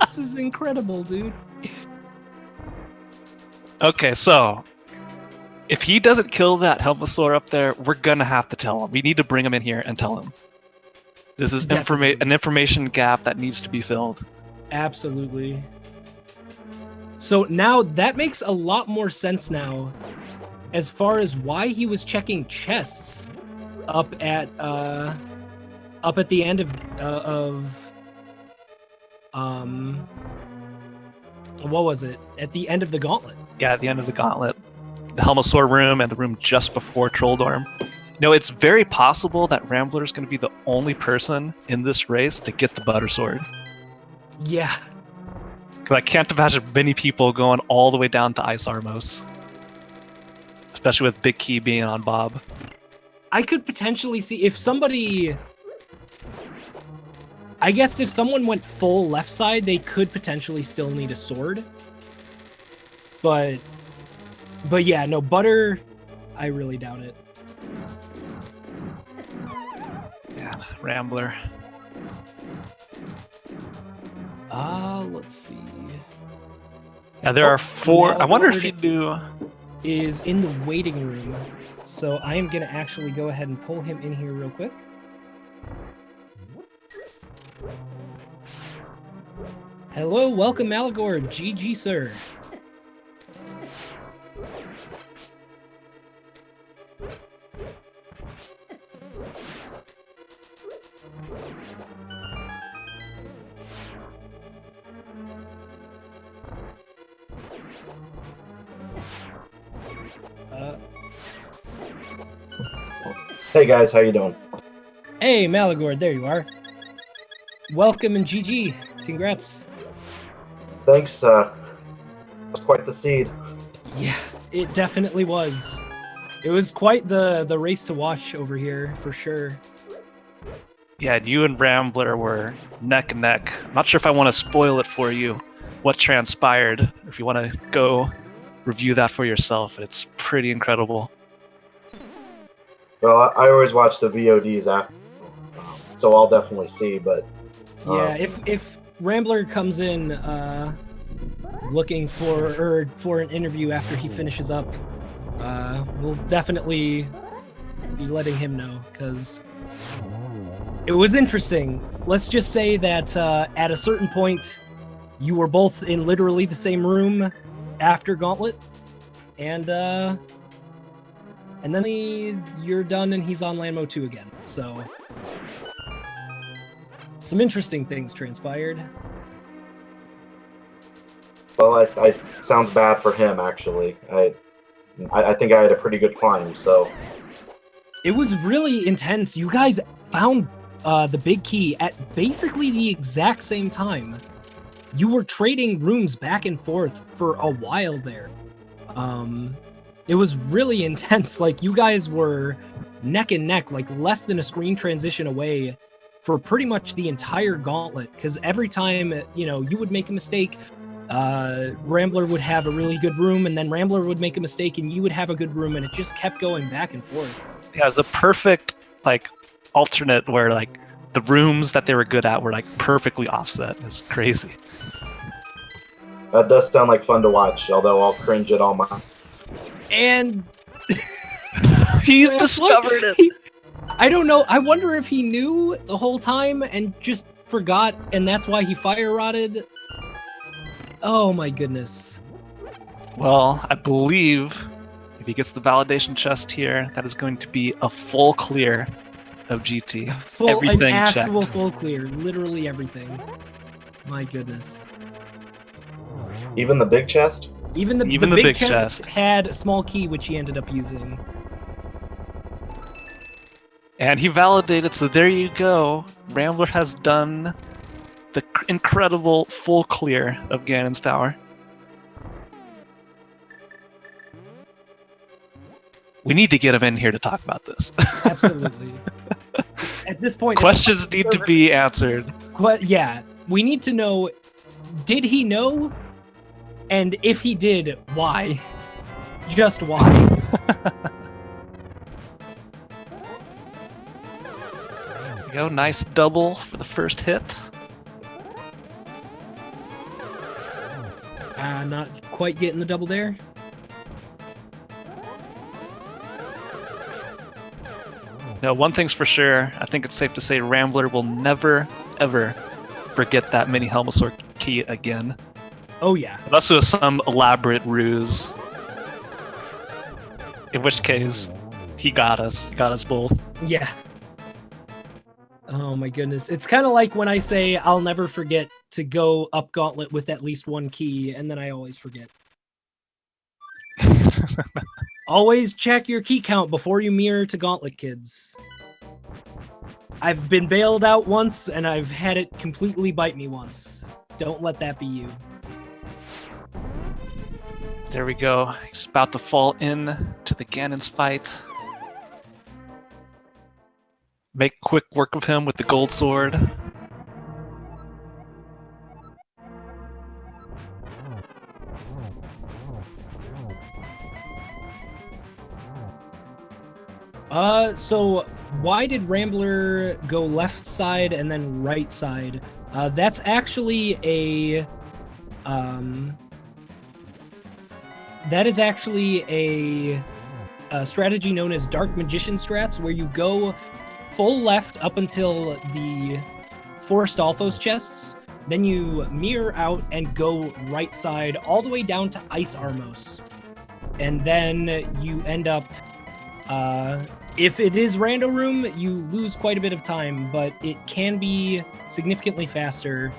This is incredible, dude. Okay, so if he doesn't kill that Helmosaur up there, we're gonna have to tell him. We need to bring him in here and tell him. This is Definitely. an information gap that needs to be filled. Absolutely. So now that makes a lot more sense now as far as why he was checking chests up at the end of what was it? At the end of the gauntlet. Yeah, at the end of the gauntlet. The Helmosaur room and the room just before Trolldorm. No, it's very possible that Rambler is going to be the only person in this race to get the Butter Sword. Yeah. Because I can't imagine many people going all the way down to Ice Armos. Especially with Big Key being on Bob. I could potentially see if somebody, I guess if someone went full left side, they could potentially still need a sword. But yeah, no, Butter, I really doubt it. Yeah, Rambler. Let's see. Yeah, there are four. I wonder if he Maligord knew. is in the waiting room. So I am going to actually go ahead and pull him in here real quick. Hello, welcome Maligord. GG, sir. Hey guys, how you doing? Hey, Maligord, there you are. Welcome and GG. Congrats. Thanks, was quite the seed. Yeah, it definitely was. It was quite the race to watch over here, for sure. Yeah, you and Rambler were neck and neck. I'm not sure if I want to spoil it for you, what transpired, or if you want to go review that for yourself. It's pretty incredible. Well, I always watch the VODs after, so I'll definitely see, but... Yeah, if Rambler comes in looking for an interview after he finishes up, we'll definitely be letting him know, because it was interesting. Let's just say that at a certain point, you were both in literally the same room after Gauntlet, and then you're done and he's on Land Mode 2 again. So some interesting things transpired. Well, I sounds bad for him, actually. I think I had a pretty good climb, so... It was really intense. You guys found the big key at basically the exact same time. You were trading rooms back and forth for a while there. It was really intense. Like, you guys were neck and neck, like less than a screen transition away for pretty much the entire gauntlet. Because every time, you would make a mistake, Rambler would have a really good room, and then Rambler would make a mistake and you would have a good room, and it just kept going back and forth. Yeah, it's a perfect alternate where the rooms that they were good at were perfectly offset. It's crazy. That does sound like fun to watch, although I'll cringe at all my... And He discovered it. I don't know. I wonder if he knew the whole time and just forgot, and that's why he fire rotted. Oh my goodness. Well, I believe if he gets the validation chest here, that is going to be a full clear of GT. Everything an actual checked. full clear, literally everything. My goodness. Even the big chest? Even the big chest had a small key, which he ended up using. And he validated, so there you go. Rambler has done the incredible full clear of Ganon's Tower. We need to get him in here to talk about this. Absolutely. At this point, questions need to be answered. Yeah, we need to know, did he know? And if he did, why? Just why? There we go, nice double for the first hit. Not quite getting the double there. No, one thing's for sure. I think it's safe to say Rambler will never, ever forget that mini Helmasaur key again. Oh yeah. Unless it was some elaborate ruse. In which case, he got us. He got us both. Yeah. Oh my goodness. It's kind of like when I say I'll never forget to go up Gauntlet with at least one key, and then I always forget. Always check your key count before you mirror to Gauntlet, kids. I've been bailed out once, and I've had it completely bite me once. Don't let that be you. There we go. He's about to fall in to the Ganon's fight. Make quick work of him with the gold sword. So why did Rambler go left side and then right side? That's actually a, that is actually a strategy known as Dark Magician strats, where you go full left up until the 4 Stalfos chests, then you mirror out and go right side all the way down to Ice Armos. And then you end up, if it is Rando Room, you lose quite a bit of time, but it can be significantly faster.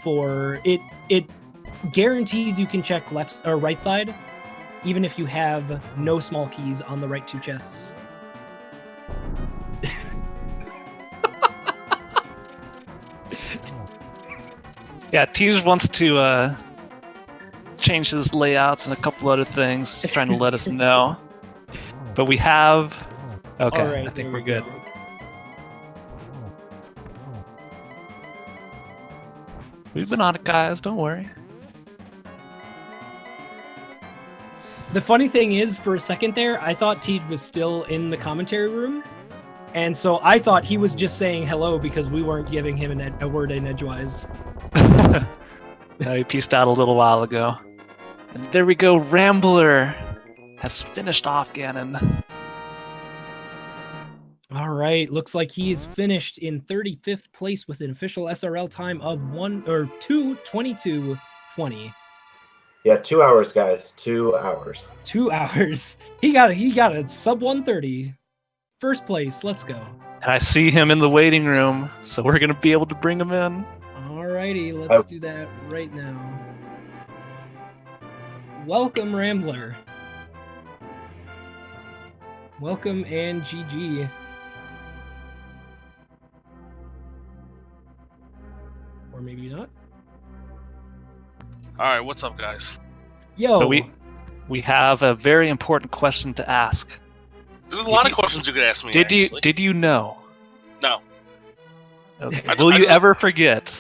It guarantees you can check left or right side, even if you have no small keys on the right 2 chests. Yeah, Teej wants to change his layouts and a couple other things. He's trying to let us know. But we have... Okay, All right, I think there we're we good. go. We've been on it, guys. Don't worry. The funny thing is, for a second there, I thought Teej was still in the commentary room. And so I thought he was just saying hello because we weren't giving him a word in edgewise. No, he pieced out a little while ago. And there we go. Rambler has finished off Ganon. All right, looks like he is finished in 35th place with an official SRL time of 2:22:20. Yeah, 2 hours, guys. 2 hours. 2 hours. He got a sub 130. First place. Let's go. And I see him in the waiting room, so we're gonna be able to bring him in. Alrighty, let's do that right now. Welcome, Rambler. Welcome and GG. Or maybe not. Alright, what's up, guys? Yo. So we have a very important question to ask. There's a lot of questions you could ask me. Did you know? No. Okay. Will you ever forget?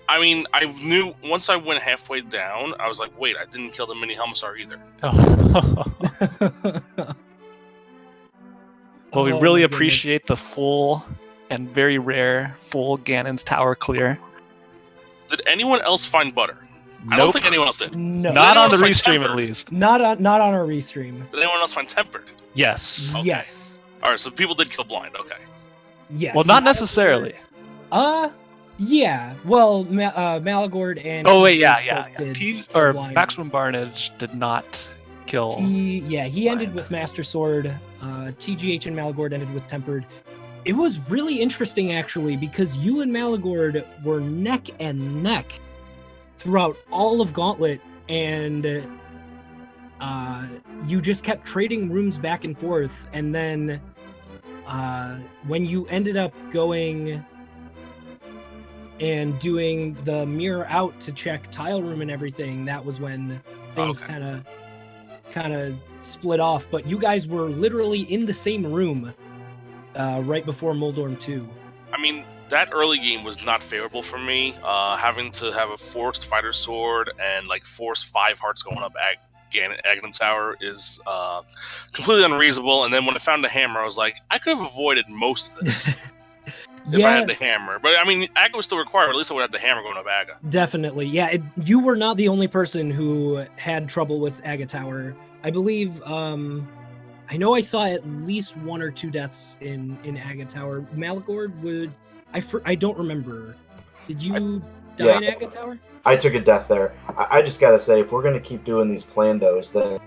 I mean, I knew once I went halfway down, I was like, wait, I didn't kill the mini Helmasaur either. Well, we Oh really my appreciate the full and very rare full Ganon's Tower clear. Did anyone else find butter? I don't think anyone else did. No. Not on the Anyone else restream, find at least. Not on our restream. Did anyone else find tempered? Yes. Okay. Yes. Alright, so people did kill blind, okay. Yes. Well, not necessarily. Yeah. Well, Maligord and... Oh wait, yeah. did T kill or blind. Maximum Barnage did not kill. He ended blind. with Master Sword. TGH and Maligord ended with Tempered. It was really interesting, actually, because you and Maligord were neck and neck. throughout all of Gauntlet, and you just kept trading rooms back and forth, and then when you ended up going and doing the mirror out to check tile room and everything, that was when things kind of split off. But you guys were literally in the same room right before Moldorm 2. I mean, that early game was not favorable for me. Having to have a forced fighter sword and like force 5 hearts going up at Aghanim Tower is completely unreasonable. And then when I found the hammer, I was like, I could have avoided most of this if I had the hammer. But I mean, Aga was still required. But at least I would have the hammer going up Aga. Definitely, yeah. You were not the only person who had trouble with Aga Tower. I believe. I know I saw at least 1 or 2 deaths in Aga Tower. Maligord would. I don't remember. Did you die in Aga Tower? I took a death there. I just gotta say, if we're gonna keep doing these plandos, then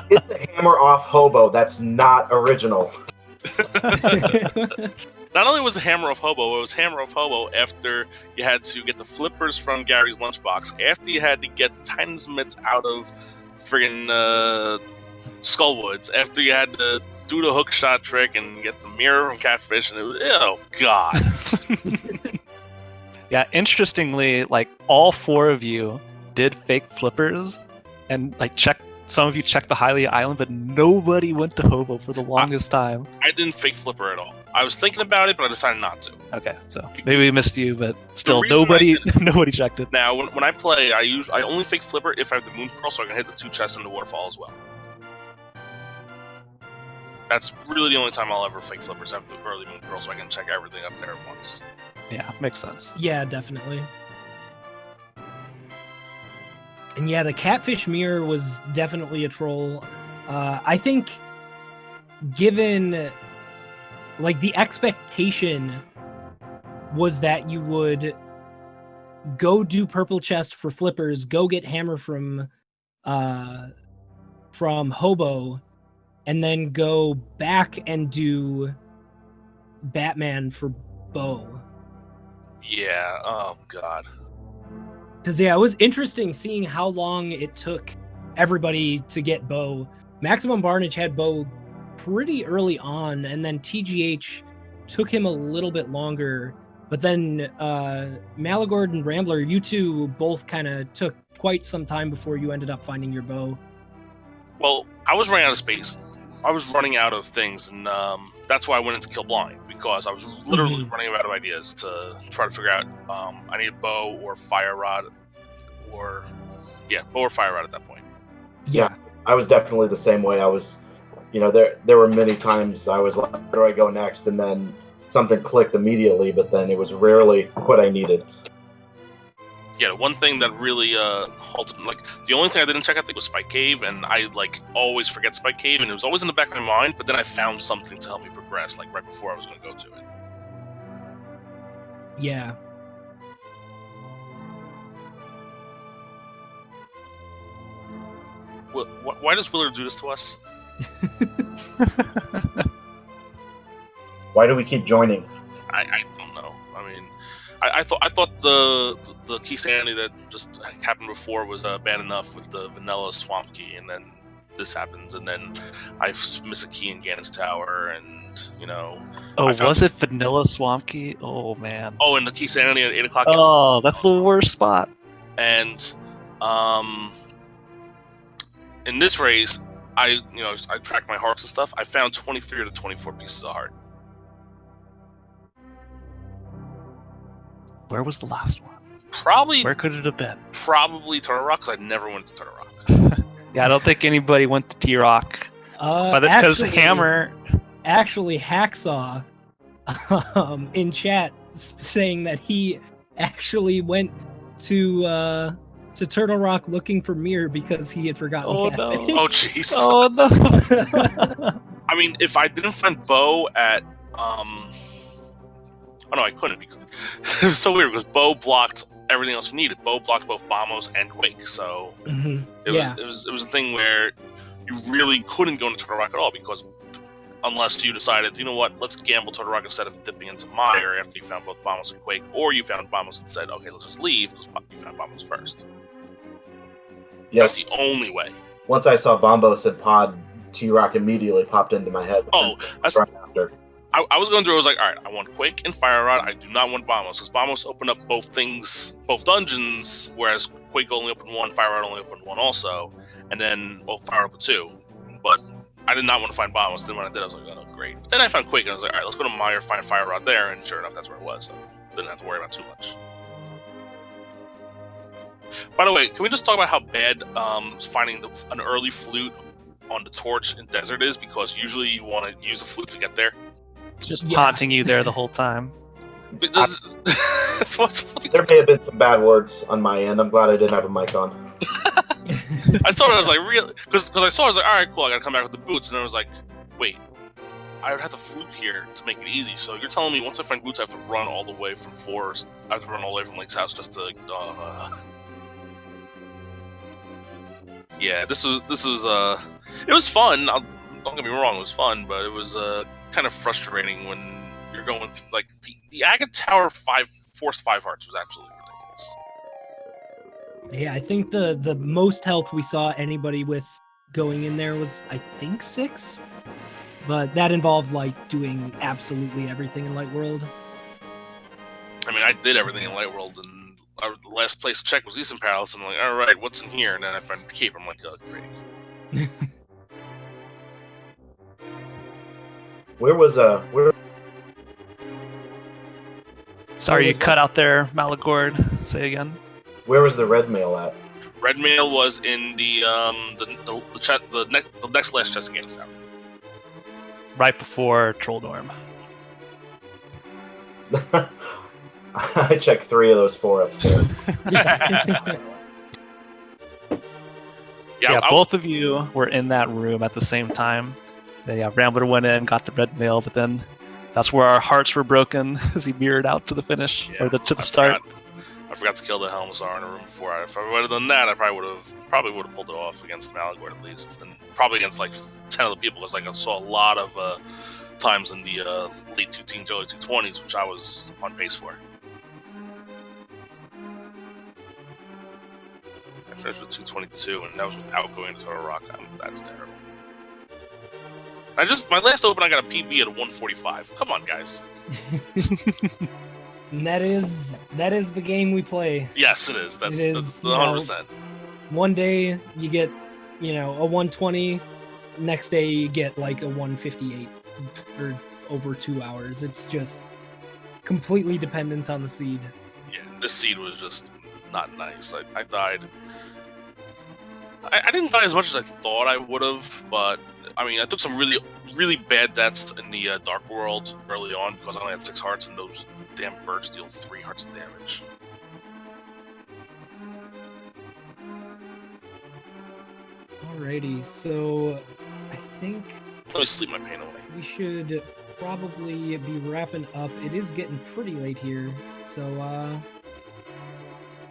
get the hammer off Hobo. That's not original. Not only was the Hammer of Hobo, it was Hammer of Hobo after you had to get the flippers from Gary's lunchbox, after you had to get the Titan's mitts out of friggin' Skullwoods, after you had to do the hook shot trick and get the mirror from Catfish, and it was, oh god. Yeah, interestingly, like all 4 of you did fake flippers and like some of you checked the Hylia Island, but nobody went to Hobo for the longest time. I didn't fake flipper at all. I was thinking about it, but I decided not to. Okay, so maybe we missed you, but still nobody checked it. Now, when I play, I only fake flipper if I have the Moon Pearl, so I can hit the 2 chests in the waterfall as well. That's really the only time I'll ever fake flippers, have the early Moon Pearl, so I can check everything up there at once. Yeah, makes sense. Yeah, definitely. And yeah, the Catfish mirror was definitely a troll. I think, given like the expectation was that you would go do purple chest for flippers, go get hammer from Hobo, and then go back and do Batman for Bo. Yeah, oh god. Because, yeah, it was interesting seeing how long it took everybody to get Bo. Maximum Barnage had Bo pretty early on, and then TGH took him a little bit longer. But then Maligord and Rambler, you two both kind of took quite some time before you ended up finding your Bo. Well, I was running out of space. I was running out of things, and that's why I went into Kill Blind, because I was literally running out of ideas to try to figure out. I needed Bow or Fire Rod, Bow or Fire Rod at that point. Yeah, I was definitely the same way. I was, there were many times I was like, where do I go next? And then something clicked immediately, but then it was rarely what I needed. Yeah, the one thing that really halted, like, the only thing I didn't check, I think, was Spike Cave, and I, like, always forget Spike Cave, and it was always in the back of my mind, but then I found something to help me progress, like, right before I was going to go to it. Yeah. Well, why does Willard do this to us? Why do we keep joining? I don't know. I mean, I thought the key sanity that just happened before was bad enough with the vanilla swamp key, and then this happens, and then I miss a key in Ganon's Tower, and Oh, was it vanilla swamp key? Oh man. Oh, and the key sanity at 8 o'clock. Oh, that's the worst spot. And in this race, I tracked my hearts and stuff. I found 23 of the 24 pieces of heart. Where was the last one? Probably. Where could it have been? Probably Turtle Rock, because I never went to Turtle Rock. Yeah, I don't think anybody went to T-Rock. Because Hammer... Actually, Hacksaw in chat saying that he actually went to Turtle Rock looking for Mirror because he had forgotten Catfish. No. Oh, Jesus. Oh, no. I mean, if I didn't find Bo at... Oh, no, I couldn't. Because it was so weird, because Bo blocked everything else we needed. Bo blocked both Bombos and Quake, so... It was a thing where you really couldn't go into Turtle Rock at all, because unless you decided, you know what, let's gamble Todoroki instead of dipping into Mire after you found both Bombos and Quake, or you found Bombos and said, okay, let's just leave because you found Bombos first. Yep. That's the only way. Once I saw Bombos and Pod, T-Rock immediately popped into my head. Oh, that's, right after. I was going through, I was like, all right, I want Quake and Fire Rod. I do not want Bombos, because Bombos open up both dungeons, whereas Quake only opened one, Fire Rod only opened one also, and then, well, Fire Rod opened two. But I did not want to find Bombos. Then when I did, I was like, oh, great. But then I found Quake, and I was like, all right, let's go to Mire, find Fire Rod there, and sure enough, that's where it was. So didn't have to worry about too much. By the way, can we just talk about how bad finding an early flute on the torch in desert is? Because usually you want to use the flute to get there. Just taunting you there the whole time. There may have been some bad words on my end. I'm glad I didn't have a mic on. I saw it, I was like, really? Because I saw it, I was like, all right, cool, I gotta come back with the boots. And then I was like, wait, I would have to flute here to make it easy. So you're telling me once I find boots, I have to run all the way from Forest. I have to run all the way from Link's house just to. Yeah, this was. It was fun. Don't get me wrong, it was fun, but it was kind of frustrating when you're going through like the Agate Tower 5 Force 5 hearts was absolutely ridiculous. Yeah, I think the most health we saw anybody with going in there was, I think, 6. But that involved, like, doing absolutely everything in Light World. I mean, I did everything in Light World, and the last place to check was Eastern Palace, and I'm like, all right, what's in here? And then I find the cape, I'm like, oh, great. Where? Sorry, you cut out there, Maligord. Say again. Where was the red mail at? Red mail was in the next last chest of games tower. Right before Troll Dorm. I checked 3 of those 4 upstairs. Yeah, both of you were in that room at the same time. Rambler went in, got the red mail, but then that's where our hearts were broken as he mirrored out to the finish, or to the start. I forgot to kill the Helmsar in a room before. If I would have done that, I probably would have pulled it off against Maligord at least, and probably against like 10 other people, because like I saw a lot of times in the late 2 teens, early 220s, which I was on pace for. I finished with 222, and that was without going to Total Rock. That's terrible. My last open, I got a PB at a 145. Come on, guys. And that is the game we play. Yes, it is. That's 100%. One day you get, a 120. Next day you get like a 158 or over 2 hours. It's just completely dependent on the seed. Yeah, this seed was just not nice. I died. I didn't die as much as I thought I would have, but I mean, I took some really, really bad deaths in the Dark World early on because I only had 6 hearts, and those damn birds deal 3 hearts of damage. Alrighty, so I think Let me sleep my pain away. we should probably be wrapping up. It is getting pretty late here, so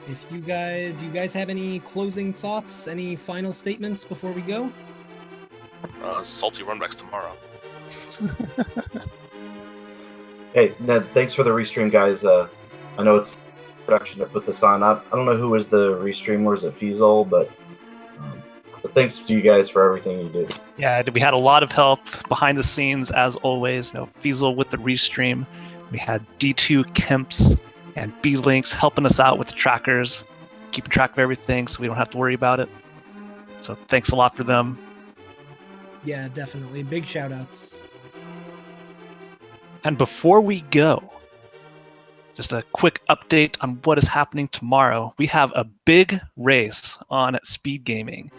if do you guys have any closing thoughts, any final statements before we go? Salty runbacks tomorrow. Hey, Ned, thanks for the restream, guys. I know it's production to put this on. I don't know who was the restreamer, was it Feasel, but thanks to you guys for everything you do. Yeah, we had a lot of help behind the scenes, as always. Feasel with the restream. We had D2 Kemps and B-Links helping us out with the trackers, keeping track of everything so we don't have to worry about it. So thanks a lot for them. Yeah, definitely. Big shout outs. And before we go, just a quick update on what is happening tomorrow. We have a big race on Speed Gaming.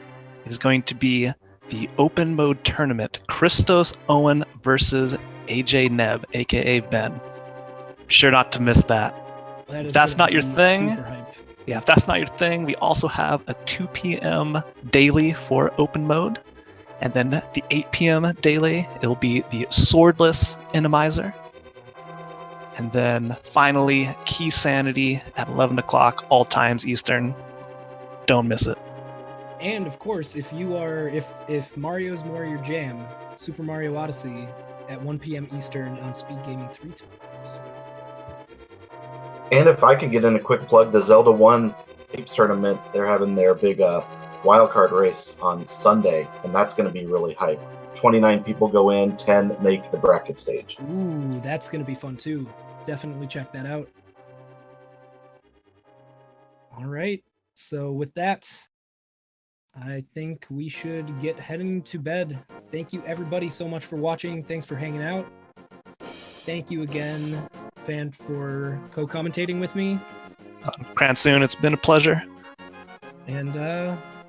It is going to be the open mode tournament, Christos Owen versus AJ Neb, aka Ben. Be sure not to miss that. If that's not your thing, if that's not your thing, we also have a 2 p.m. daily for open mode. And then the 8 p.m. daily, it'll be the swordless Randomizer. And then finally, Key Sanity at 11 o'clock, all times Eastern. Don't miss it. And of course, if Mario's more your jam, Super Mario Odyssey at 1 p.m. Eastern on Speed Gaming 3 tomorrow. And if I could get in a quick plug, the Zelda 1 Apes Tournament, they're having their big wildcard race on Sunday, and that's going to be really hype. 29 people go in, 10 make the bracket stage. Ooh, that's going to be fun too. Definitely check that out. All right. So with that, I think we should get heading to bed. Thank you everybody so much for watching. Thanks for hanging out. Thank you again, Fan, for co-commentating with me. Cransoon, it's been a pleasure. And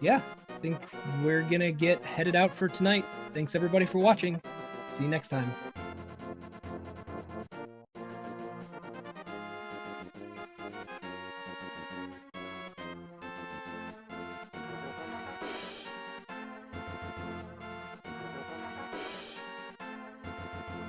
yeah, I think we're gonna get headed out for tonight. Thanks everybody for watching. See you next time.